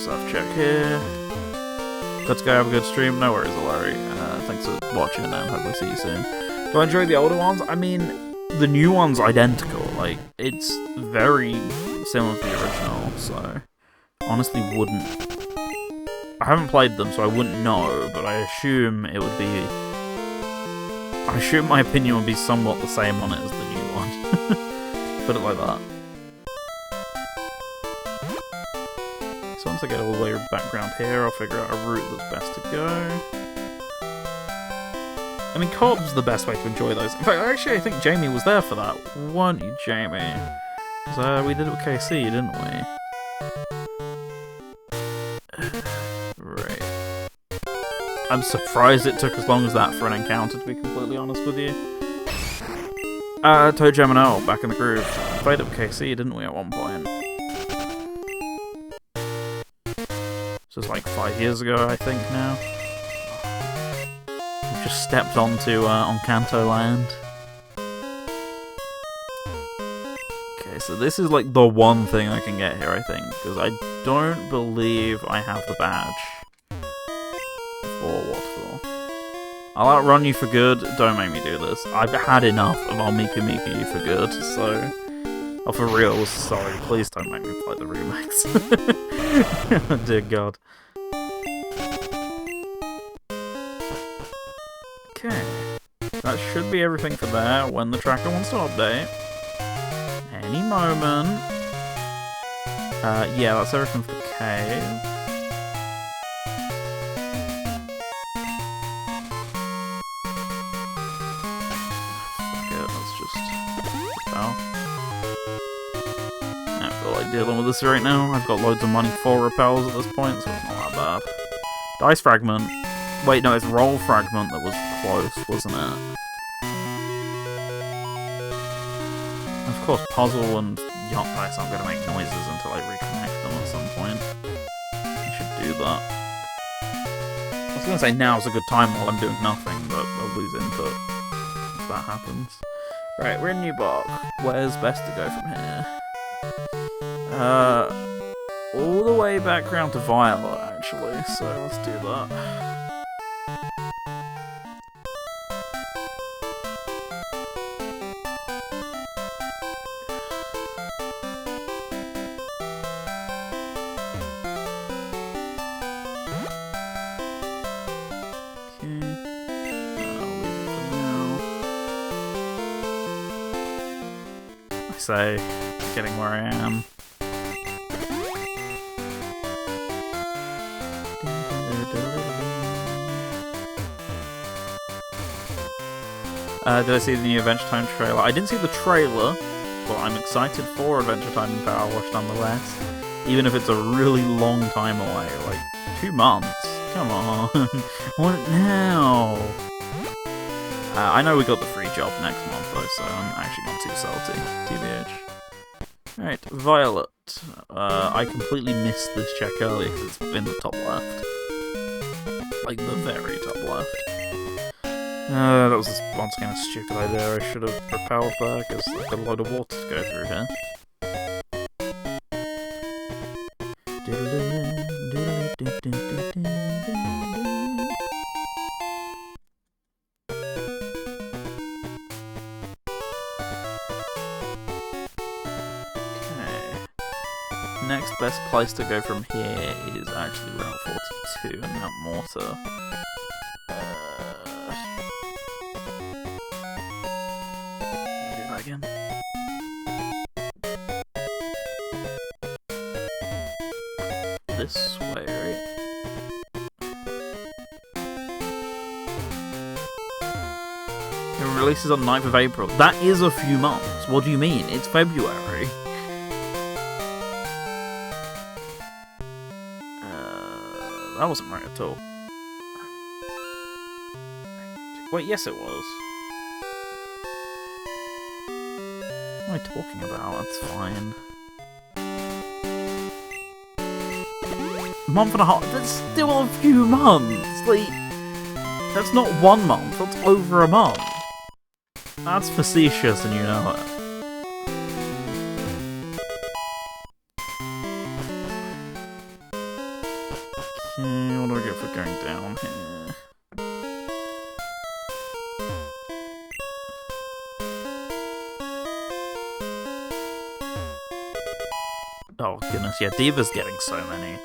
self check here. Let's go have a good stream. No worries, Larry. Thanks for watching and hopefully see you soon. Do I enjoy the older ones? I mean, the new one's identical. Like, it's very similar to the original, so honestly wouldn't. I haven't played them, so I wouldn't know, but I assume it would be. I assume my opinion would be somewhat the same on it as the new one. Put it like that. So once I get all the way back around here, I'll figure out a route that's best to go. I mean, co-op's the best way to enjoy those. In fact, actually, I think Jamie was there for that, weren't you, Jamie? Because we did it with KC, didn't we? Right. I'm surprised it took as long as that for an encounter, to be completely honest with you. Toad Gem and L, back in the groove. Played it with KC, didn't we, at one point? So it's like 5 years ago, I think, now. We've just stepped onto Encanto Land. Okay, so this is like the one thing I can get here, I think, because I don't believe I have the badge for Waterfall. I'll outrun you for good, don't make me do this. I've had enough of I'll Miku Miku you for good, so... Oh, for real, sorry, please don't make me play the remakes. Dear God. Okay, that should be everything for there when the tracker wants to update. Any moment. Yeah, that's everything for the cave. Fuck it, let's just... Repel. I don't feel like dealing with this right now. I've got loads of money for repels at this point, so it's not that bad. Dice Fragment. Wait, no, it's Roll Fragment that was close, wasn't it? Of course, Puzzle and Yacht Dice aren't going to make noises until I reconnect them at some point. I should do that. I was going to say now's a good time while I'm doing nothing, but I'll lose input if that happens. Right, we're in New Bark. Where's best to go from here? All the way back round to Violet, actually, so let's do that. say, getting where I am. Did I see the new Adventure Time trailer? I didn't see the trailer, but I'm excited for Adventure Time in Power Wash nonetheless. Even if it's a really long time away, like 2 months. Come on, what now? I know we got the free job next month though, so I'm actually not too salty. TBH. Alright, Violet. I completely missed this check earlier because it's in the top left. Like the very top left. That was once again a stupid idea. I should have repelled there because there's like a load of water to go through here. Next best place to go from here is actually Route 42 and Mount Mortar. Do that again. This way, right? It releases on 9th of April. That is a few months. What do you mean? It's February. That wasn't right at all. Wait, yes it was. What am I talking about? That's fine. Month and a half? That's still a few months! Like, that's not 1 month, that's over a month. That's facetious and you know it. Okay, what do I get for going down here? Oh goodness, yeah, Diva's getting so many.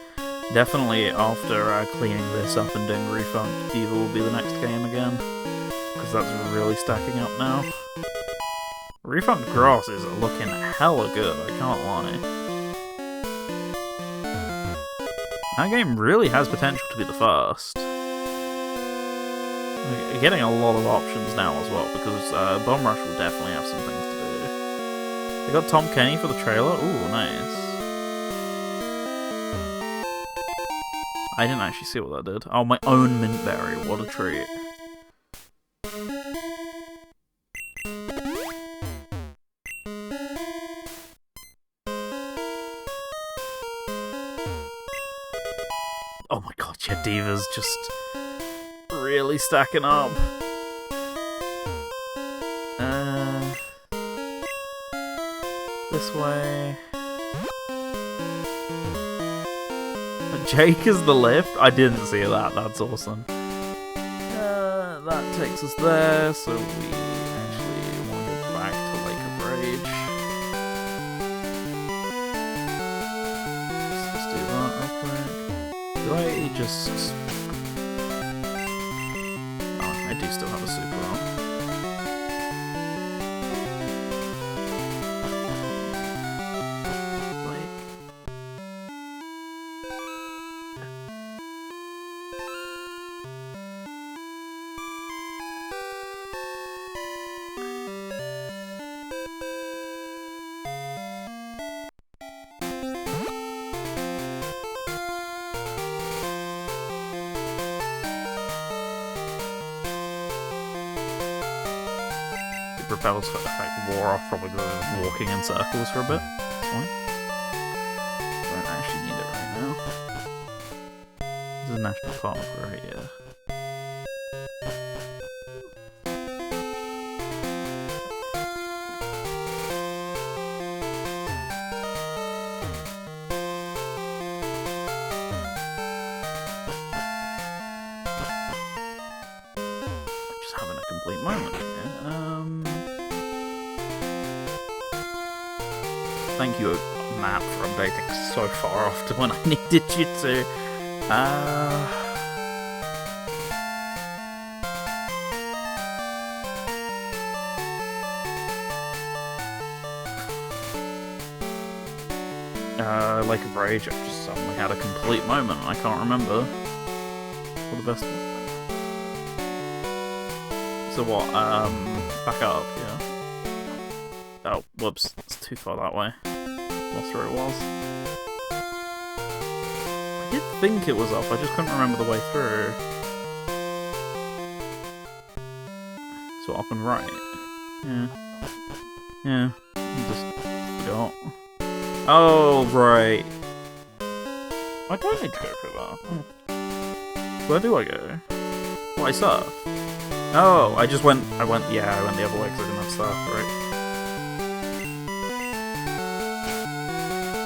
Definitely after cleaning this up and doing Refund, Diva will be the next game again. Because that's really stacking up now. Refund Grass is looking hella good, I can't lie. That game really has potential to be the first. We're getting a lot of options now as well, because Bomb Rush will definitely have some things to do. They got Tom Kenny for the trailer. Ooh, nice. I didn't actually see what that did. Oh, my own mint berry. What a treat. Oh my god, yeah, Diva's just really stacking up. This way. Jake is the lift? I didn't see that, that's awesome. That takes us there, so we actually want to go back to Lake of Rage. Let's do that real quick. Do I just... Oh, I do still have a super on. Repels effect wore off, probably walking in circles for a bit. That's fine. Don't actually need it right now. This is a national park right here. Just having a complete moment here. Thank you, map, for updating so far after when I needed you to. Lake of Rage, I just suddenly had a complete moment. I can't remember what the best one. So what? Back up, yeah. Oh, whoops, it's too far that way. Lost where it was. I did think it was up, I just couldn't remember the way through. So up and right. Yeah. Yeah. I just forgot. Oh, right. I don't need to go for that. Where do I go? Oh, I surf. Oh, I went the other way because I didn't have surf, right?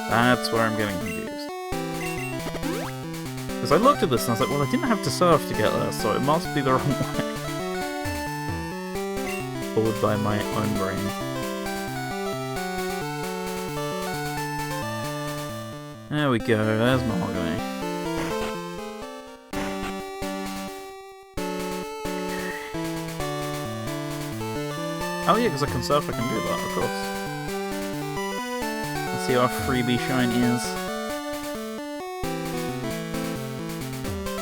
That's where I'm getting confused. Because I looked at this and I was like, well, I didn't have to surf to get there, so it must be the wrong way. Followed by my own brain. There we go, there's Mahogany. Oh yeah, because I can surf, I can do that, of course. Let's see how freebie shiny is.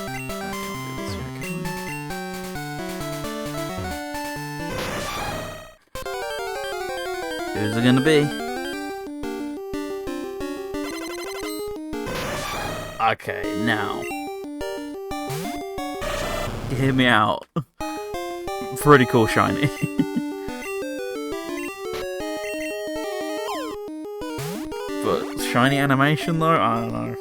I can't do this yet, can I? Who's it gonna be? Okay, now. Hear me out. Pretty cool shiny. But shiny animation though? I don't know.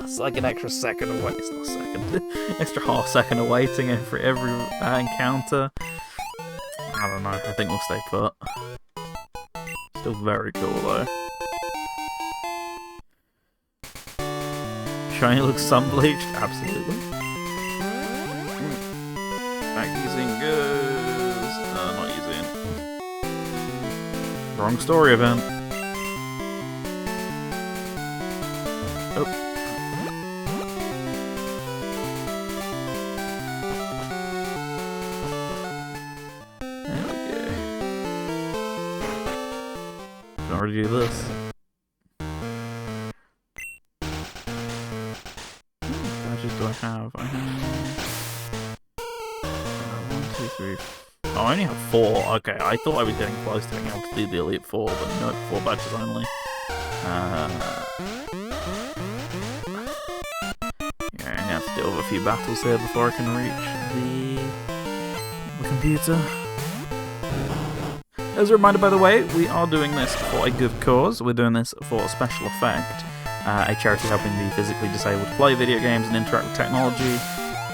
It's like an extra second away. It's not a second. Extra half second of waiting every encounter. I don't know. I think we'll stay put. Still very cool though. Shiny looks sun-bleached? Absolutely. Back using goes... not using. Wrong story event. Oh. There we go. Can already do this. Do I have? I have 1, 2, 3. Oh, I only have 4. Okay, I thought I was getting close to being able to do the Elite 4, but no, 4 badges only. Yeah, I'm gonna have to deal with a few battles here before I can reach the computer. As a reminder, by the way, we are doing this for a good cause. We're doing this for a special effect. A charity helping the physically disabled to play video games and interact with technology.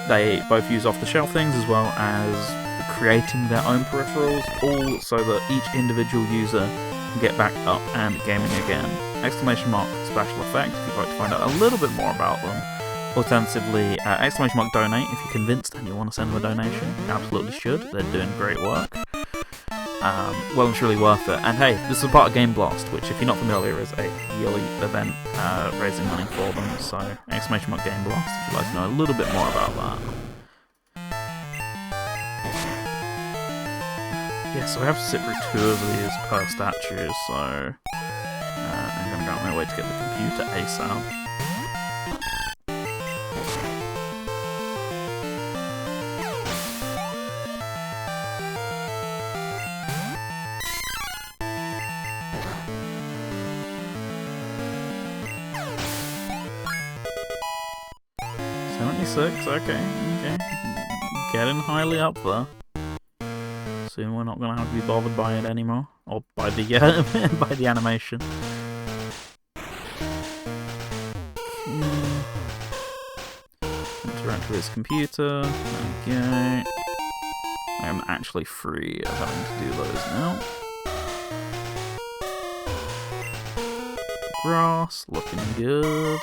They both use off-the-shelf things as well as creating their own peripherals, all so that each individual user can get back up and gaming again. Exclamation mark special effect if you'd like to find out a little bit more about them. Alternatively, exclamation mark donate if you're convinced and you want to send them a donation. You absolutely should, they're doing great work. Well and truly worth it. And hey, this is a part of Game Blast, which if you're not familiar is a yearly event raising money for them, so exclamation mark Game Blast if you'd like to know a little bit more about that. Yeah, so I have to sit through 2 of these per statue, so I'm going to go on my way to get the computer ASAP. Okay. Getting highly up there. Soon we're not going to have to be bothered by it anymore. Or by the by the animation. Interact with his computer. Okay. I am actually free of having to do those now. Grass, looking good.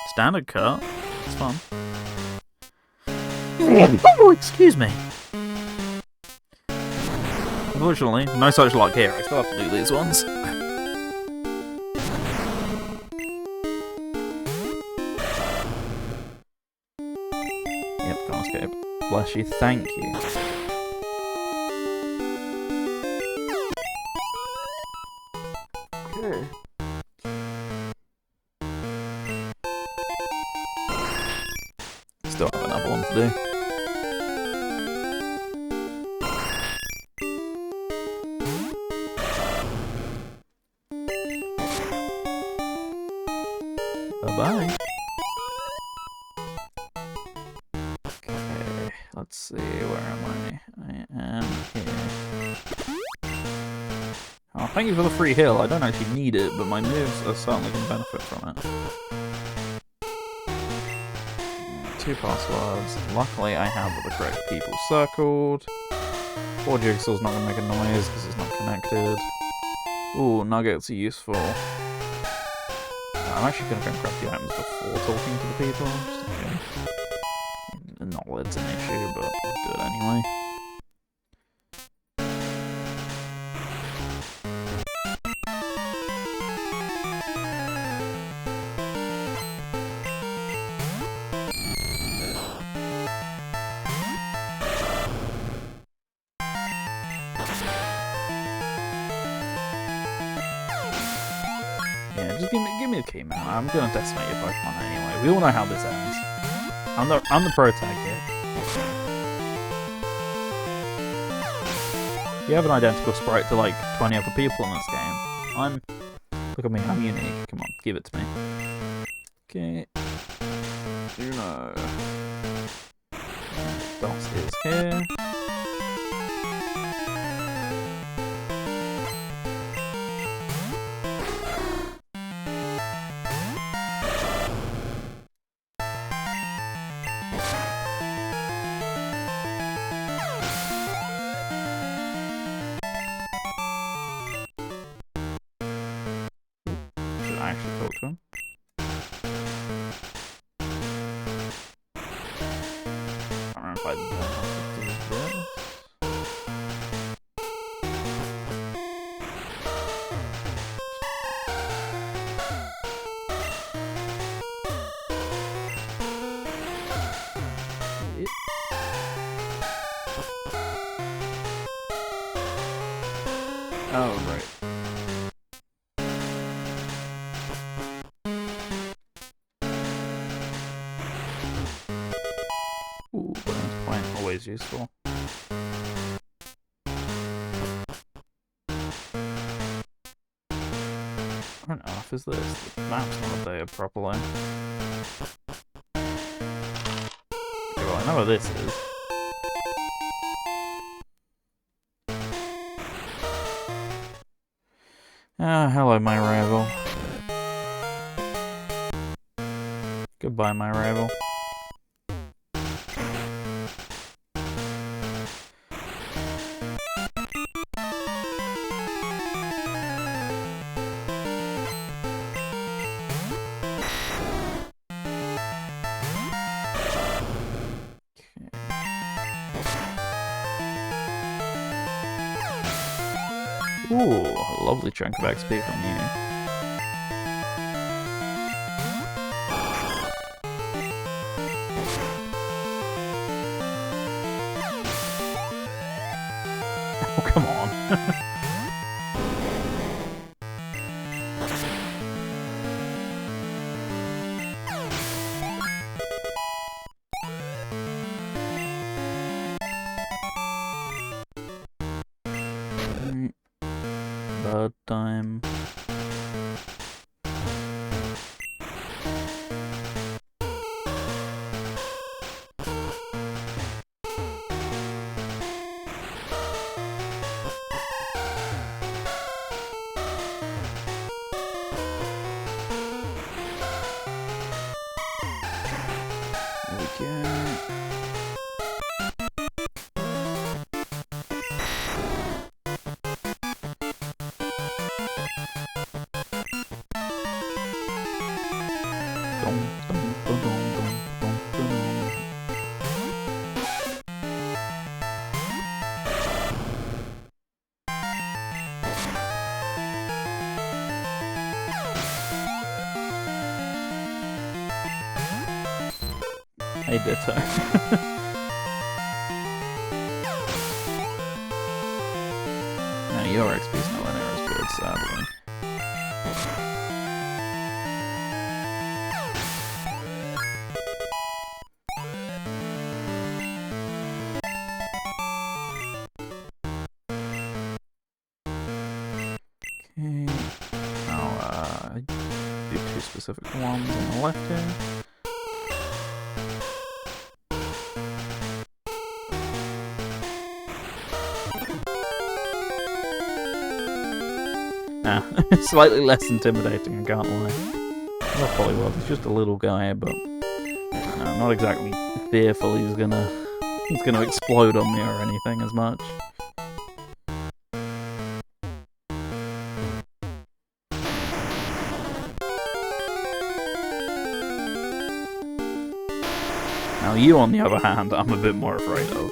Standard cut. It's fun. Oh, excuse me. Unfortunately, no such luck here. I still have to do these ones. Yep, can't escape. Bless you. Thank you. still have another one to do. Bye-bye. Okay, let's see, where am I? I am here. Oh, thank you for the free heal. I don't actually need it, but my moves are certainly going to benefit from it. 2 passwords. Luckily, I have the correct people circled. 4 Jigsaw's not going to make a noise because it's not connected. Ooh, nuggets are useful. I'm actually going to go and grab the items before talking to the people, just in case. Not that it's an issue, but I'll do it anyway. Yeah, just give me the key, man. I'm gonna decimate your Pokemon anyway. We all know how this ends. I'm the pro tag here. You have an identical sprite to like 20 other people in this game. Look at me, I'm unique. Come on, give it to me. Okay. Uno. Dos is here. Actually talk to him. I don't know if I don't have to do this. Oh, right. Ooh, bonus point, always useful. What on earth is this? The map's not updated properly. Okay, well, I know where this is. Ah, hello, my rival. Goodbye, my rival. Ooh, a lovely chunk of XP from you. Oh, come on. Bird time. There we go. Hey, Ditto. Now your XP's nowhere near as good, sadly. I do 2 specific ones on the left here. Slightly less intimidating, I can't lie. Not Polywog, he's just a little guy, but I'm not exactly fearful he's gonna explode on me or anything as much. Now you, on the other hand, I'm a bit more afraid of.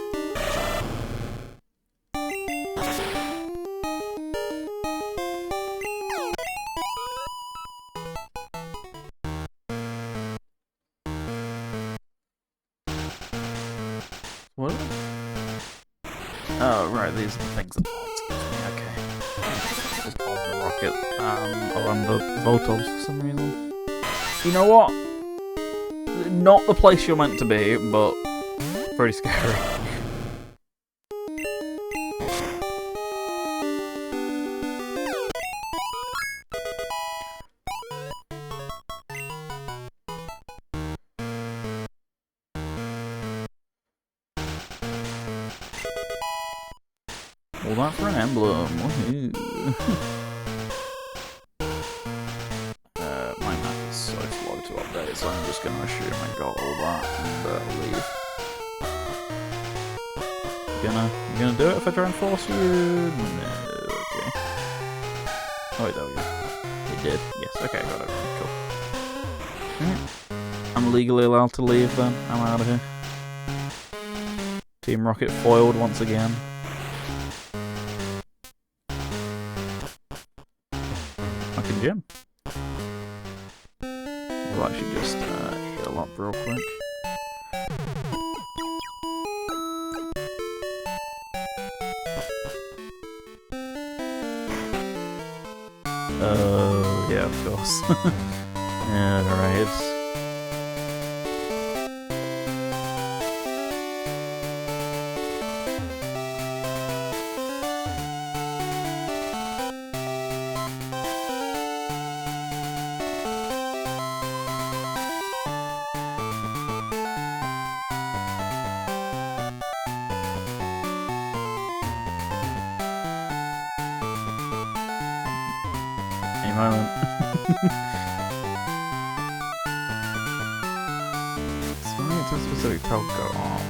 What? Oh, right, these are the things that... Okay. Just on the rocket, or on the Voltovs for some reason. You know what? Not the place you're meant to be, but pretty scary. All that for an emblem. Woohoo. My map is so slow to update, so I'm just gonna assume I got all that and leave. You gonna do it if I try and force you? No. Okay. Oh wait, there we go. It did. Yes. Okay, I got it. Cool. Alright. I'm legally allowed to leave then. I'm out of here. Team Rocket foiled once again. Gym. We'll actually just heal up real quick. Oh, yeah, of course. Yeah, right. Moment. Swimming into a specific tug go on.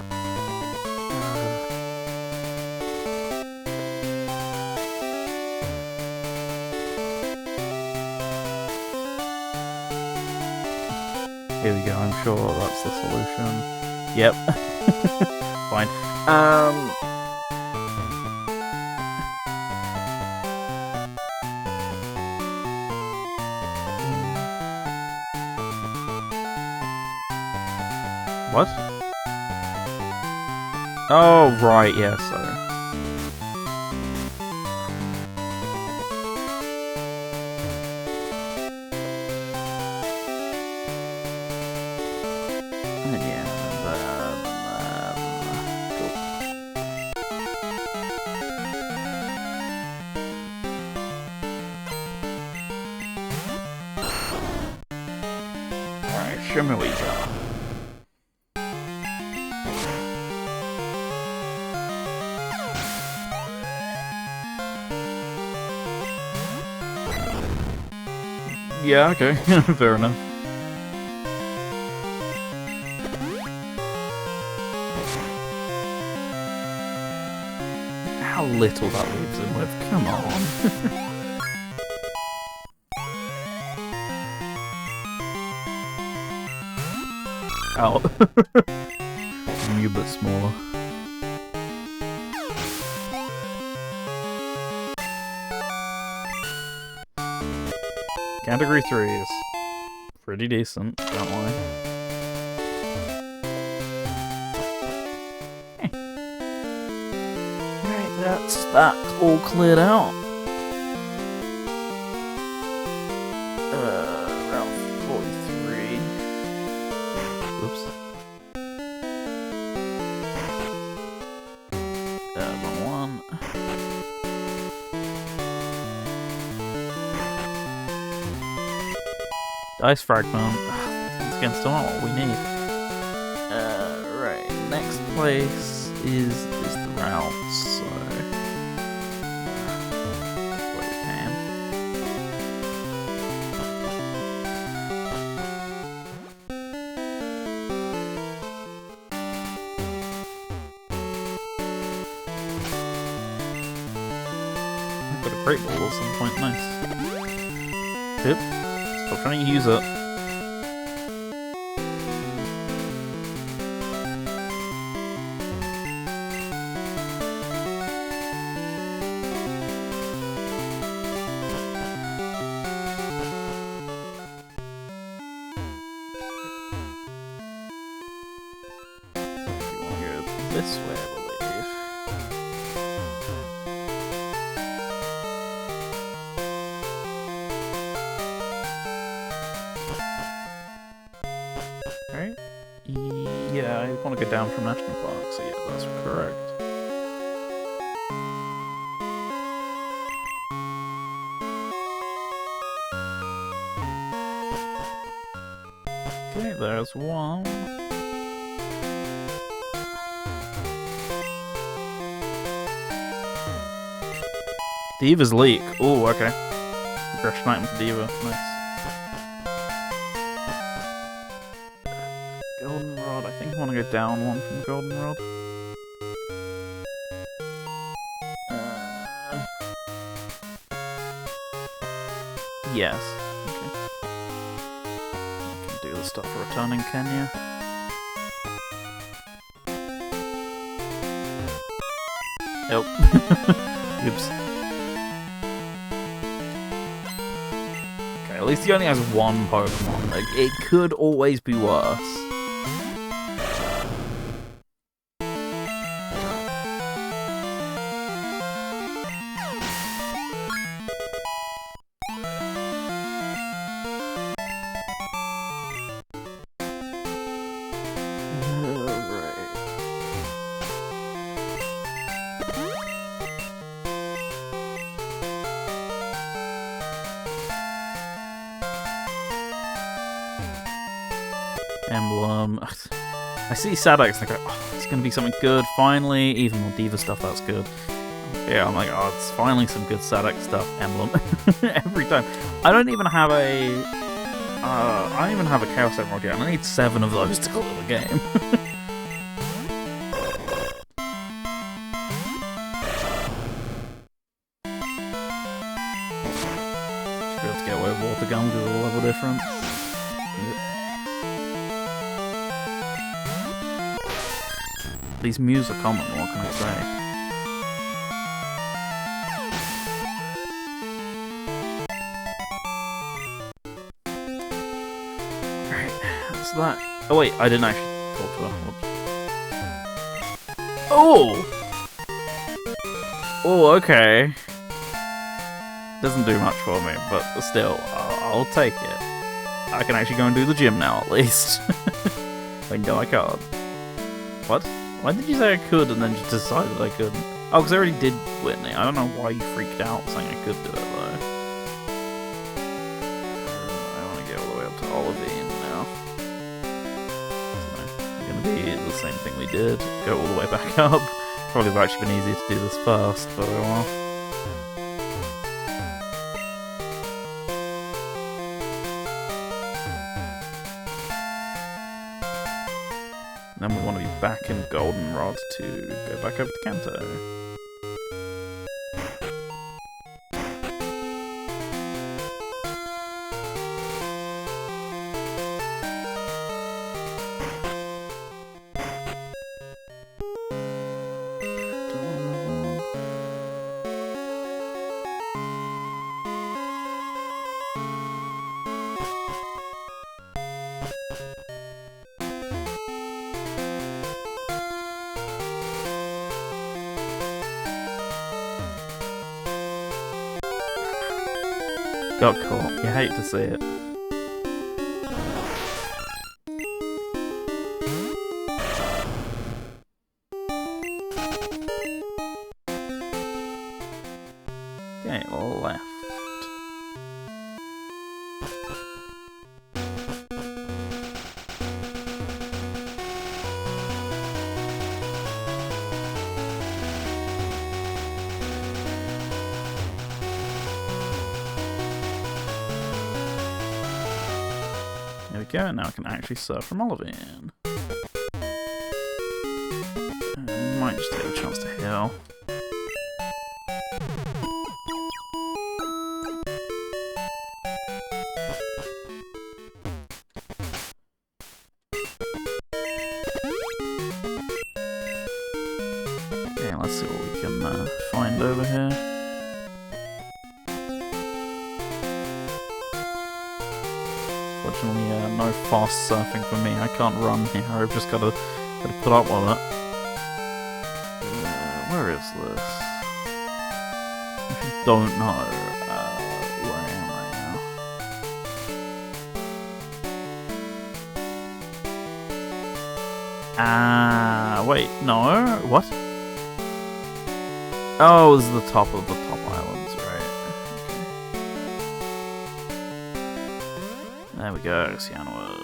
Here we go, I'm sure that's the solution. Yep. Fine. What? Oh, right, yeah, sorry. And yeah, cool. Alright, show me what you got. Yeah, okay, fair enough. How little that leaves him with, come on. Oh. New but smaller. Category 3 is pretty decent, don't lie. Right, that's that all cleared out. Round 43. Oops. Wrong one. Ice fragment. Once again, still not what we need. Right. Next place is the route, so where we can. I've got a great ball at some point. Nice. Yep. Stop trying to use it. This way, I believe. Right? Yeah, I want to go down from National Park, so yeah, that's correct. Okay, there's one. Diva's leak. Oh, okay. Progression item for Diva. Nice. Goldenrod. I think I want to go down one from Goldenrod. Yes. Okay. Can do the stuff for returning Kenya. Nope. Oops. At least he only has one Pokemon. Like, it could always be worse. Emblem. I see Sadex and I go, oh, it's gonna be something good, finally. Even more Diva stuff, that's good. Yeah, I'm like, oh, it's finally some good Sadex stuff. Emblem. Every time. I don't even have a Chaos Emerald yet, and I need 7 of those to clear the game. Should be able to get away with Water Gun because of the level difference. Yep. These Mews are common, what can I say? Right, that's that. Oh wait, I didn't actually talk to her. Whoops. Oh! Oh, okay. Doesn't do much for me, but still, I'll take it. I can actually go and do the gym now, at least. I know I can't. What? Why did you say I could and then just decided I couldn't? Oh, because I already did Whitney. I don't know why you freaked out saying I could do it, though. I want to get all the way up to Olivine now. So, it's going to be the same thing we did. Go all the way back up. Probably would have actually been easier to do this first, but oh well. Then we want to be back in Goldenrod to go back over to Kanto. Got caught. You hate to see it. Okay, left. There we go, now I can actually surf from Olivine. Might just take a chance to heal. Yeah, let's see what we can find over here. Fortunately, no fast surfing for me. I can't run here. I've just gotta put up with it. Where is this? I don't know where I am right now. Wait, no? What? Oh, this is the top of the top islands, right? Okay. There we go, Cyanwood.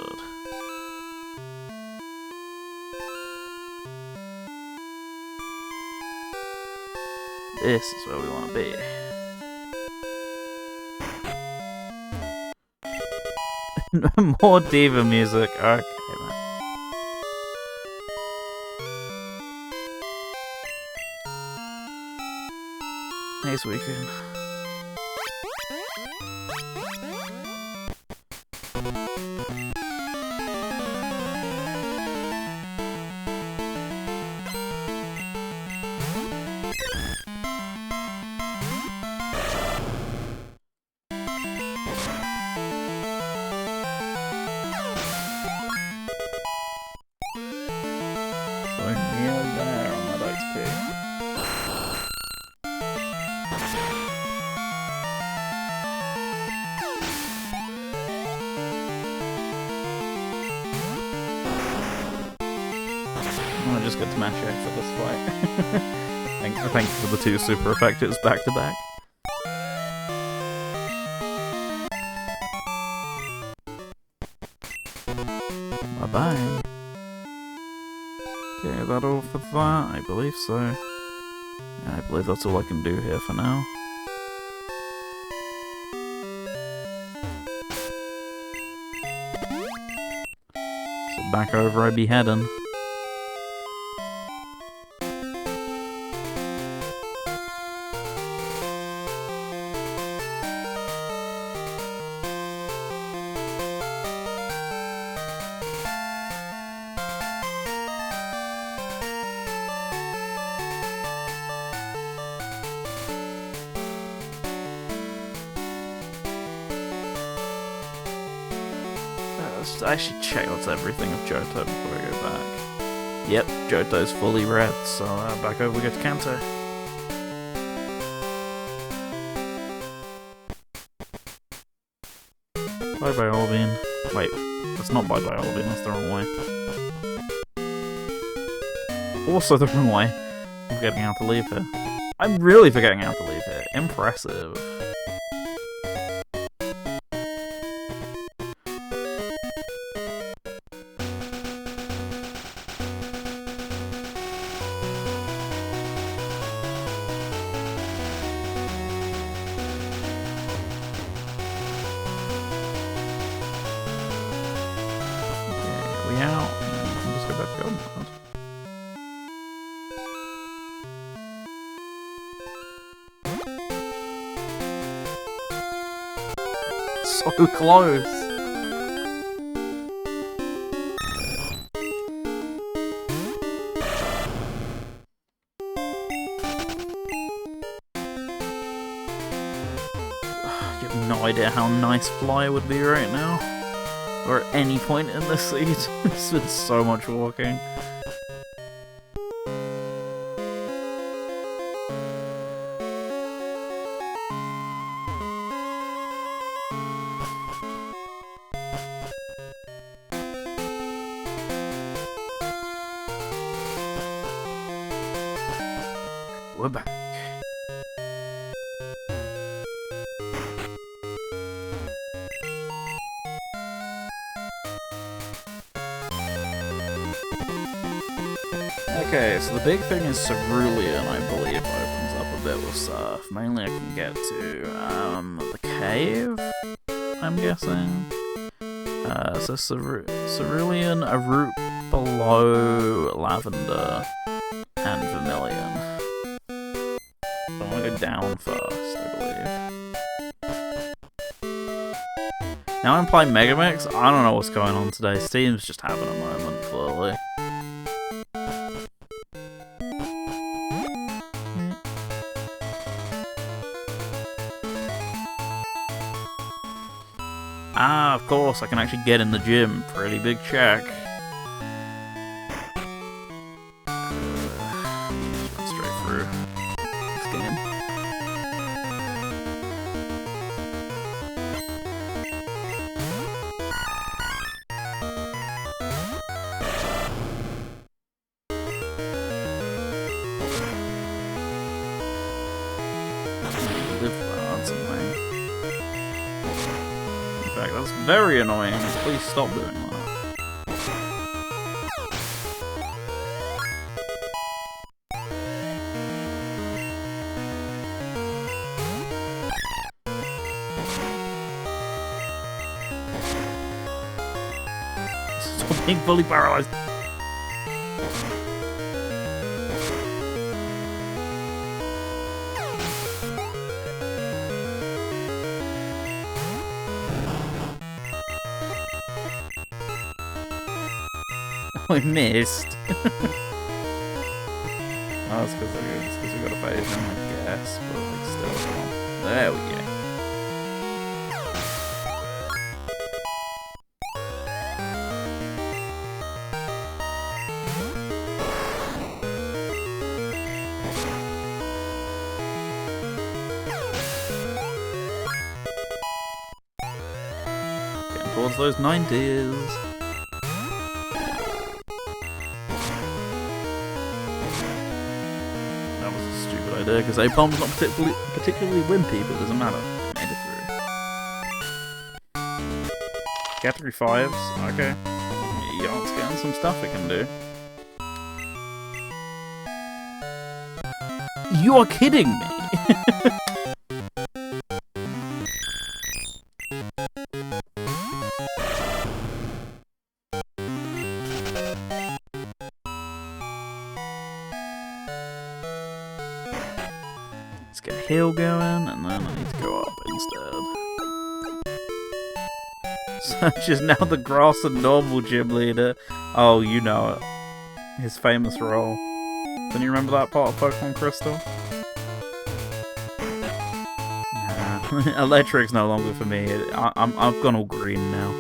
This is where we want to be. More diva music. Okay, man. Next weekend. I just got to match it for this fight. Thank you for the 2 super effectives back to back. Bye bye. Okay, that all for that? I believe so. Yeah, I believe that's all I can do here for now. So back over I be heading. I should check what's everything of Johto before I go back. Yep, Johto's fully red, so back over we go to Kanto. Bye-bye, Olivine. Wait, that's not bye-bye, Olivine, that's the wrong way. Also the wrong way. I'm forgetting how to leave here. I'm really forgetting how to leave here. Impressive. Out. I'll just go back to Golden Cloud. So close! You have no idea how nice Fly would be right now. Or at any point in this seed. It's been so much walking. We're back. Okay, so the big thing is Cerulean, I believe, opens up a bit with Surf. Mainly I can get to, the cave, I'm guessing. So cerulean, a root below lavender, and vermilion. So I'm gonna go down first, I believe. Now I'm playing Megamix. I don't know what's going on today. Steam's just having a moment, clearly. Ah, of course, I can actually get in the gym. Pretty big check. Just run straight through. Next game. That's annoying. In fact, that's very annoying. Please stop doing that. Stop being fully paralyzed. I missed. Oh, it's because we got a phase in, I guess, but like still. There we go. Getting towards those 90s. Because A-Bomb's not particularly wimpy, but doesn't matter. Made it through. Category 5s, okay. Yeah, it's getting some stuff it can do. You are kidding me! Let's get heal going, and then I need to go up instead. Such is now the grass and normal gym leader. Oh, you know it. His famous role. Don't you remember that part of Pokemon Crystal? Nah. Electric's no longer for me. I've gone all green now.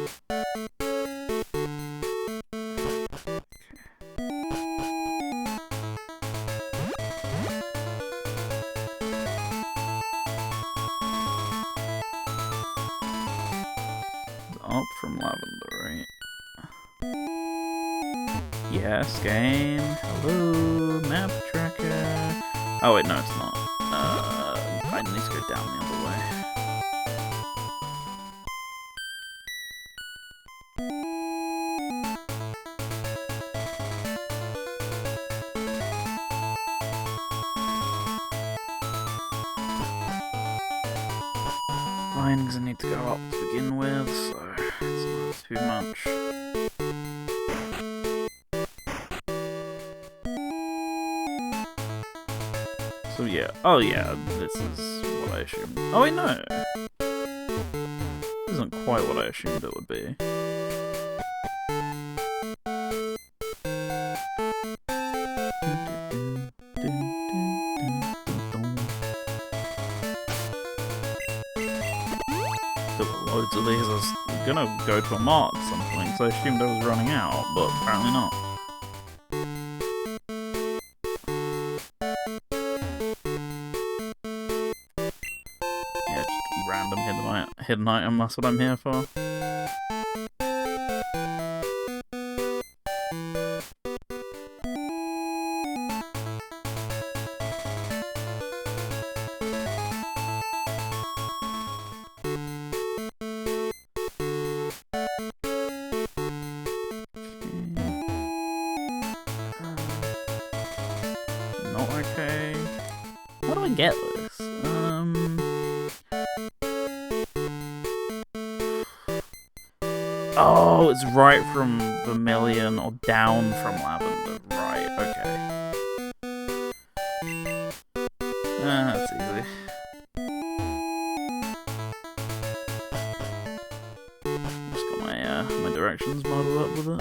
Up from lavender, right? Yes, game. Hello, map tracker. Oh wait, no, it's not. I need to go down the other way. Lines I need to go up to begin with, so it's not too much. So yeah, oh yeah, this is what I assumed. Oh wait, no! This isn't quite what I assumed it would be. Loads of these. I was gonna go to a mart at some point, so I assumed I was running out, but apparently not. Yeah, just random hidden item, that's what I'm here for. Not okay. How do I get this? Oh, it's right from Vermilion or down from Lavender. Right, okay. That's easy. Just got my directions modeled up with it.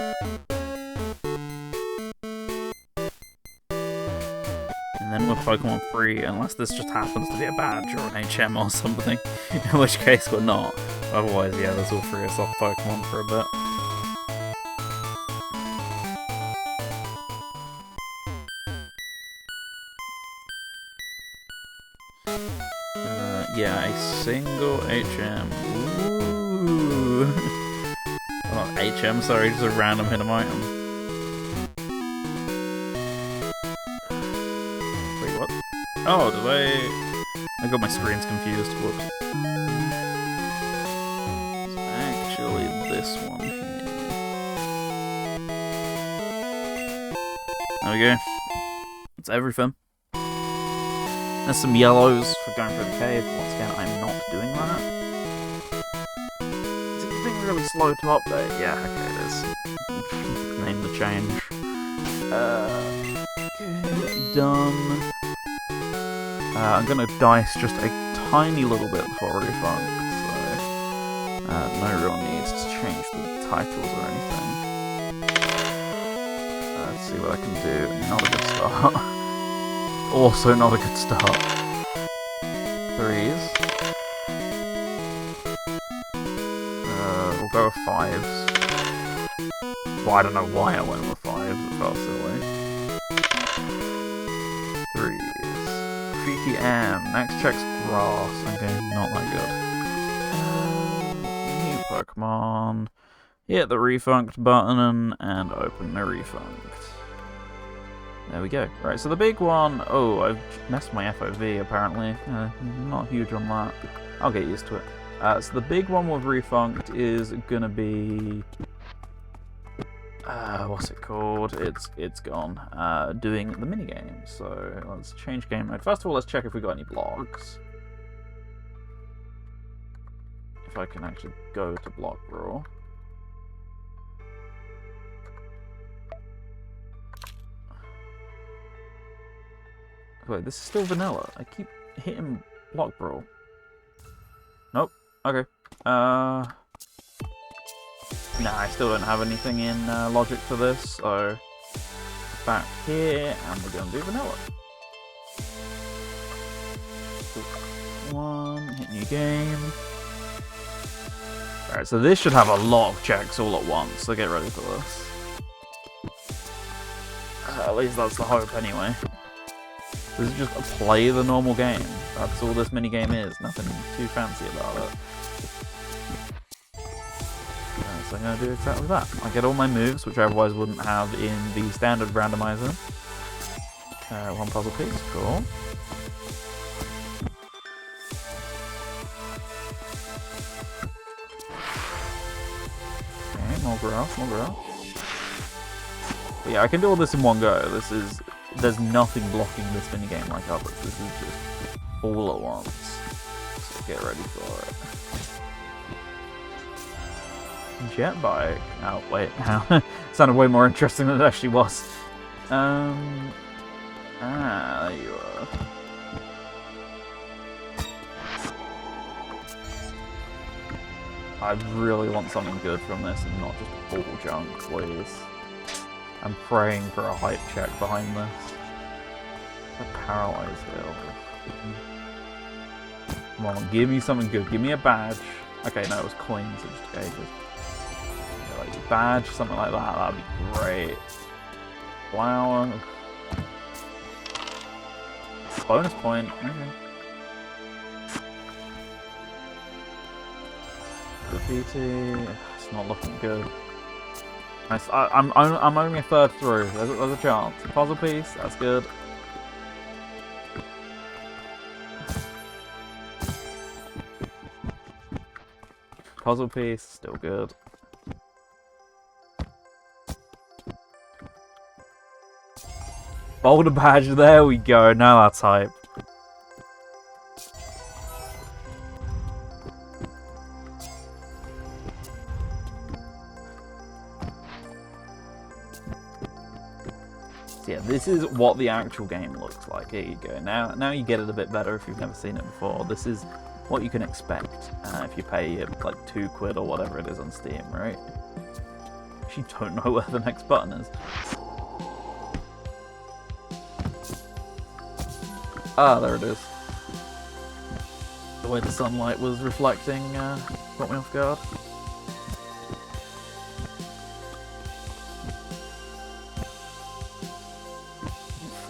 And then we're Pokemon free, unless this just happens to be a badge or an HM or something, in which case we're not. Otherwise, yeah, this will free us off Pokemon for a bit. Yeah, a single HM. Ooh. Oh, HM, sorry, just a random hit 'em item. Wait, what? Oh, did I got my screens confused. Whoops. It's actually this one here. There we go. It's everything. There's some yellows for going through the cave. Once again, I'm not doing that. Is it being really slow to update? Yeah, okay, it is. Name the change. Okay, done. I'm gonna dice just a tiny little bit before refund, so no real need to change the titles or anything. Let's see what I can do. Not a good start. Also not a good start. 3s. We'll go with 5s. Well, I don't know why I went with 5s, it felt silly. 3s. Freaky M. Next check's grass. Okay, not that good. New Pokemon. Hit the refunct button and open the refunct. There we go. Right, so the big one... Oh, I've messed my FOV, apparently. Not huge on that. I'll get used to it. So the big one with refunct is gonna be... what's it called? It's gone. Doing the minigame. So let's change game mode. First of all, let's check if we got any blogs. If I can actually go to Block Raw. Wait, this is still vanilla. I keep hitting Block Brawl. Nope. Okay. Nah, I still don't have anything in logic for this, so back here, and we're gonna do vanilla. One, hit new game. Alright, so this should have a lot of checks all at once, so get ready for this. At least that's the hope anyway. This is just play the normal game. That's all this minigame is. Nothing too fancy about it. So I'm going to do exactly that. I get all my moves, which I otherwise wouldn't have in the standard randomizer. One puzzle piece. Cool. Okay, more grass, more grass. But yeah, I can do all this in one go. There's nothing blocking this minigame like others. This is just all at once. So get ready for it. Jet bike. Oh, wait. Sounded way more interesting than it actually was. There you are. I really want something good from this and not just all junk, please. I'm praying for a hype check behind this. A paralyzed elf. Come on, give me something good. Give me a badge. Okay, no, it was coins. It just gauges. Yeah, like a badge, something like that. That'd be great. Flower. Bonus point. Okay. Graffiti. It's not looking good. Nice. I'm only a third through. There's a chance. Puzzle piece. That's good. Puzzle piece. Still good. Boulder badge. There we go. Now that's hype. So yeah, this is what the actual game looks like. Here you go. Now you get it a bit better if you've never seen it before. This is what you can expect if you pay like £2 or whatever it is on Steam, right? You don't know where the next button is. Ah, there it is. The way the sunlight was reflecting caught me off guard.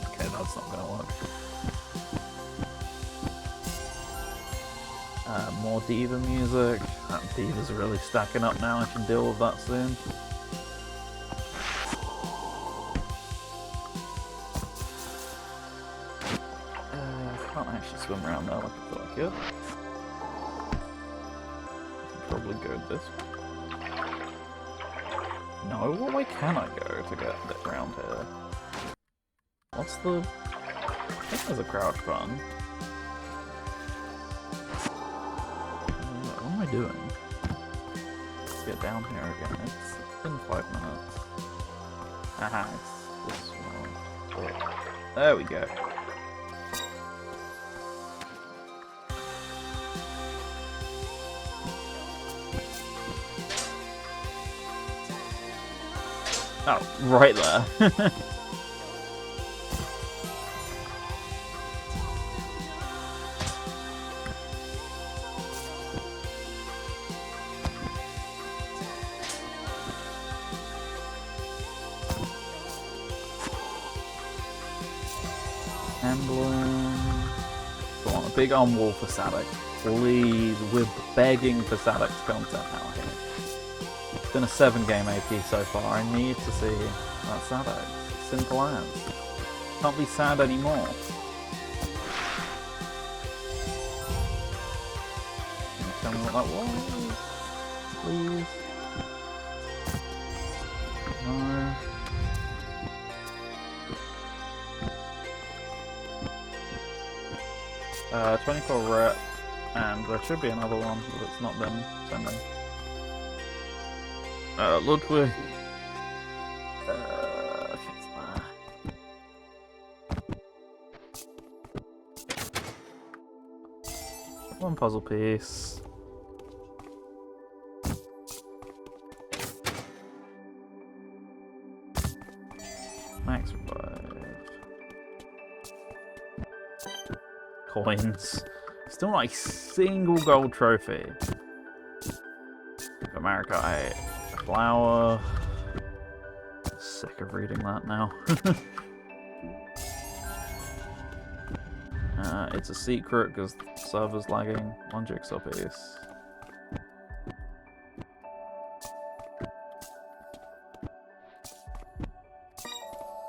Okay, that's not gonna work. More Diva music. That Diva's really stacking up now. I should deal with that soon. I can't actually swim around there like I thought I could. Probably go this way. No, what way can I go to get around here? What's the... I think there's a crouch button. What am I doing? Let's get down here again. It's been 5 minutes. Aha, it's this one. There we go. Oh, right there. Emblem. Go on, a big on wall for Sadek. Please, we're begging for Sadek's content now here. It's been a 7-game AP so far. I need to see that Sadek. Simple as. Can't be sad anymore. Can you tell me what that was? Please. No. 24 rep, and there should be another one, but it's not been sending. Ludwig. One puzzle piece. Max revive. Coins. Still not a single gold trophy. America, a flower. Sick of reading that now. It's a secret because the server's lagging. One jigsaw piece.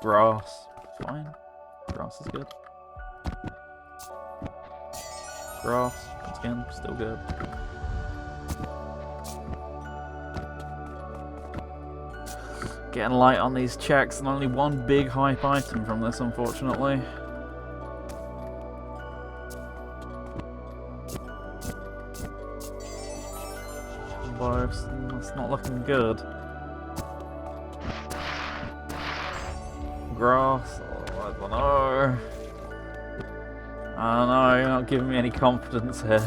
Grass. Fine. Grass is good. Grass, skin, still good. Getting light on these checks, and only one big hype item from this, unfortunately. That's not looking good. Grass, oh, I don't know. I don't know, you're not giving me any confidence here.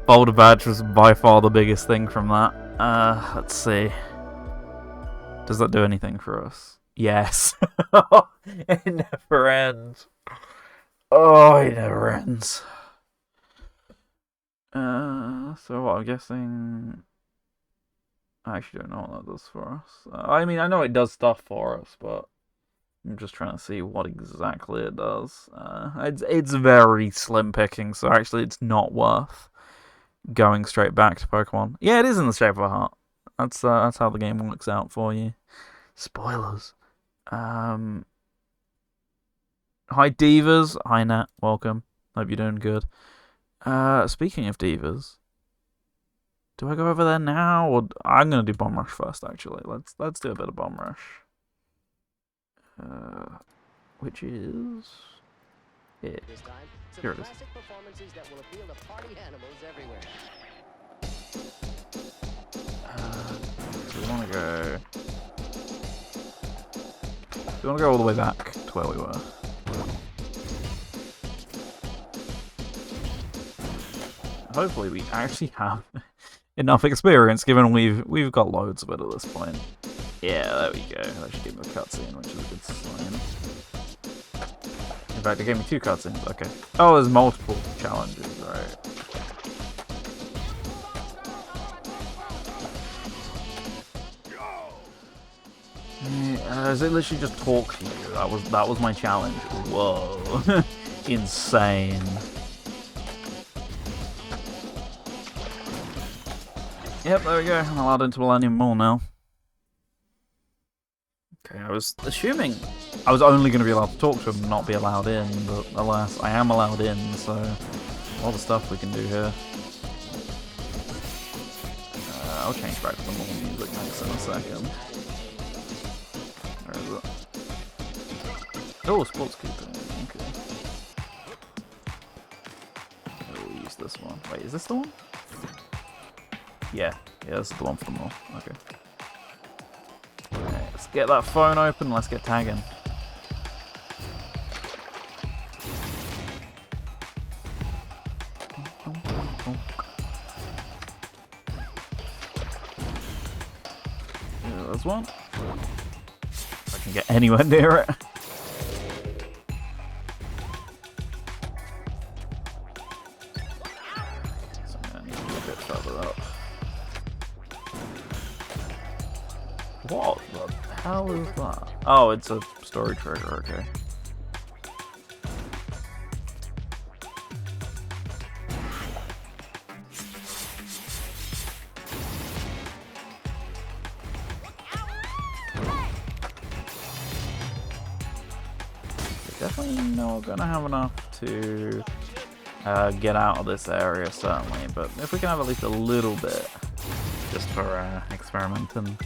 Boulder badge was by far the biggest thing from that. Let's see. Does that do anything for us? Yes. It never ends. Oh, it never ends. So what, I'm guessing... I actually don't know what that does for us. I mean, I know it does stuff for us, but I'm just trying to see what exactly it does. It's very slim picking, so actually it's not worth going straight back to Pokemon. Yeah, it is in the shape of a heart. That's how the game works out for you. Spoilers. Hi Divas. Hi Nat. Welcome. Hope you're doing good. Speaking of Divas, do I go over there now, or I'm gonna do Bomb Rush first? Actually, let's do a bit of Bomb Rush. which is here. This time, some Here it is. classic performances that will appeal to party animals everywhere. So we want to go. We want to go all the way back to where we were. Hopefully, we actually have enough experience, given we've got loads of it at this point. Yeah, there we go. That should give me a cutscene, which is a good sign. In fact, it gave me 2 cutscenes. Okay. Oh, there's multiple challenges, right? Does it literally just talk to you? That was my challenge. Whoa, insane. Yep, there we go. I'm allowed into Millennium Mall now. Okay, I was assuming I was only going to be allowed to talk to him and not be allowed in, but alas, I am allowed in, so all the stuff we can do here. I'll change back to the normal music next in a second. Where is it? Oh, sports keeping. Okay. We'll use this one. Wait, is this the one? Yeah, this is the one for the mall. Okay. Alright, let's get that phone open, let's get tagging. Yeah, there's one. If I can get anywhere near it. So I'm gonna need to be a bit further up. What the hell is that? Oh, it's a story trigger, okay. We're definitely not gonna have enough to get out of this area, certainly, but if we can have at least a little bit, just for experimenting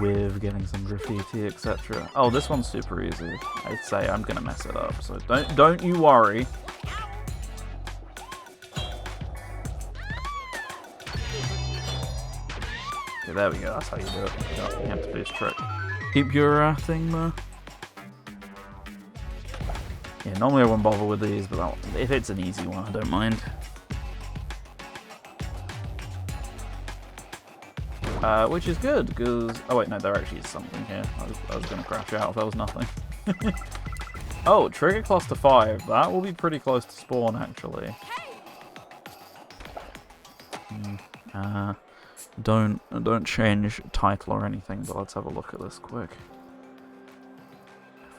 with getting some graffiti, etc. Oh, this one's super easy. I'd say I'm gonna mess it up, so don't you worry. Okay, there we go. That's how you do it. You have to do this trick. Keep your thing there. Yeah, normally I wouldn't bother with these, but if it's an easy one, I don't mind. Which is good, because... Oh wait, no, there actually is something here. I was going to crash out if there was nothing. Oh, trigger cluster 5. That will be pretty close to spawn, actually. Don't change title or anything, but let's have a look at this quick.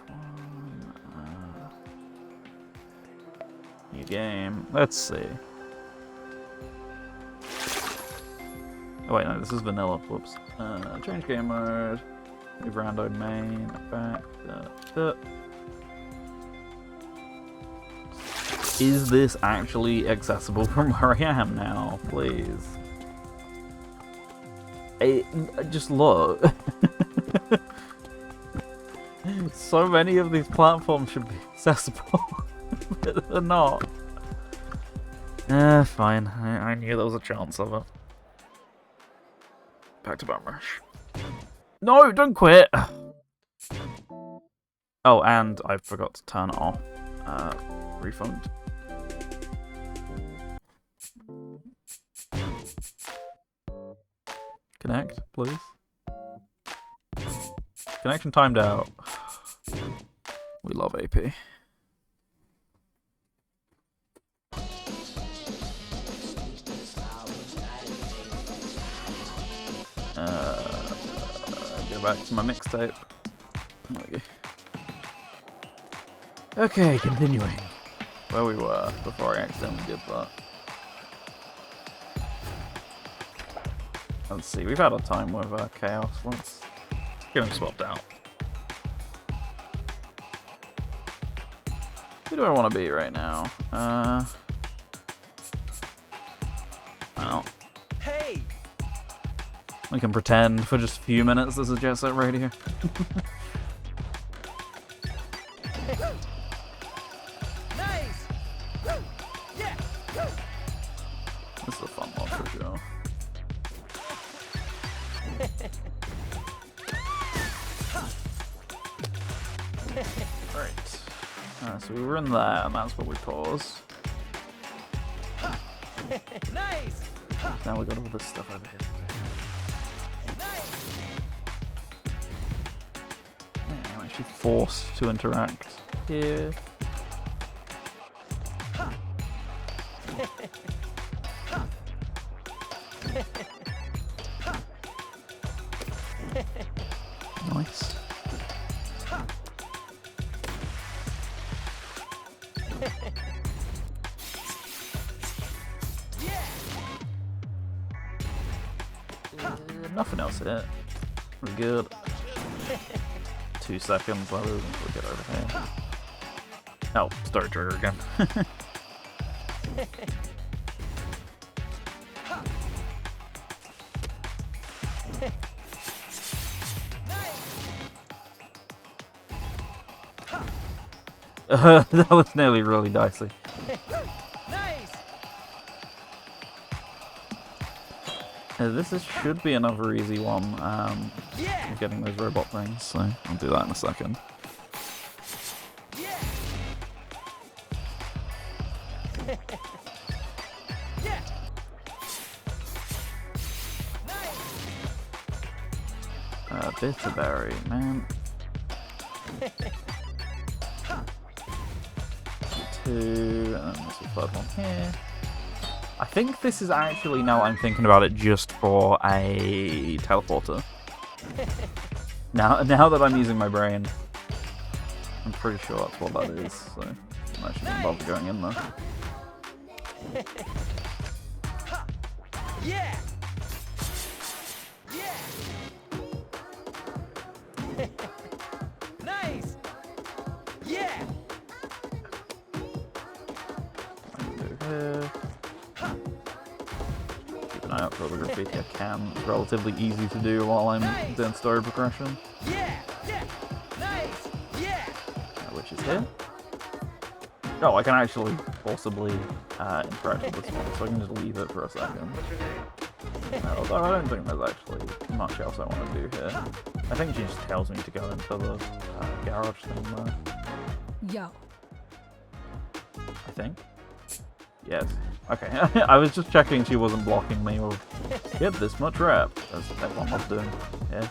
F1, new game. Let's see. Oh wait, no, this is vanilla. Whoops. Change game mode. Move rando main. Back. Is this actually accessible from where I am now? Please. Just look. So many of these platforms should be accessible, but they're not. Fine. I knew there was a chance of it. Back to Bum Rush. No, don't quit! Oh, and I forgot to turn it off. Refund. Connect, please. Connection timed out. We love AP. Go back to my mixtape. Okay, continuing. Where we were before I accidentally did that. Let's see, we've had our time with Chaos. Let's get him swapped out. Who do I want to be right now? Well. Hey! We can pretend for just a few minutes this is Jet Set Radio. Right. So we were in there, and that's where we pause. Nice. Now we got all this stuff over here. Yeah, I'm actually forced to interact here. Nice. Nothing else here. We're good. 2 seconds while we get over here. Oh, start trigger again. That was nearly really dicey. Should be another easy one. Getting those robot things, so I'll do that in a second. Bitterberry, man. 2, and then there's the third one here. I think this is actually, now I'm thinking about it, just for a teleporter. Now that I'm using my brain, I'm pretty sure that's what that is, so I'm actually going to bother going in there. Yeah. Nice. Yeah. Here. Keep an eye out for the graffiti I can. It's relatively easy to do while I'm doing story progression. Yeah. Nice. Yeah. Which is here. Oh, I can actually possibly interact with this one, so I can just leave it for a second. Although I don't think there's actually much else I want to do here. I think she just tells me to go into the garage thing there. Yo. I think. Yes. Okay. I was just checking she wasn't blocking me or get this much rep, as everyone was doing. Yeah.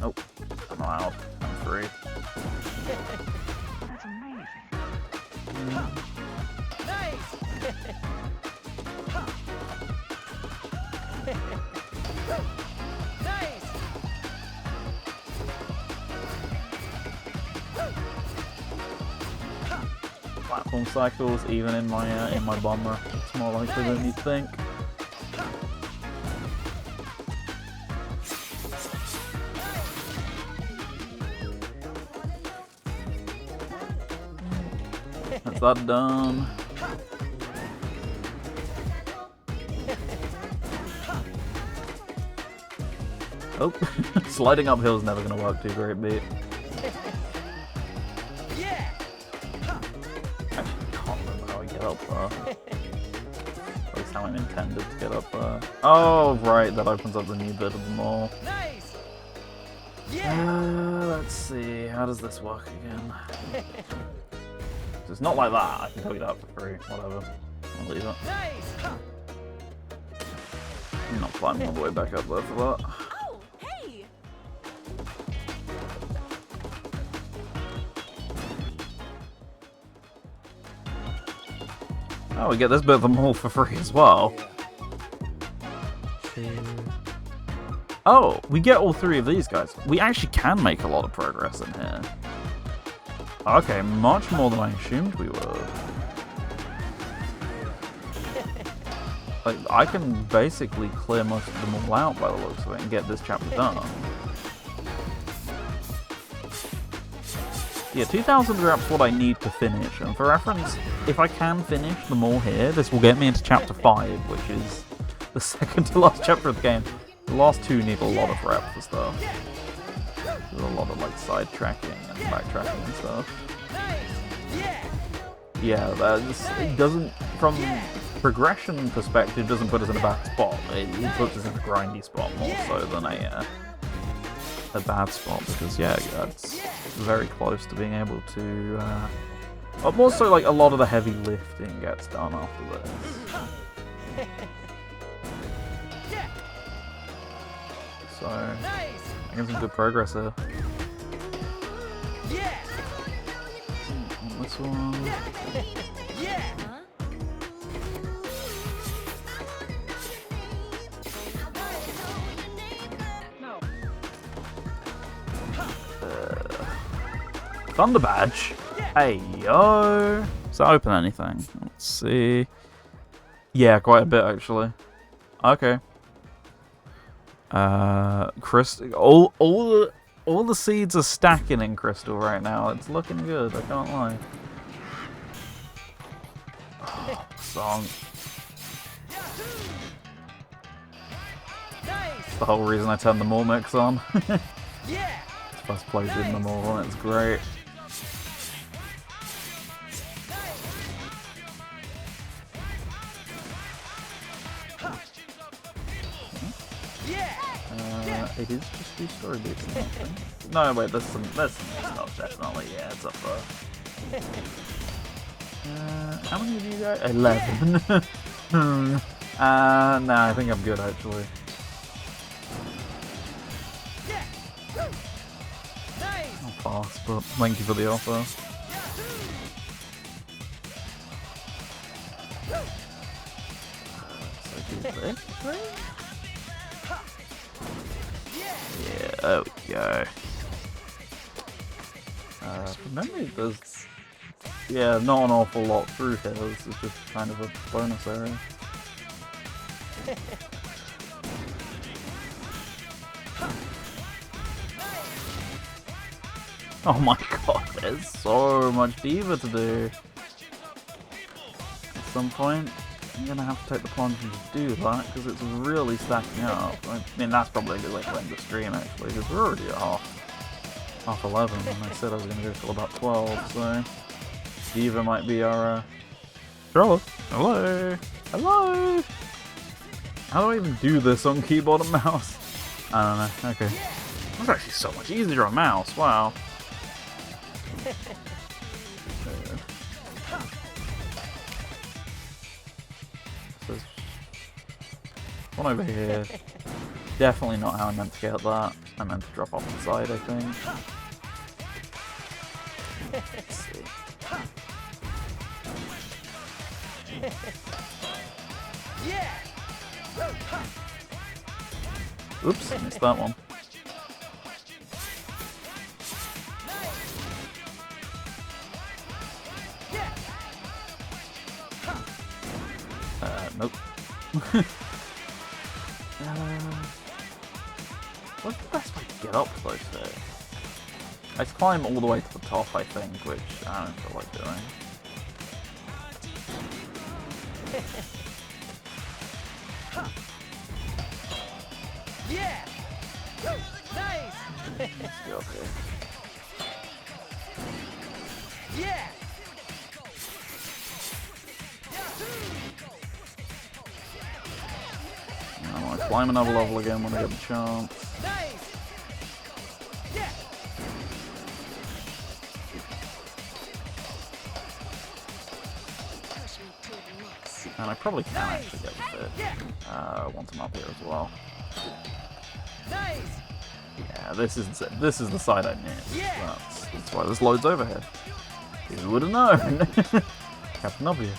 Oh, I'm allowed. I'm free. That's amazing. Nice. Nice. Platform cycles, even in my bomber, it's more likely than you'd think. That's that done. Oh, sliding uphill is never going to work too great, beat. Yeah. Actually, I can't remember how I get up there. At least how I'm intended to get up there. Oh, right, that opens up the new bit of the mall. Nice. Yeah. Let's see, how does this work again? It's not like that, I can tell you that for free, whatever. I'll leave it. Nice. I'm not climbing all the way back up there for that. Oh, hey! Oh, we get this bit of the mall for free as well. Oh, we get all 3 of these guys. We actually can make a lot of progress in here. Okay, much more than I assumed we would. Like, I can basically clear most of them all out by the looks of it and get this chapter done. Yeah, 2,000 reps what I need to finish, and for reference, if I can finish them all here, this will get me into chapter 5, which is the second to last chapter of the game. The last 2 need a lot of reps for stuff. There's a lot of like sidetracking and backtracking and stuff. Yeah, it doesn't, from progression perspective, doesn't put us in a bad spot. It puts us in a grindy spot more so than a a bad spot because yeah, that's very close to being able to. Also, like a lot of the heavy lifting gets done after this. So, making some good progress here. On this one. Thunder Badge. Hey yo. Does that open anything? Let's see. Yeah, quite a bit actually. Okay. Crystal. All the seeds are stacking in crystal right now. It's looking good. I can't lie. Oh, song. That's the whole reason I turned the Mormix on. First played in them all, and it's great. It is just 2 story beats, I think. No, wait, there's some new stuff, definitely. Yeah, it's up there. How many of you guys? 11. Nah, I think I'm good, actually. I'll pass, but thank you for the offer. So do this, right? Yeah, there we go. From memory, there's not an awful lot through here. This is just kind of a bonus area. Oh my god, there's so much diva to do. At some point, I'm gonna have to take the plunge and just do that because it's really stacking up. I mean, that's probably a good way to end the stream actually, because we're already at half 11, and I said I was gonna go till about 12. So diva might be our. Hello, hello. How do I even do this on keyboard and mouse? I don't know. Okay, that's actually so much easier on mouse. Wow. There's one over here. Definitely not how I meant to get that. I meant to drop off the side, I think. Let's see. Oops, missed that one. Nope. What's the best way to get up close there? I just climb all the way to the top, I think, which I don't feel like doing. Let's go up here. I want to climb another level again when I get the chance. And I probably can actually get the bit once I'm up here as well. Yeah, this is the side I missed. That's why there's loads over here. Who would have known? Captain Obvious.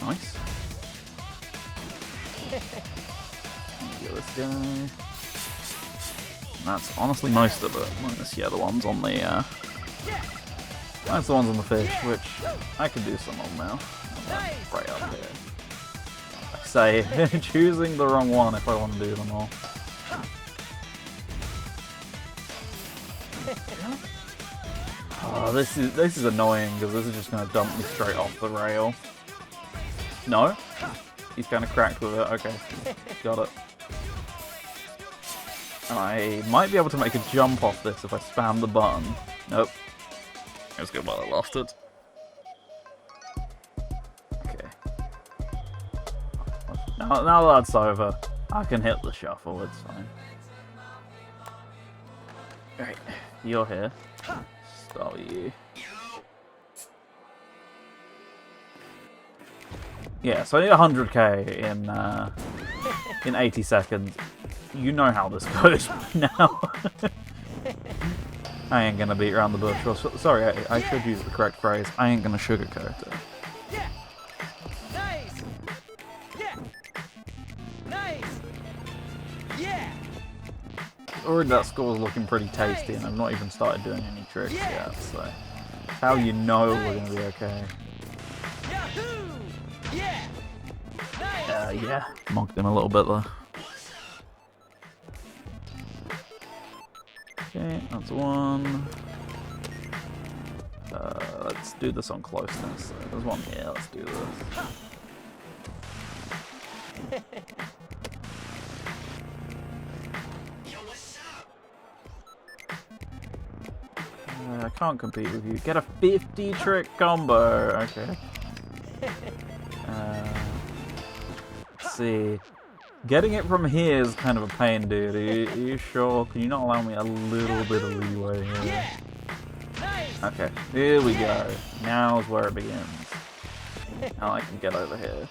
Nice. Get this guy. That's honestly most of it, minus the other ones on the that's the ones on the fish, which I can do some of now. Right up here. Like I say, choosing the wrong one if I want to do them all. Oh, this is annoying because this is just gonna dump me straight off the rail. No? He's kind of cracked with it. Okay, got it. I might be able to make a jump off this if I spam the button. Nope. Let's go while I lost it. Okay. Now that's over, I can hit the shuffle, it's fine. Right, you're here. Start with you. Yeah, so I need 100k in 80 seconds. You know how this goes now. I ain't gonna beat around the bush. Well, sorry, I should use the correct phrase. I ain't gonna sugarcoat it. Yeah. Nice. Yeah. Nice. Yeah. Already that score's looking pretty tasty, and I've not even started doing any tricks yet, so that's how you know we're gonna be okay. Yahoo! Yeah. Nice. Yeah, mocked him a little bit there. Okay, that's one. Let's do this on closeness. There's one here, let's do this. I can't compete with you. Get a 50 trick combo! Okay. Let's see. Getting it from here is kind of a pain, dude. Are you sure? Can you not allow me a little bit of leeway here? Okay, here we go. Now is where it begins. Now I can get over here.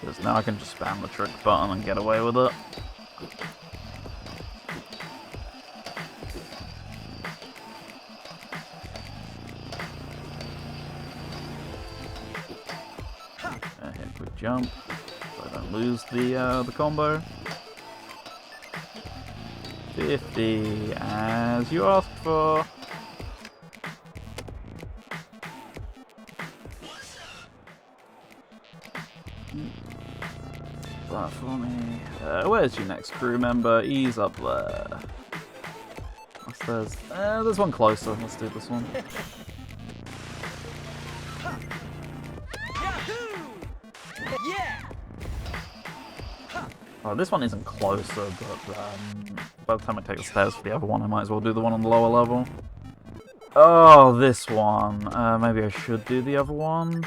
Because now I can just spam the trick button and get away with it. Hit a quick jump, so I don't lose the combo. 50, as you asked for. That for me. Where's your next crew member? He's up there. There's one closer. Let's do this one. Oh, this one isn't closer, but by the time I take the stairs for the other one, I might as well do the one on the lower level. Oh, this one. Maybe I should do the other one.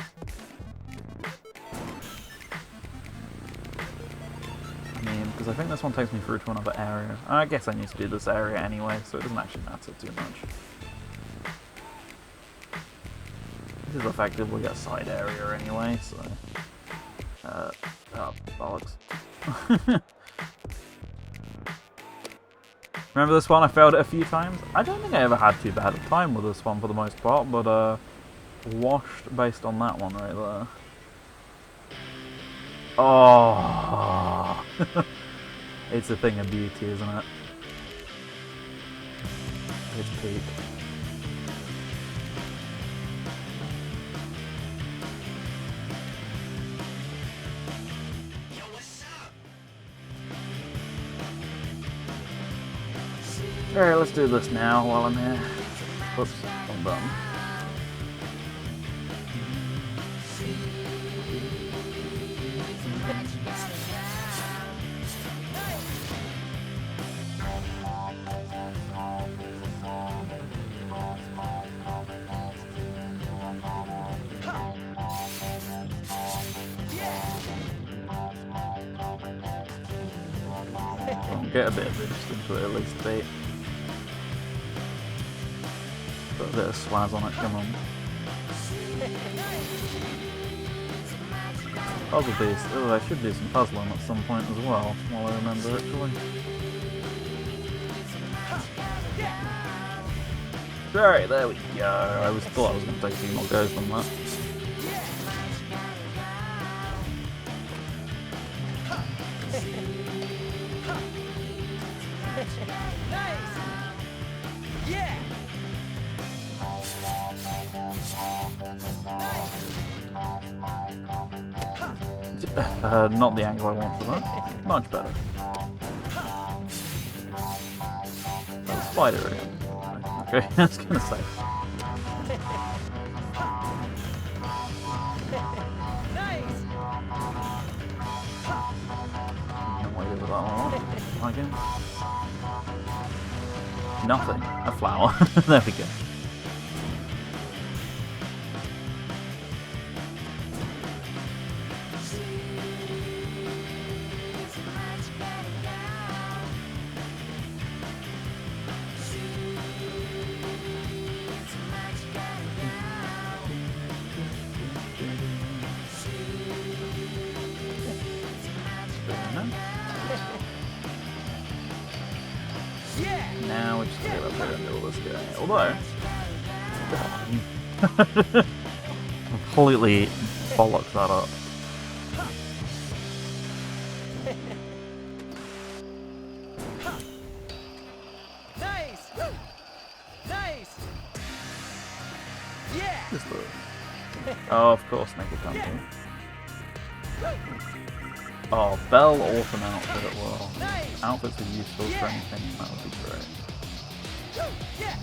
I mean, because I think this one takes me through to another area. I guess I need to do this area anyway, so it doesn't actually matter too much. This is effectively a side area anyway, so... oh, bollocks. Remember this one? I failed it a few times. I don't think I ever had too bad a time with this one for the most part, but washed based on that one right there. Oh, it's a thing of beauty, isn't it? It's peak. Alright, let's do this now while I'm here. Whoops, I'm done. Get a bit of interest into it at least, bait. Put a bit of swaz on it, come on. Puzzle piece. Oh, I should do some puzzling at some point as well, while I remember actually. Alright, there we go. I thought I was going to take a few more goes than that. Not the angle I want for that. Much better. Oh, spider again. Okay, I was gonna say. with that one. I guess. Nothing. A flower. There we go. Now we just get up there and do all this guy. Although, completely bollocked that up. Nice! Nice! Yeah! Just the... Oh, of course, naked hunting. Oh, Bell Orphan outfit. Well, outfits are useful for anything. That would be great. Yeah!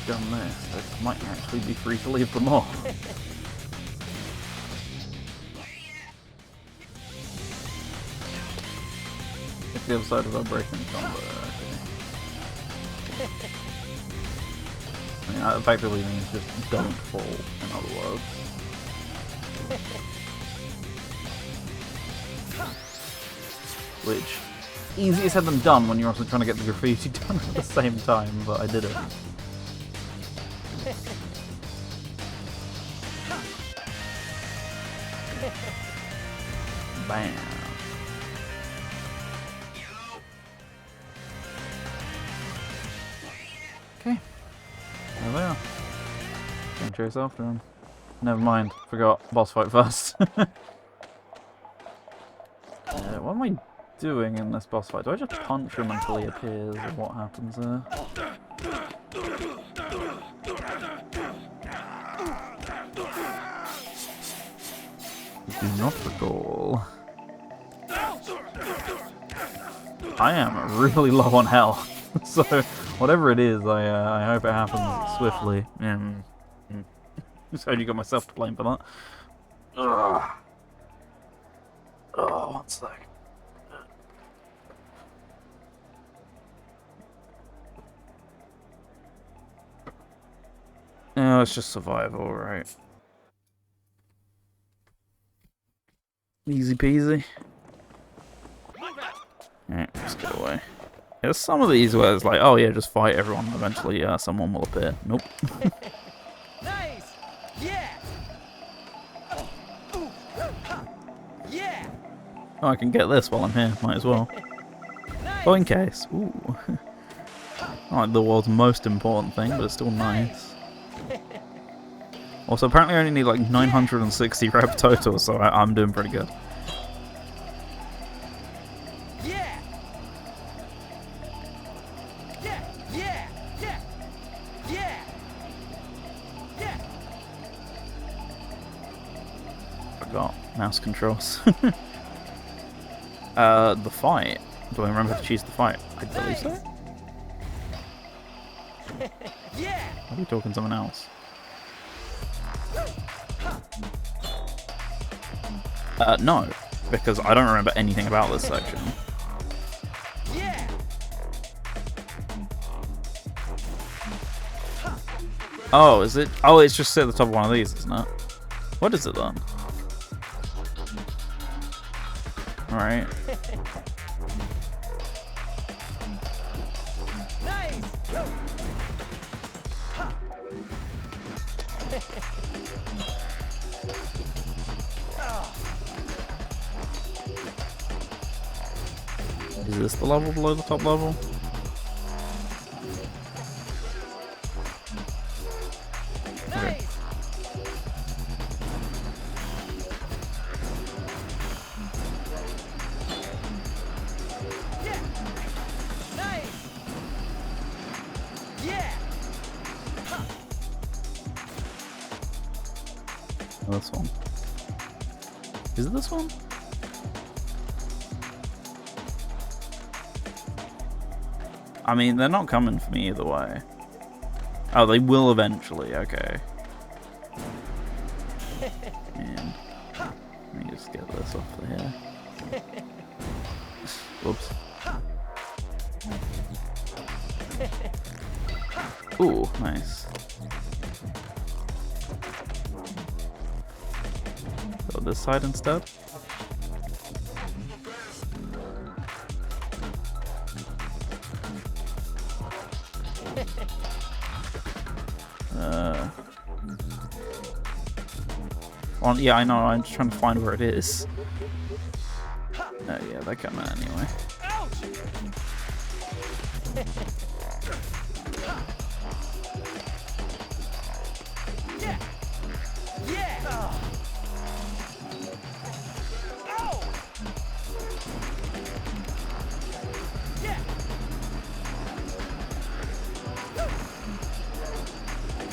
Done this, I might actually be free to leave them off. It's the other side of our breaking combo, actually. I mean, that effectively means just don't fall, in other words. Which, easier said than done when you're also trying to get the graffiti done at the same time, but I did it. Bam. Okay. There they are. Go and chase after him. Never mind. Forgot. Boss fight first. What am I doing in this boss fight? Do I just punch him until he appears, or what happens there? Do not recall. I am really low on health, so whatever it is, I hope it happens swiftly. Just only got myself to blame for that. Ugh. Oh, 1 sec. No, it's just survival, right? Easy peasy. Alright, let's get away. There's some of these where it's like, oh yeah, just fight everyone and eventually someone will appear. Nope. Nice! Yeah! Yeah! Oh, I can get this while I'm here, might as well. Nice! Oh, in case. Ooh. Not like the world's most important thing, but it's still nice. Also, apparently I only need like 960 rep total, so I'm doing pretty good. Yeah! Yeah! Yeah! Yeah! Yeah! Yeah! Forgot. Mouse controls. The fight. Do I remember to choose the fight? I believe so. Yeah! Are you talking to someone else? No, because I don't remember anything about this section. Yeah! Oh, is it? Oh, it's just at the top of one of these, isn't it? What is it then? Alright. Nice! Is this the level below the top level? Okay. Nice! Yeah! Nice! Yeah! Oh, this one. Is it this one? I mean, they're not coming for me either way. Oh, they will eventually. Okay. Man, let me just get this off of here. Whoops. Ooh, nice. Go this side instead. Well, yeah, I know. I'm just trying to find where it is. Oh yeah, they're coming anyway. Yeah. Yeah. Oh. Yeah.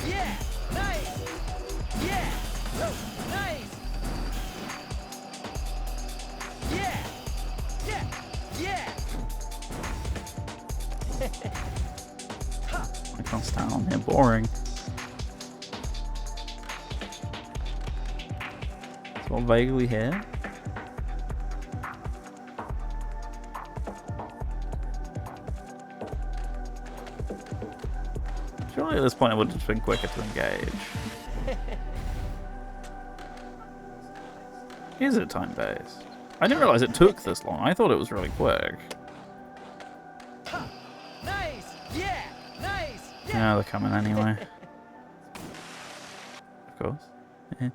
Yeah. Nice. Yeah. Nice. Yeah. Yeah. Yeah. I can't stand on here. Boring. It's all vaguely here. Surely at this point it would have just been quicker to engage. Is it time-based? I didn't realize it took this long. I thought it was really quick. Nice. Yeah. Nice. Yeah, they're coming anyway. Of course. Yeah.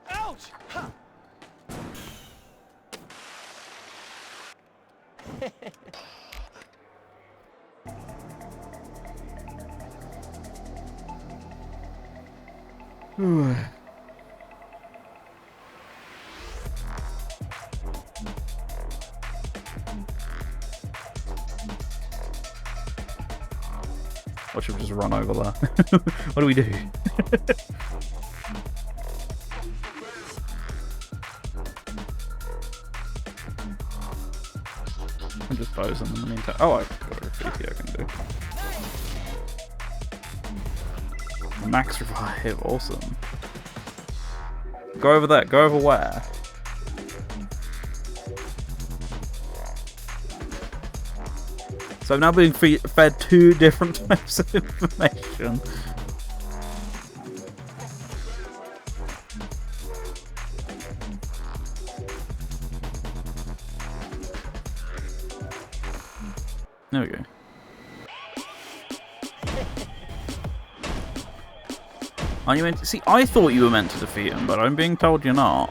Ouch. Watch him just run over there. What do we do? I'm just posing in the meantime. Oh, I've got a graffiti I can do. Max revive, awesome. Go over there. Go over where? So I'm now being fed two different types of information. There we go. Are you meant to see? I thought you were meant to defeat him, but I'm being told you're not.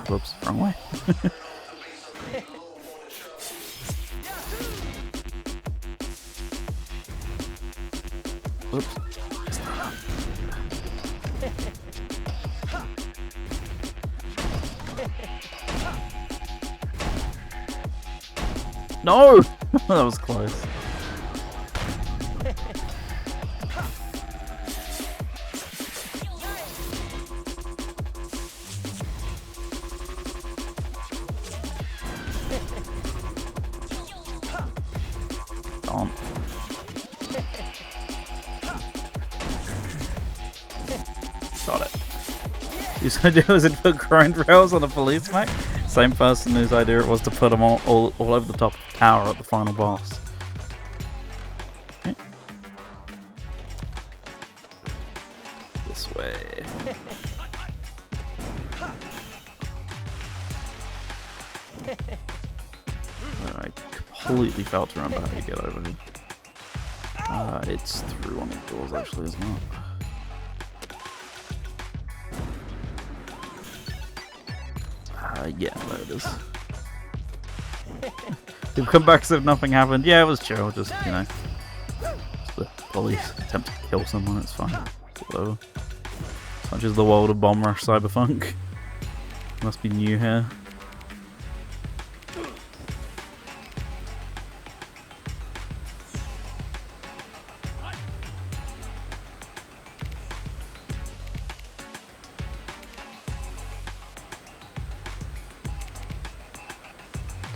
Whoops, wrong way. Whoops. No! That was close. On. Got it. Whose idea was it to put grind rails on a police mech? Same person whose idea it was to put them all over the top of the tower at the final boss. Okay. This way. I completely failed to remember how you get over here. It's through one of the doors actually, isn't it? Yeah, there it is. They've come back as if nothing happened. Yeah, it was chill, just, you know. Just the police attempt to kill someone, it's fine. Whatever. Such is the world of Bomb Rush Cyberpunk. Must be new here.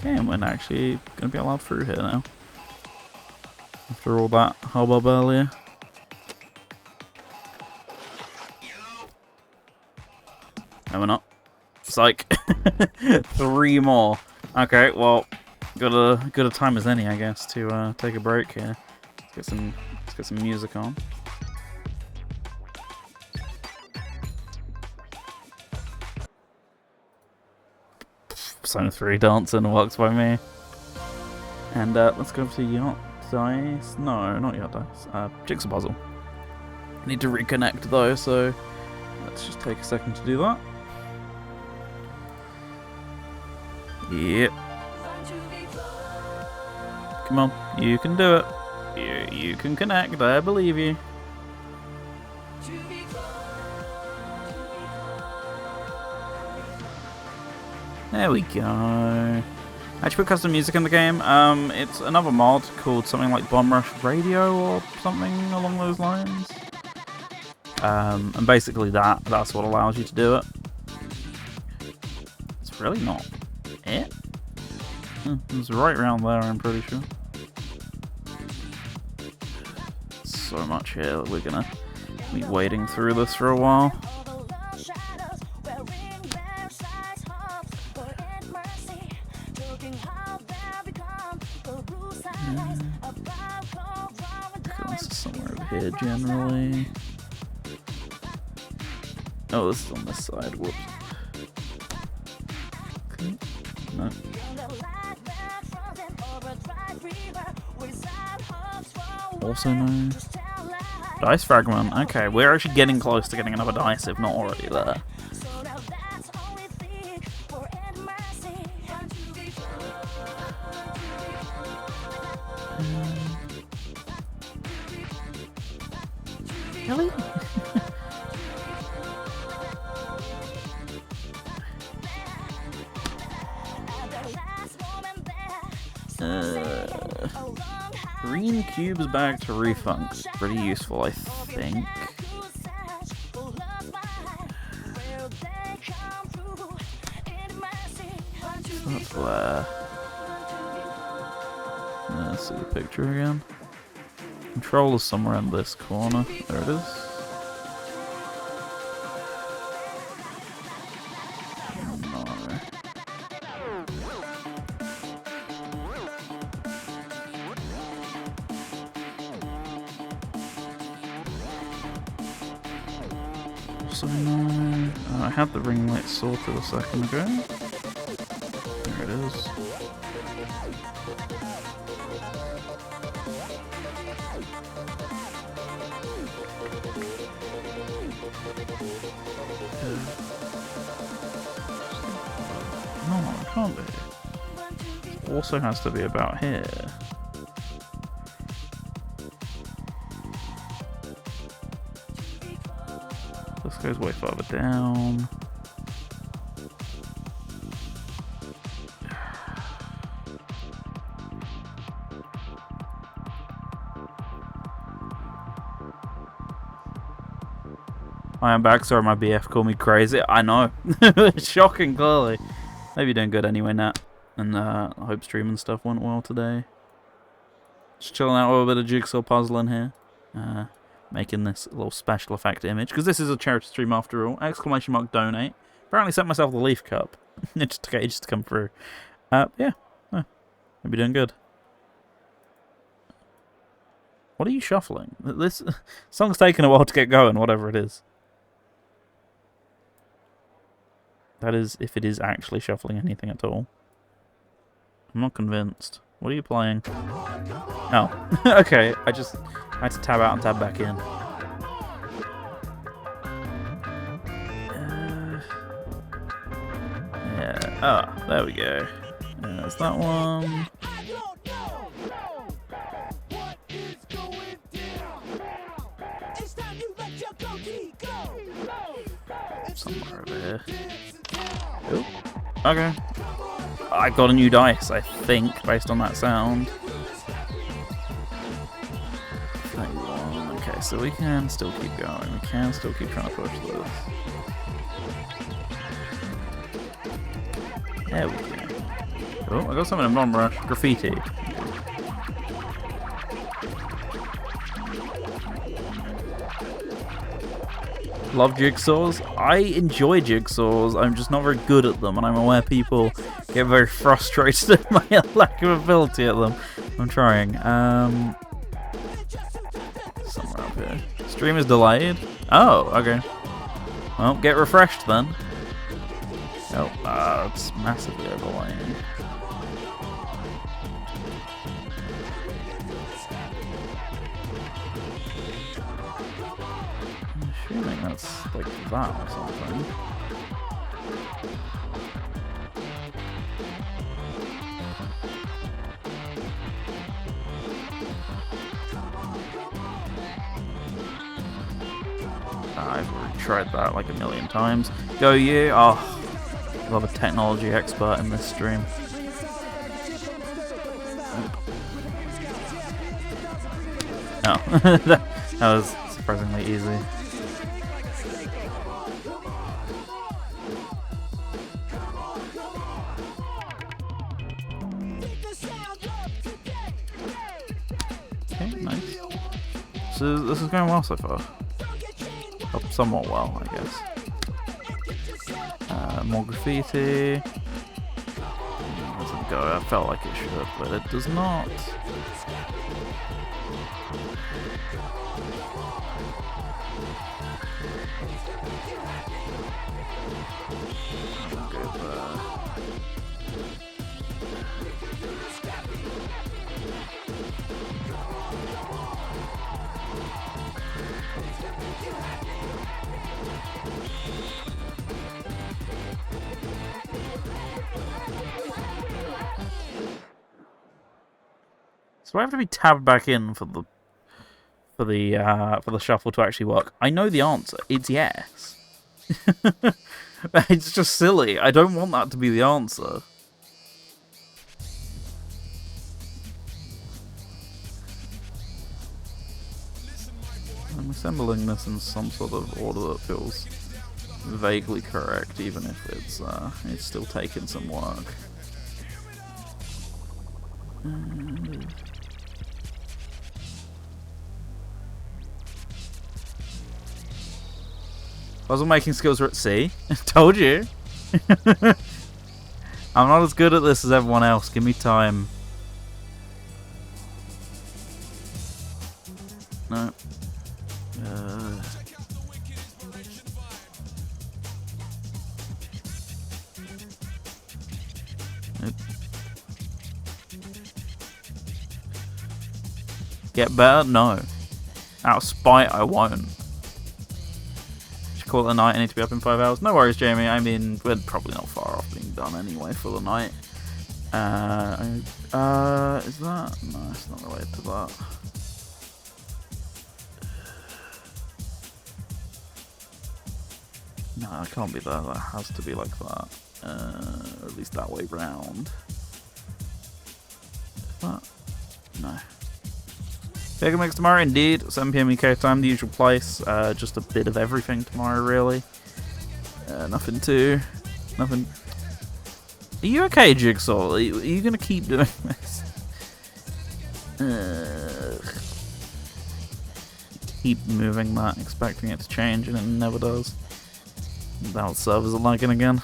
Okay, and we're actually gonna be allowed through here now. After all that hubbub earlier. No, we're not. It's like 3 more. Okay, well, good a time as any, I guess, to take a break here. Let's get some music on. Persona 3 dancing works by me. And let's go to Yacht Dice. No, not Yacht Dice. Jigsaw Puzzle. I need to reconnect though, so let's just take a second to do that. Yep. Come on, you can do it. You can connect, I believe you. There we go. I actually put custom music in the game. It's another mod called something like Bomb Rush Radio or something along those lines. And basically that's what allows you to do it. It's really not it. It's right around there, I'm pretty sure. So much here that we're gonna be wading through this for a while. This is somewhere over here generally. Oh, this is on this side. Whoops. Okay. No. Also no. Dice fragment. Okay, we're actually getting close to getting another dice, if not already there. Really? Green cubes back to refunk. Pretty useful, I think. That's there. Let's see the picture again. Controller's somewhere in this corner. There it is. So no. I had the ring light sorted a second ago. There it is. No, it can't be. Also has to be about here. This goes way further down. I am back, sorry my BF called me crazy. I know. Shocking, clearly. Maybe you're doing good anyway, Nat. And I hope stream and stuff went well today. Just chilling out with a bit of jigsaw puzzling here. Making this little special effect image. Because this is a charity stream after all. ! Donate. Apparently sent myself the leaf cup. It just took ages to come through. Yeah. Oh, maybe doing good. What are you shuffling? This song's taking a while to get going, whatever it is. That is, if it is actually shuffling anything at all. I'm not convinced. What are you playing? Oh, okay. I had to tab out and tab back in. Yeah. Ah, there we go. There's that one. Somewhere over here. Ooh. Okay. I got a new dice, I think, based on that sound. 31. Okay, so we can still keep going. We can still keep trying to push this. There we go. Oh, I got something in Bomb Rush. Graffiti. Love jigsaws. I enjoy jigsaws. I'm just not very good at them, and I'm aware people get very frustrated at my lack of ability at them. I'm trying. Somewhere up here. Stream is delayed. Oh, okay. Well, get refreshed then. Oh, it's massively overlaying. I'm assuming that's like that or something. I've already tried that like a million times. Go you! Oh, love a technology expert in this stream. Oh, that was surprisingly easy. Okay, nice. So this is going well so far. Somewhat well, I guess. More graffiti. Doesn't go. I felt like it should, but it does not. Go there. So I have to be tabbed back in for the shuffle to actually work. I know the answer. It's yes. It's just silly. I don't want that to be the answer. I'm assembling this in some sort of order that feels vaguely correct, even if it's still taking some work. Puzzle making skills are at C. Told you. I'm not as good at this as everyone else. Give me time. No. Nope. Get better? No. Out of spite, I won't. Call it a night. I need to be up in 5 hours. No worries, Jamie. I mean, we're probably not far off being done anyway for the night. Is that? No, it's not related to that. No, it can't be that. That has to be like that. Or at least that way round. Is that? No. Bigger Mix tomorrow, indeed. 7 PM UK time, the usual place. Just a bit of everything tomorrow, really. Nothing. Are you okay, Jigsaw? Are you gonna keep doing this? Keep moving that, expecting it to change, and it never does. Now the servers are lagging again.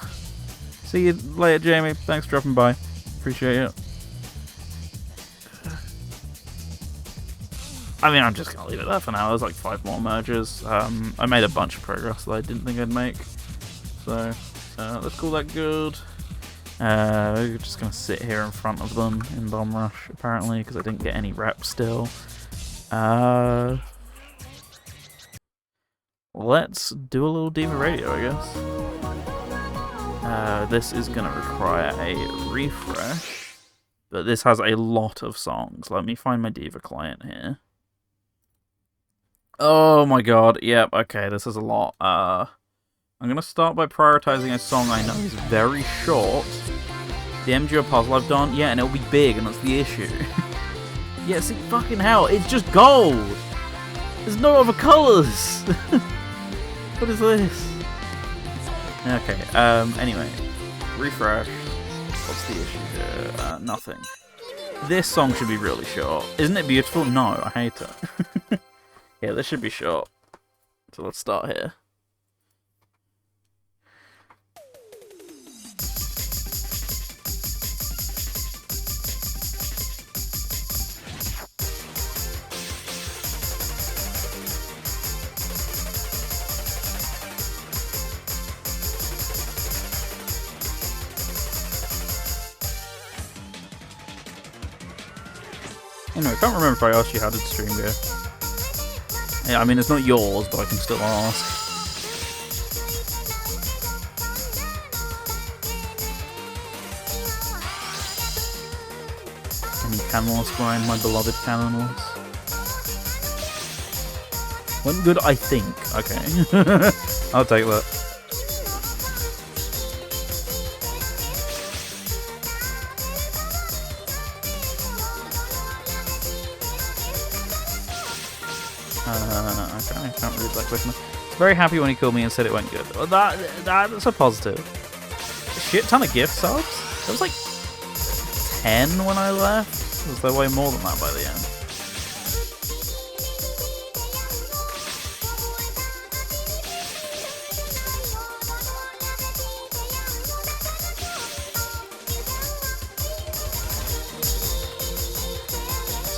See you later, Jamie. Thanks for dropping by. Appreciate it. I mean, I'm just going to leave it there for now. There's like 5 more merges. I made a bunch of progress that I didn't think I'd make. So, let's call that good. We're just going to sit here in front of them in Bomb Rush, apparently, because I didn't get any reps still. Let's do a little Diva Radio, I guess. This is going to require a refresh. But this has a lot of songs. Let me find my Diva client here. Oh my god, yep, okay, this is a lot. I'm gonna start by prioritizing a song I know is very short. The MGO puzzle I've done, yeah, and it'll be big, and that's the issue. Yeah, see, fucking hell, it's just gold! There's no other colours! What is this? Okay, anyway. Refresh. What's the issue here? Nothing. This song should be really short. Isn't it beautiful? No, I hate it. Yeah, this should be short. So let's start here. Anyway, I can't remember if I asked you how did the stream go. Yeah, I mean, it's not yours, but I can still ask. Any canonless grind, my beloved canonless? Went good, I think. Okay. I'll take that. Okay, I can't read that quick enough. Very happy when he called me and said it went good. Well, that's a positive. A shit ton of gift subs? There was like 10 when I left. Was there way more than that by the end?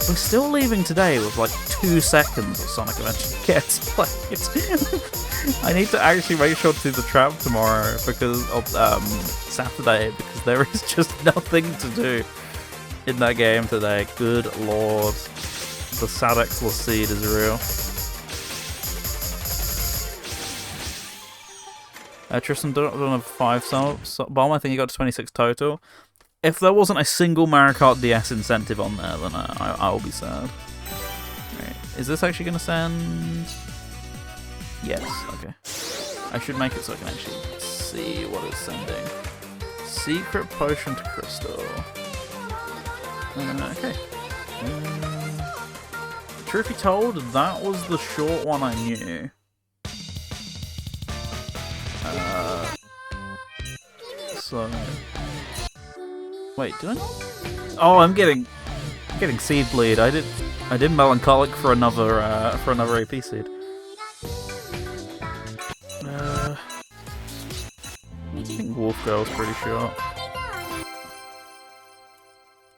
We're still leaving today with like 2 seconds of Sonic Adventure gets played. I need to actually make sure to do the trap tomorrow because of Saturday, because there is just nothing to do in that game today. Good lord, the Sadexless seed is real. Tristan don't have 5 bomb. I think he got to 26 total. If there wasn't a single Mario Kart DS incentive on there, then I will be sad. Right. Is this actually going to send? Yes, okay. I should make it so I can actually see what it's sending. Secret Potion to Crystal. Okay. Truth be told, that was the short one I knew. So... Wait, do I not? Oh, I'm getting seed bleed. I did melancholic for another AP seed. I think Wolf Girl's pretty short.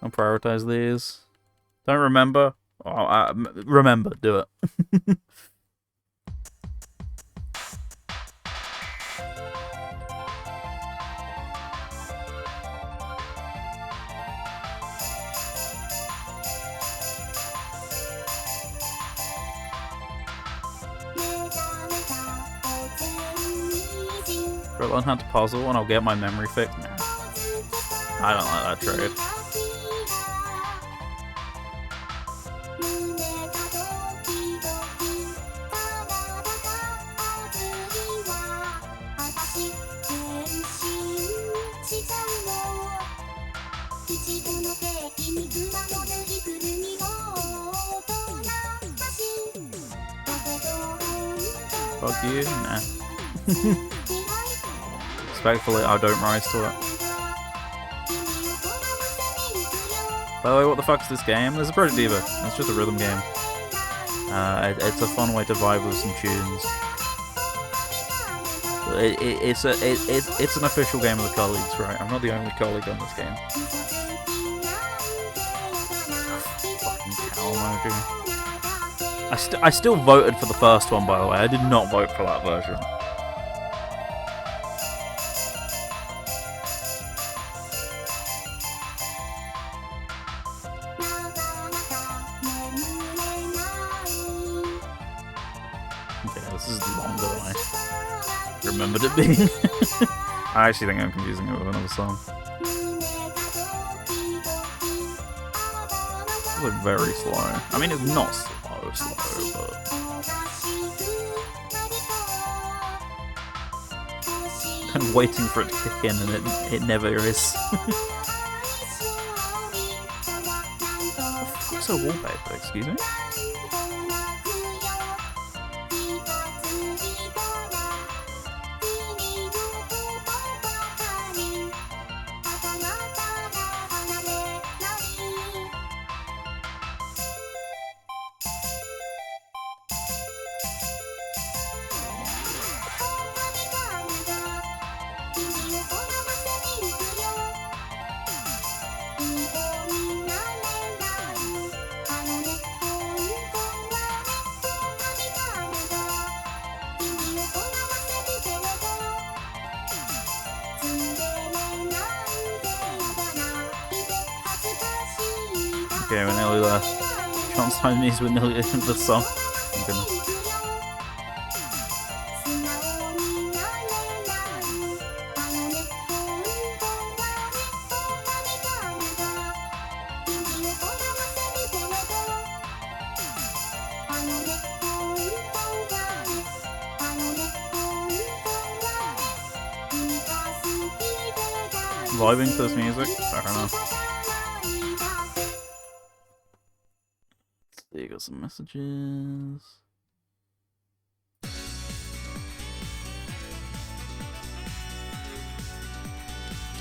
I'll prioritize these. Don't remember? Oh, remember, do it. Learn how to puzzle and I'll get my memory fixed. Nah. I don't like that trade. Fuck you? Nah. Respectfully, I don't rise to it. By the way, what the fuck's this game? There's a Project Diva. It's just a rhythm game. It's a fun way to vibe with some tunes. It's an official game of the colleagues, right? I'm not the only colleague on this game. Fucking cow emoji. I still voted for the first one, by the way. I did not vote for that version. Remembered it being. I actually think I'm confusing it with another song. It's like very slow. I mean, it's not slow, but I'm waiting for it to kick in, and it never is. What's a wallpaper? Excuse me. Okay, we're nearly there. Can't time these, we're nearly into the song. Oh, goodness. Vibing to this music? I don't know. There you got some messages.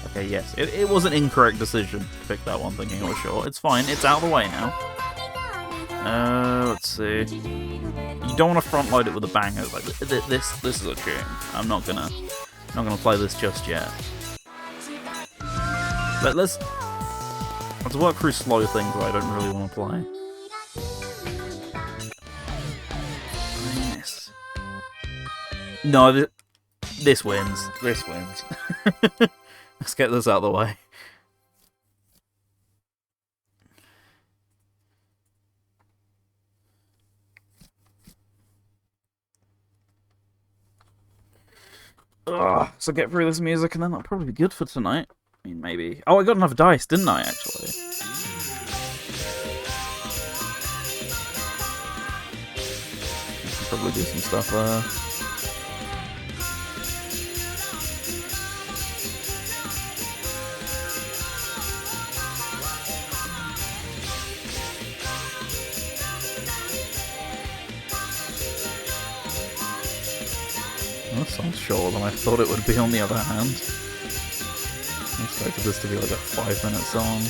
Okay, yes. It was an incorrect decision to pick that one thinking it was short. It's fine, it's out of the way now. Let's see. You don't want to front load it with a banger. Like this is a tune. I'm not gonna play this just yet. Let's work through slow things that I don't really want to play. Yes. No, this wins. This wins. Let's get this out of the way. Ugh, so get through this music and then that'll probably be good for tonight. I mean, maybe. Oh, I got enough dice, didn't I, actually? I can probably do some stuff there. Well, that sounds shorter than I thought it would be on the other hand. I expected this to be like a 5-minute song.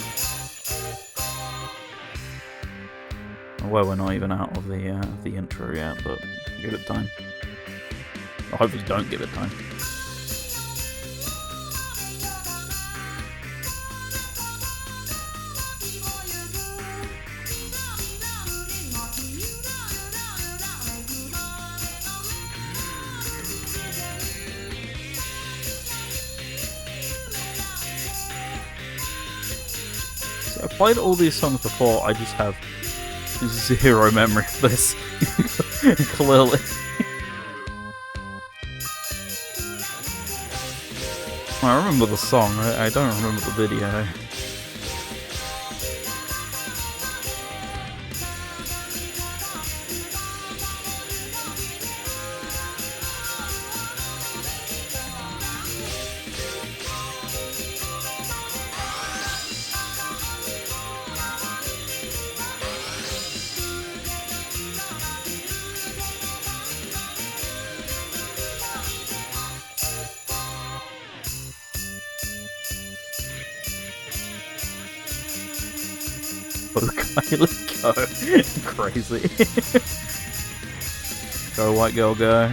Well, we're not even out of the intro yet, but give it time. I hopefully don't give it time. I've played all these songs before, I just have zero memory of this. Clearly. I remember the song, I don't remember the video. Go. Crazy. Go, white girl, go.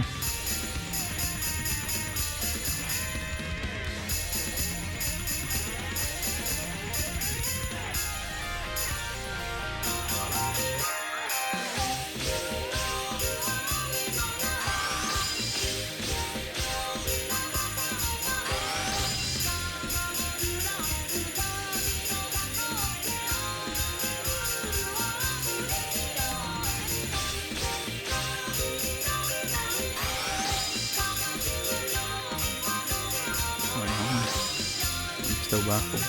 Still baffled.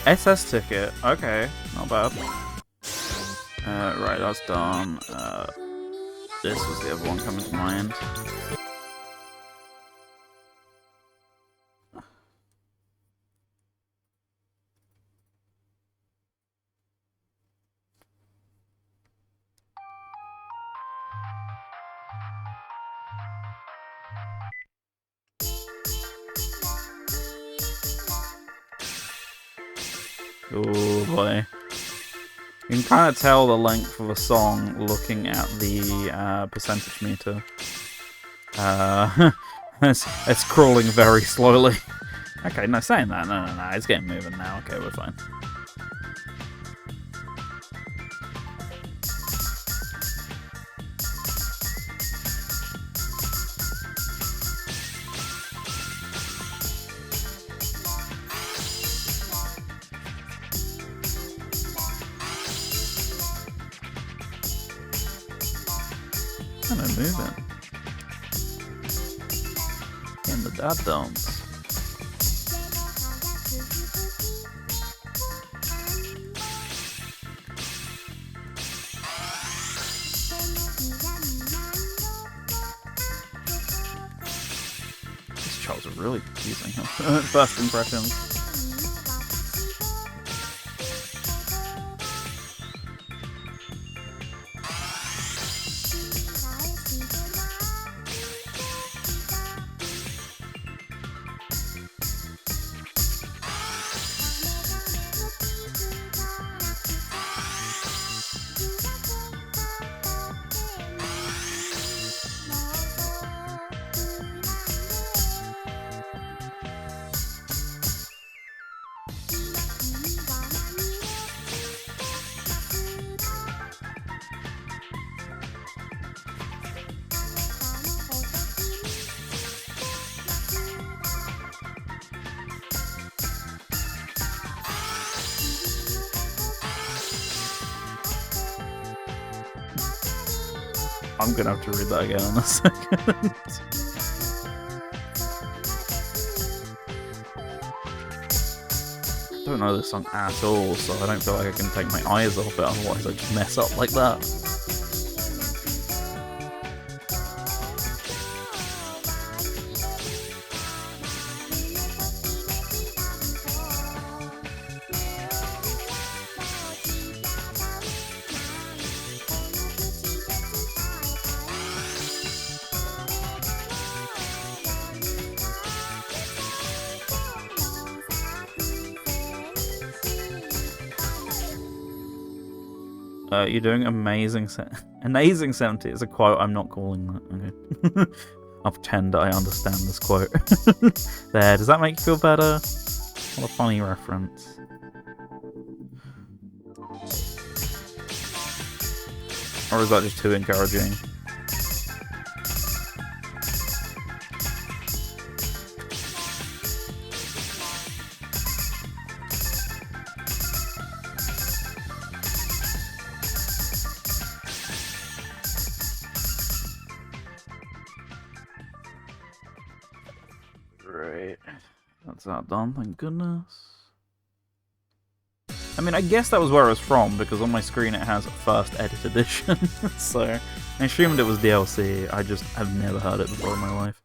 SS ticket. Okay, not bad. Right, that's done. This was the other one coming to mind. Oh boy. You can kind of tell the length of a song looking at the percentage meter. It's crawling very slowly. Okay, no, saying that. No, it's getting moving now. Okay, we're fine. I know moving. In the dad dance. These trolls are really confusing. First impressions. I'm gonna have to read that again in a second. I don't know this song at all, so I don't feel like I can take my eyes off it, otherwise I just mess up like that. You're doing amazing. Amazing 70 is a quote. I'm not calling that. Okay. I'll pretend I understand this quote. There, does that make you feel better? What a funny reference. Or is that just too encouraging? Right. That's that done, thank goodness. I mean, I guess that was where it was from, because on my screen it has first edit edition. So, I assumed it was DLC. I just have never heard it before in my life.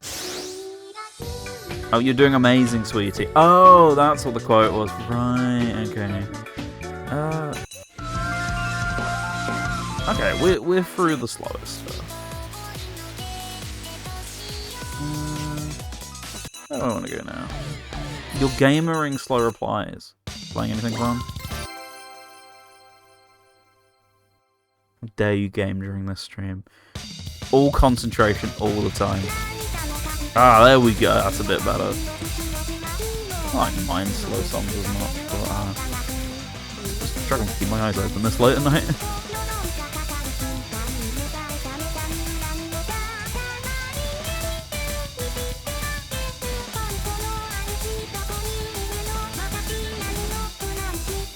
Oh, you're doing amazing, sweetie. Oh, that's what the quote was. Right, okay. Okay, we're through the slowest stuff. Where do I want to go now? Your gamering slow replies. Playing anything fun? How dare you game during this stream? All concentration all the time. Ah, there we go. That's a bit better. I like mind slow songs as much, but just struggling to keep my eyes open this late at night.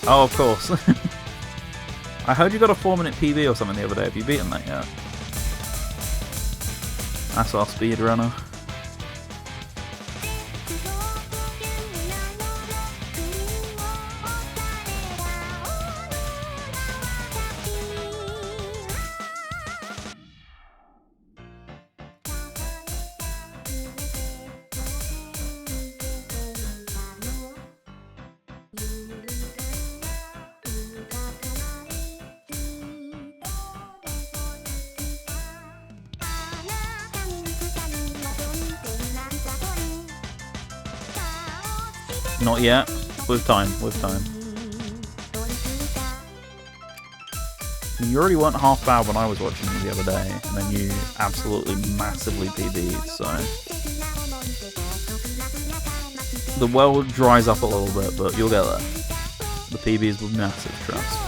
Oh, of course. I heard you got a 4-minute PB or something the other day. Have you beaten that yet? That's our speedrunner. Not yet. With time, with time. I mean, you already weren't half bad when I was watching you the other day, and then you absolutely massively PB'd, so... The well dries up a little bit, but you'll get there. The PBs with massive trust.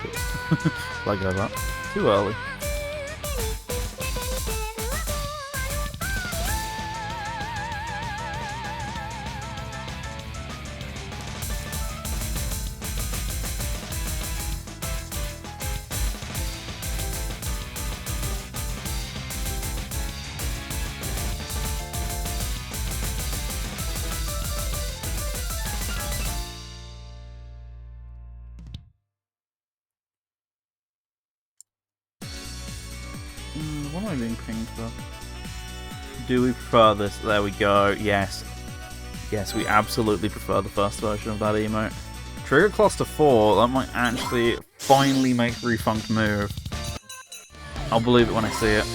it. Let go of that. Too early. What am I being pinged for? Do we prefer this? There we go. Yes. Yes, we absolutely prefer the first version of that emote. Trigger Cluster 4, that might actually finally make Refunct move. I'll believe it when I see it.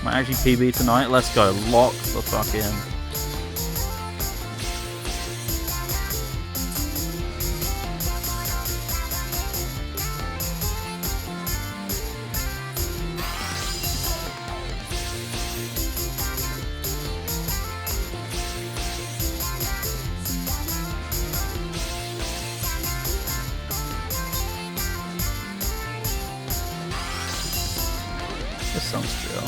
Might actually PB tonight. Let's go. Lock the fuck in. This sounds chill.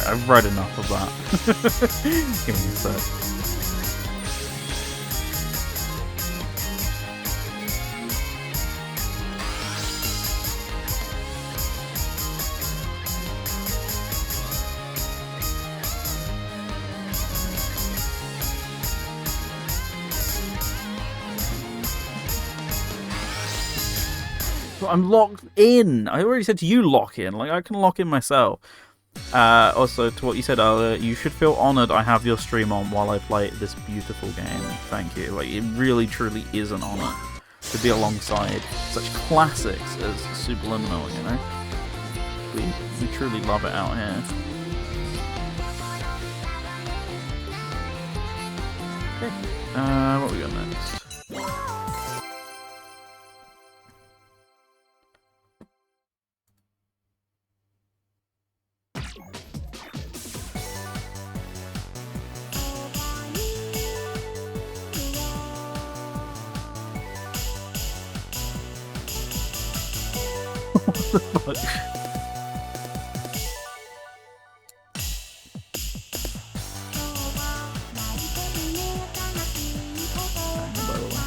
I've read enough of that. Give me a sec. I'm locked in. I already said to you lock in. Like, I can lock in myself. Also, to what you said earlier, you should feel honoured I have your stream on while I play this beautiful game. Thank you. Like, it really, truly is an honour to be alongside such classics as Superliminal, you know? We truly love it out here. Okay. What we got next? What the fuck? By the way.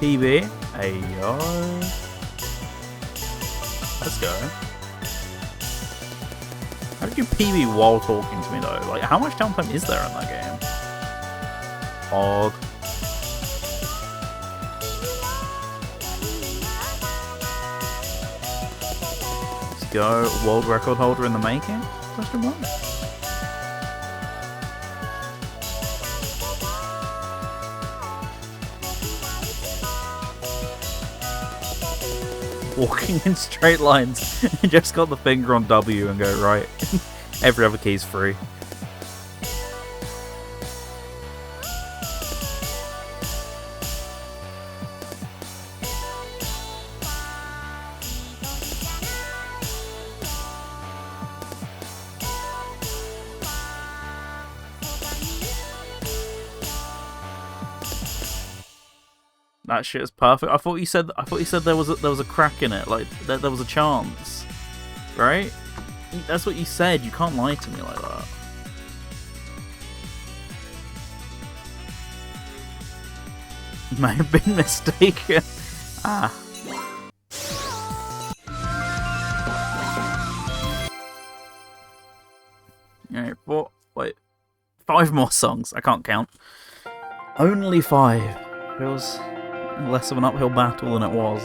PB. Ayo. Let's go. How did you PB while talking to me though? Like, how much downtime is there in that game? Odd. Let's go. World record holder in the making? Question mark? Walking in straight lines. Just got the finger on W and go right. Every other key's free. That shit is perfect. I thought you said there was a crack in it, like there was a chance, right? That's what you said. You can't lie to me like that. May have been mistaken. Ah. Alright, wait. 5 more songs. I can't count. Only 5. Feels less of an uphill battle than it was.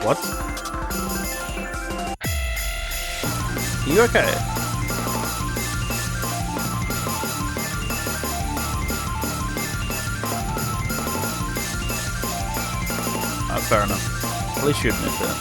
What? Are you okay? Fair enough. At least you admit that.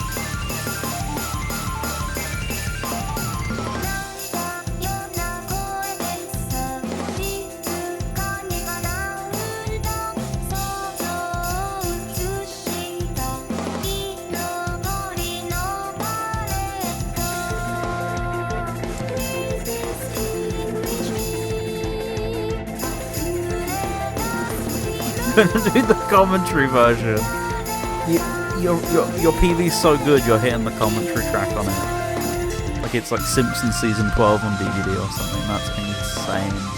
I'm gonna do the commentary version. Your PV's so good, you're hitting the commentary track on it. Like it's like Simpsons season 12 on DVD or something. That's insane.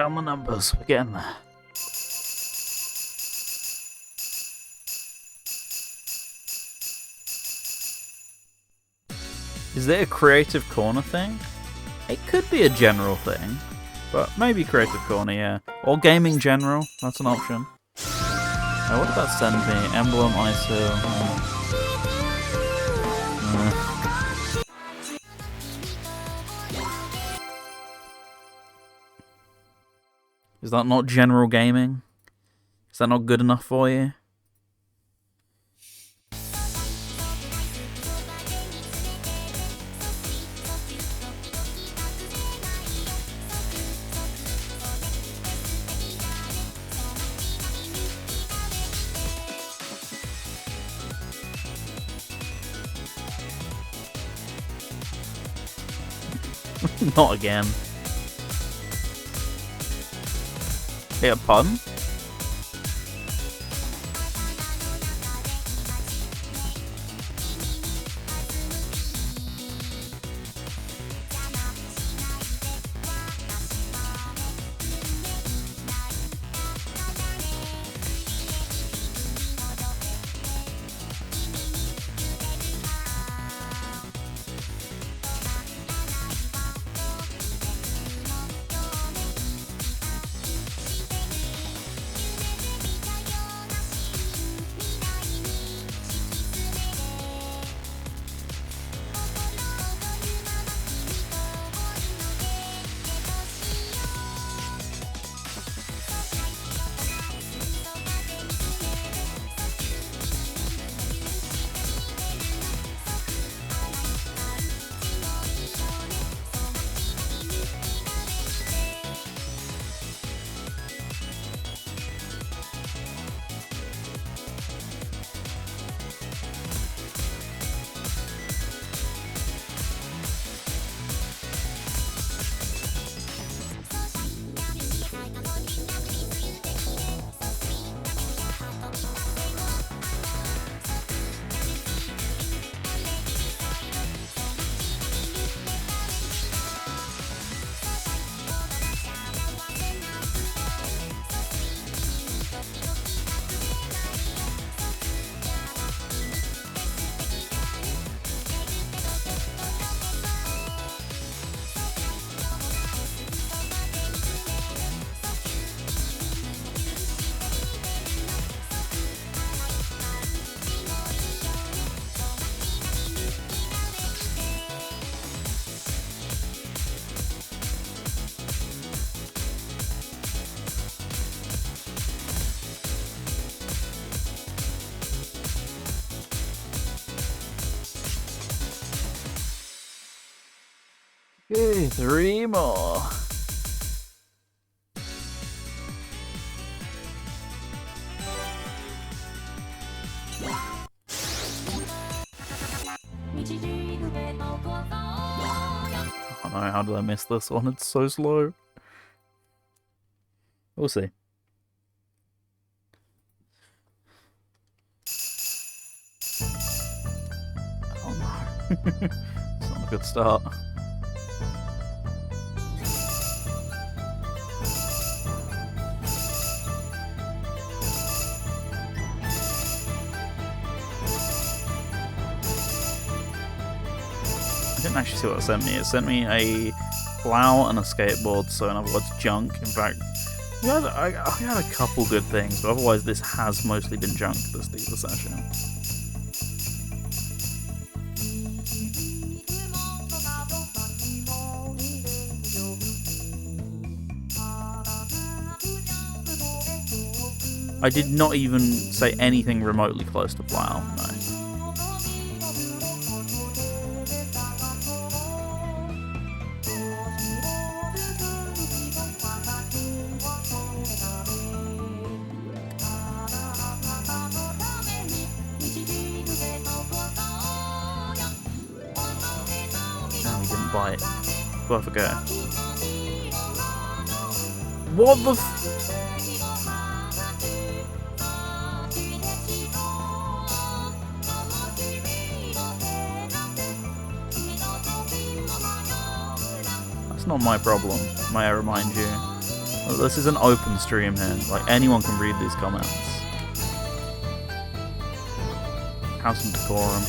down the numbers. We're getting there. Is there a creative corner thing? It could be a general thing, but maybe creative corner, yeah. Or gaming general, that's an option. What about send me? Emblem, ISO. Is that not general gaming? Is that not good enough for you? Not again. Yeah, pardon? Okay, 3 more. Oh no, how did I miss this one? It's so slow. We'll see. Oh no. It's not a good start. I didn't actually see what it sent me. It sent me a plow and a skateboard, so in other words, junk. In fact, I had a couple good things, but otherwise this has mostly been junk this Diva session. I did not even say anything remotely close to plow, no. Bite. Worth a go. What the f- That's not my problem, may I remind you. This is an open stream here. Like, anyone can read these comments. Have some decorum.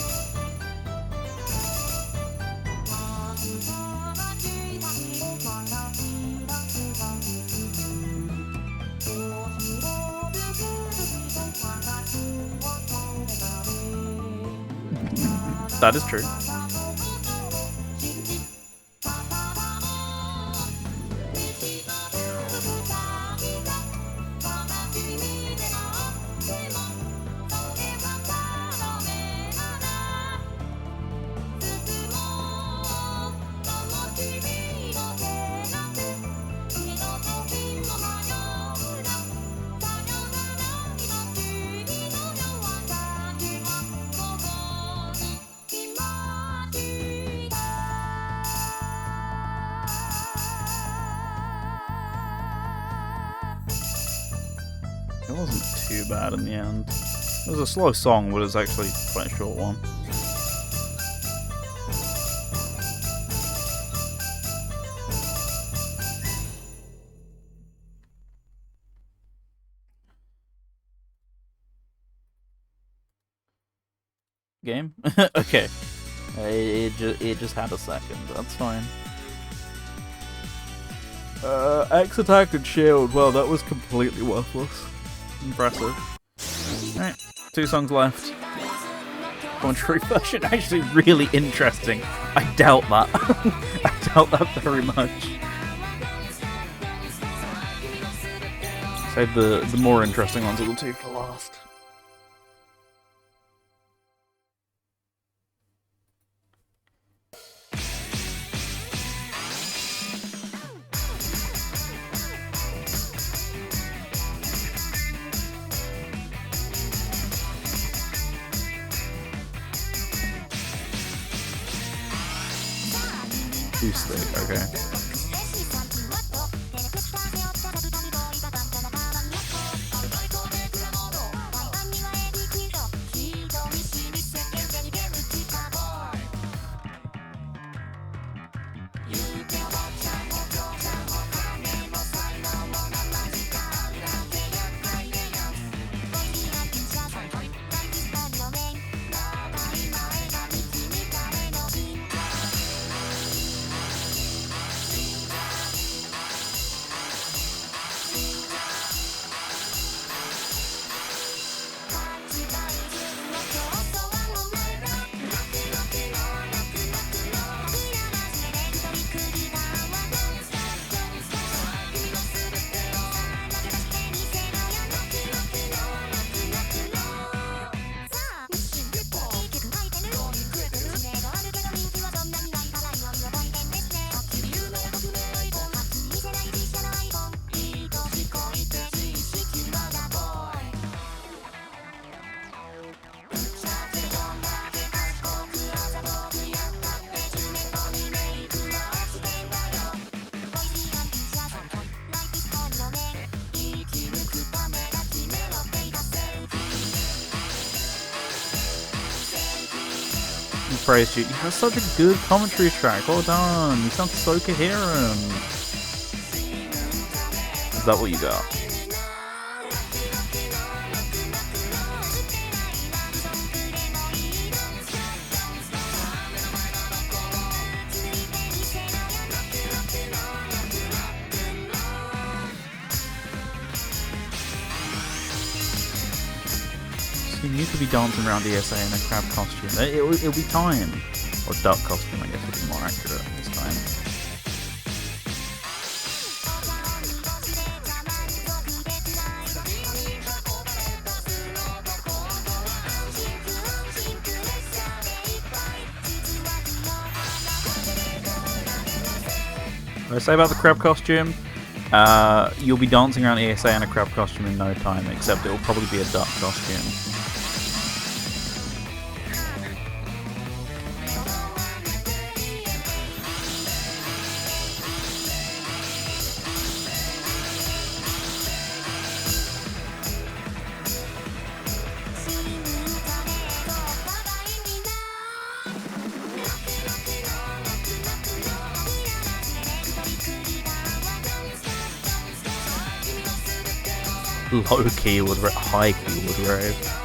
That is true. It wasn't too bad in the end. It was a slow song, but it's actually quite a short one. Game? Okay. It just had a second. That's fine. X attack and shield. Well, that was completely worthless. Impressive. Alright, 2 songs left. Commentary version actually really interesting. I doubt that. I doubt that very much. Save the more interesting ones of the 2 for last. Acoustic, okay. Praise you. You have such a good commentary track. Well done. You sound so coherent. Is that what you got? You need to be dancing around ESA in a crab costume. It'll be time. Or duck costume, I guess, would be more accurate this time. What did I say about the crab costume? You'll be dancing around ESA in a crab costume in no time, except it'll probably be a duck costume. Low key would high key would rave.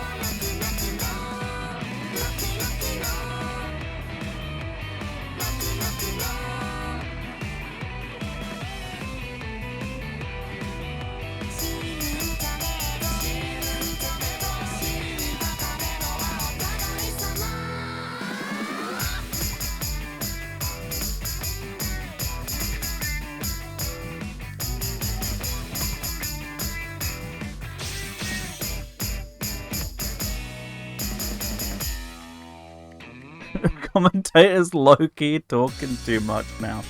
Commentators low-key talking too much now.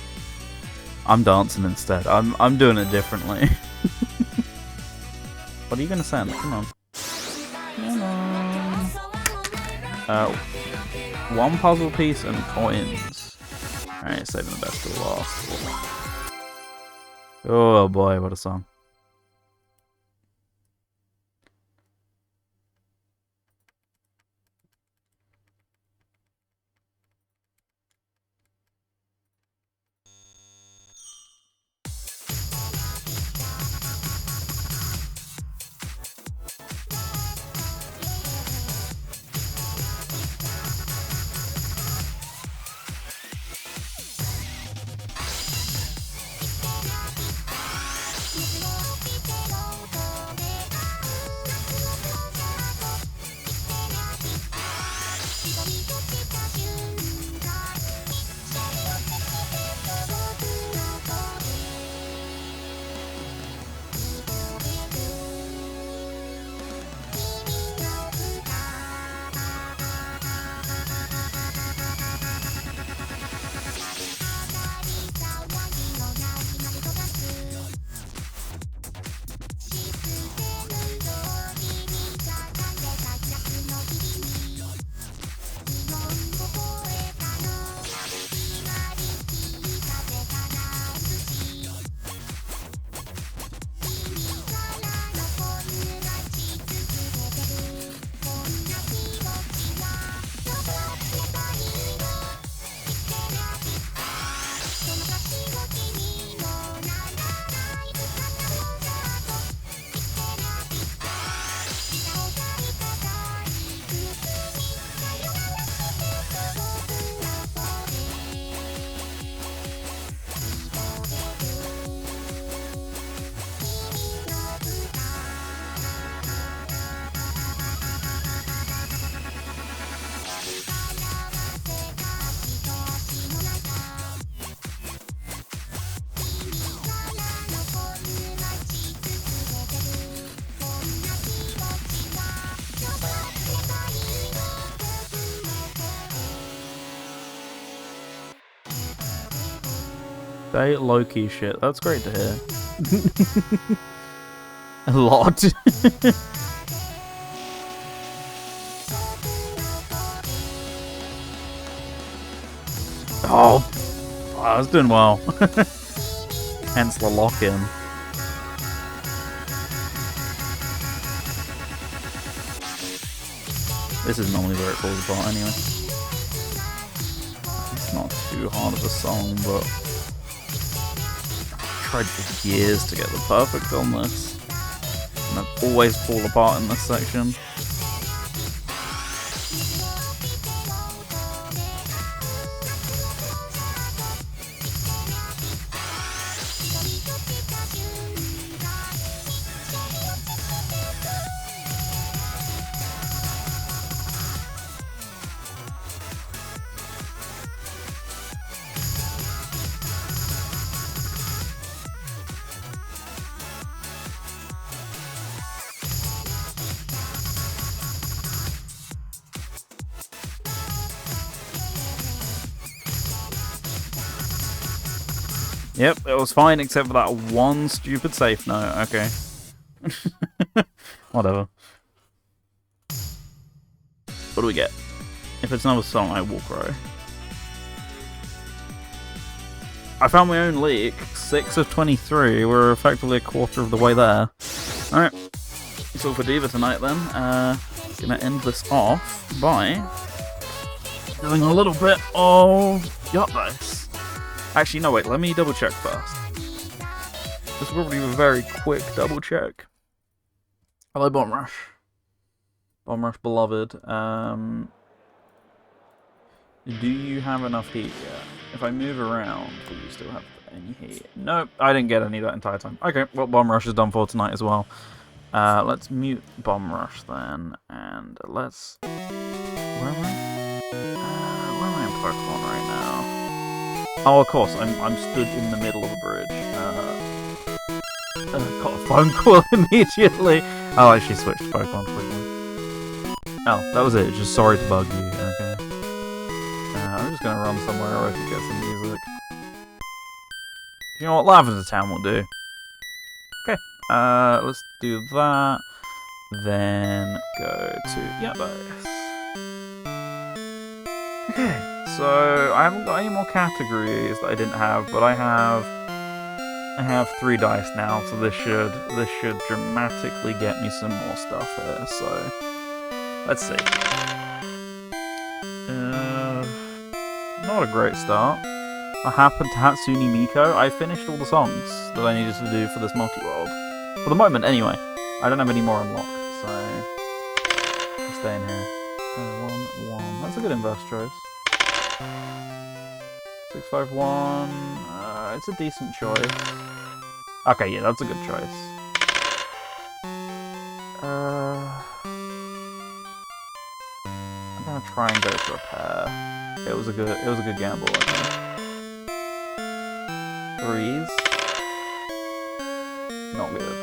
I'm dancing instead. I'm doing it differently. What are you gonna send? Come on. Come on. One puzzle piece and coins. Alright, saving the best for last. Oh boy, what a song. They low-key shit. That's great to hear. A lot. Oh, I was doing well. Hence the lock-in. This is normally where it falls apart anyway. It's not too hard of a song, but I've tried for years to get the perfect on this. And I always fall apart in this section. Yep, it was fine except for that one stupid safe note. Okay. Whatever. What do we get? If it's another song, I will cry. I found my own leak. 6 of 23. We're effectively a quarter of the way there. Alright. That's all for Diva tonight then. Gonna end this off by doing a little bit of Yacht Dice. Actually, no, wait, let me double check first. This will probably be a very quick double check. Hello, Bomb Rush. Bomb Rush beloved. Do you have enough heat yet? If I move around, do you still have any heat? Nope, I didn't get any that entire time. Okay, well, Bomb Rush is done for tonight as well. Let's mute Bomb Rush then, and let's... Where am I? Where am I in Pokemon right now? Oh, of course, I'm stood in the middle of a bridge. Got a phone call immediately. I'll actually switch to Pokemon quickly. Oh, that was it. Just sorry to bug you. Okay. I'm just gonna run somewhere where I can get some music. You know what? Lavender Town will do. Okay. Let's do that. Then go to dice. Okay. So I haven't got any more categories that I didn't have, but I have 3 dice now, so this should dramatically get me some more stuff here. So let's see. Not a great start. I happened to Hatsune Miku. I finished all the songs that I needed to do for this multi-world. For the moment, anyway. I don't have any more unlocked, so I'll stay in here. 1-1. That's a good inverse choice. 6-5-1. It's a decent choice. Okay, yeah, that's a good choice. I'm gonna try and go for a pair. It was a good gamble, I think. 3s. Not good.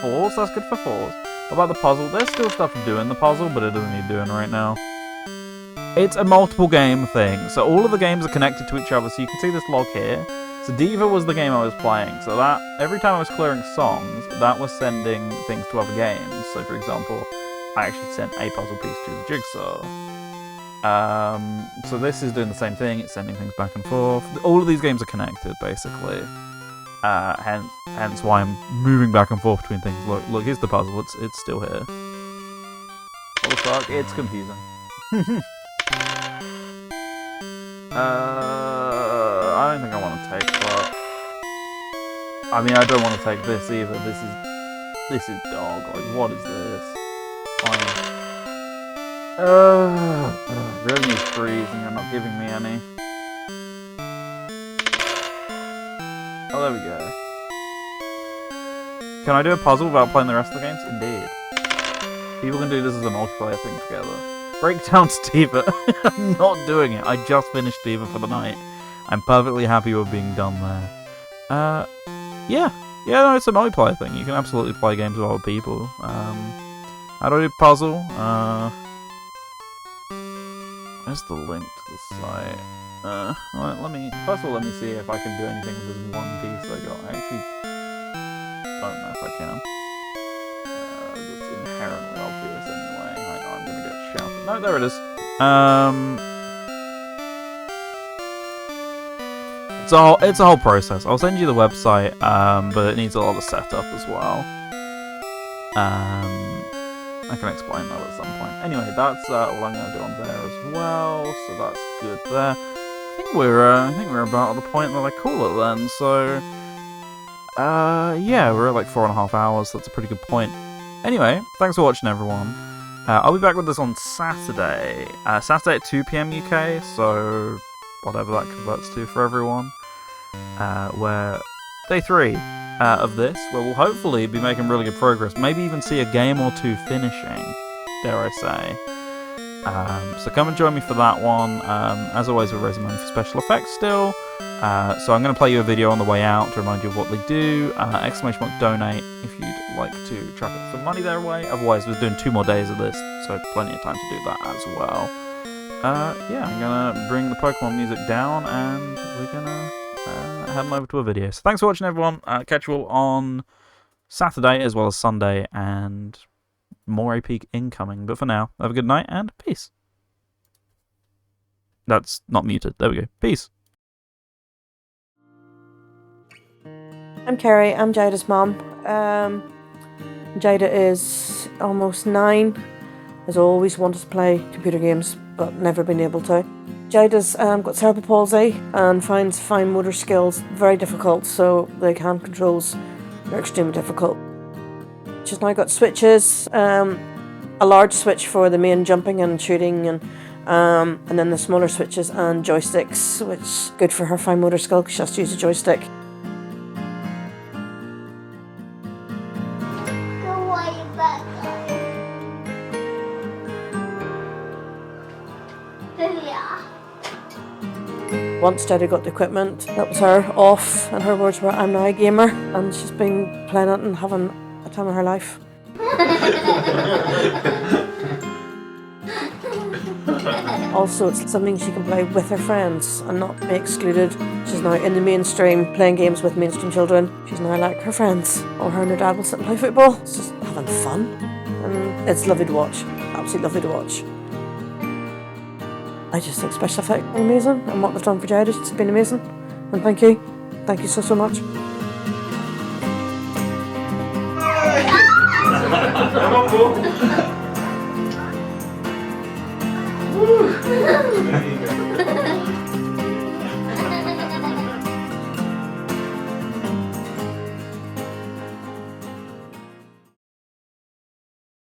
4s, that's good for 4s. What about the puzzle? There's still stuff to do in the puzzle, but it doesn't need doing right now. It's a multiple game thing, so all of the games are connected to each other, so you can see this log here. So Diva was the game I was playing, so that every time I was clearing songs, that was sending things to other games. So for example, I actually sent a puzzle piece to the Jigsaw. So this is doing the same thing, it's sending things back and forth. All of these games are connected, basically. Hence why I'm moving back and forth between things. Look, here's the puzzle, it's still here. What the fuck? It's confusing. I don't think I want to take that. I mean, I don't want to take this either. This is dog. Like, what is this? Fine. Revenue's freezing. You're not giving me any. Oh, there we go. Can I do a puzzle without playing the rest of the games? Indeed. People can do this as a multiplayer thing together. Breakdown Diva. I'm not doing it. I just finished Diva for the night. I'm perfectly happy with being done there. Yeah, no, it's a multiplayer thing. You can absolutely play games with other people. How do I do puzzle? Where's the link to the site? First of all, let me see if I can do anything with this one piece I got. I actually don't know if I can. That's inherently obvious anyway. I know I'm gonna get shouted. No, there it is. It's a whole process. I'll send you the website, but it needs a lot of setup as well. I can explain that at some point. Anyway, that's all I'm going to do on there as well, so that's good there. I think we're about at the point that I call it then. So, yeah, we're at like 4.5 hours. So that's a pretty good point. Anyway, thanks for watching, everyone. I'll be back with this on Saturday. Saturday at 2 PM UK. So whatever that converts to for everyone. Where day 3 of this, where we'll hopefully be making really good progress, maybe even see a game or 2 finishing, dare I say. So come and join me for that one. As always, we're raising money for special effects still, so I'm going to play you a video on the way out to remind you of what they do, ! Donate if you'd like to chuck up some money their way. Otherwise, we're doing 2 more days of this, so plenty of time to do that as well. Yeah, I'm going to bring the Pokemon music down, and we're going to head on over to a video. So thanks for watching, everyone. Catch you all on Saturday as well as Sunday, and more AP incoming. But for now, have a good night and peace. That's not muted. There we go. Peace. I'm Kerry. I'm Jada's mom. Jada is almost 9. Has always wanted to play computer games, but never been able to. Jada's got cerebral palsy and finds fine motor skills very difficult, so the hand controls are extremely difficult. She's now got switches, a large switch for the main jumping and shooting, and then the smaller switches and joysticks, which is good for her fine motor skill because she has to use a joystick. Once Daddy got the equipment, that was her off, and her words were, "I'm now a gamer," and she's been playing it and having a time of her life. Also, it's something she can play with her friends and not be excluded. She's now in the mainstream, playing games with mainstream children. She's now like her friends. Or her and her dad will sit and play football. It's just having fun. And it's lovely to watch. Absolutely lovely to watch. I just think special effects are amazing, and what they've done for Jada, it's been amazing. And thank you. Thank you so, so much. Come on, Paul. Woo.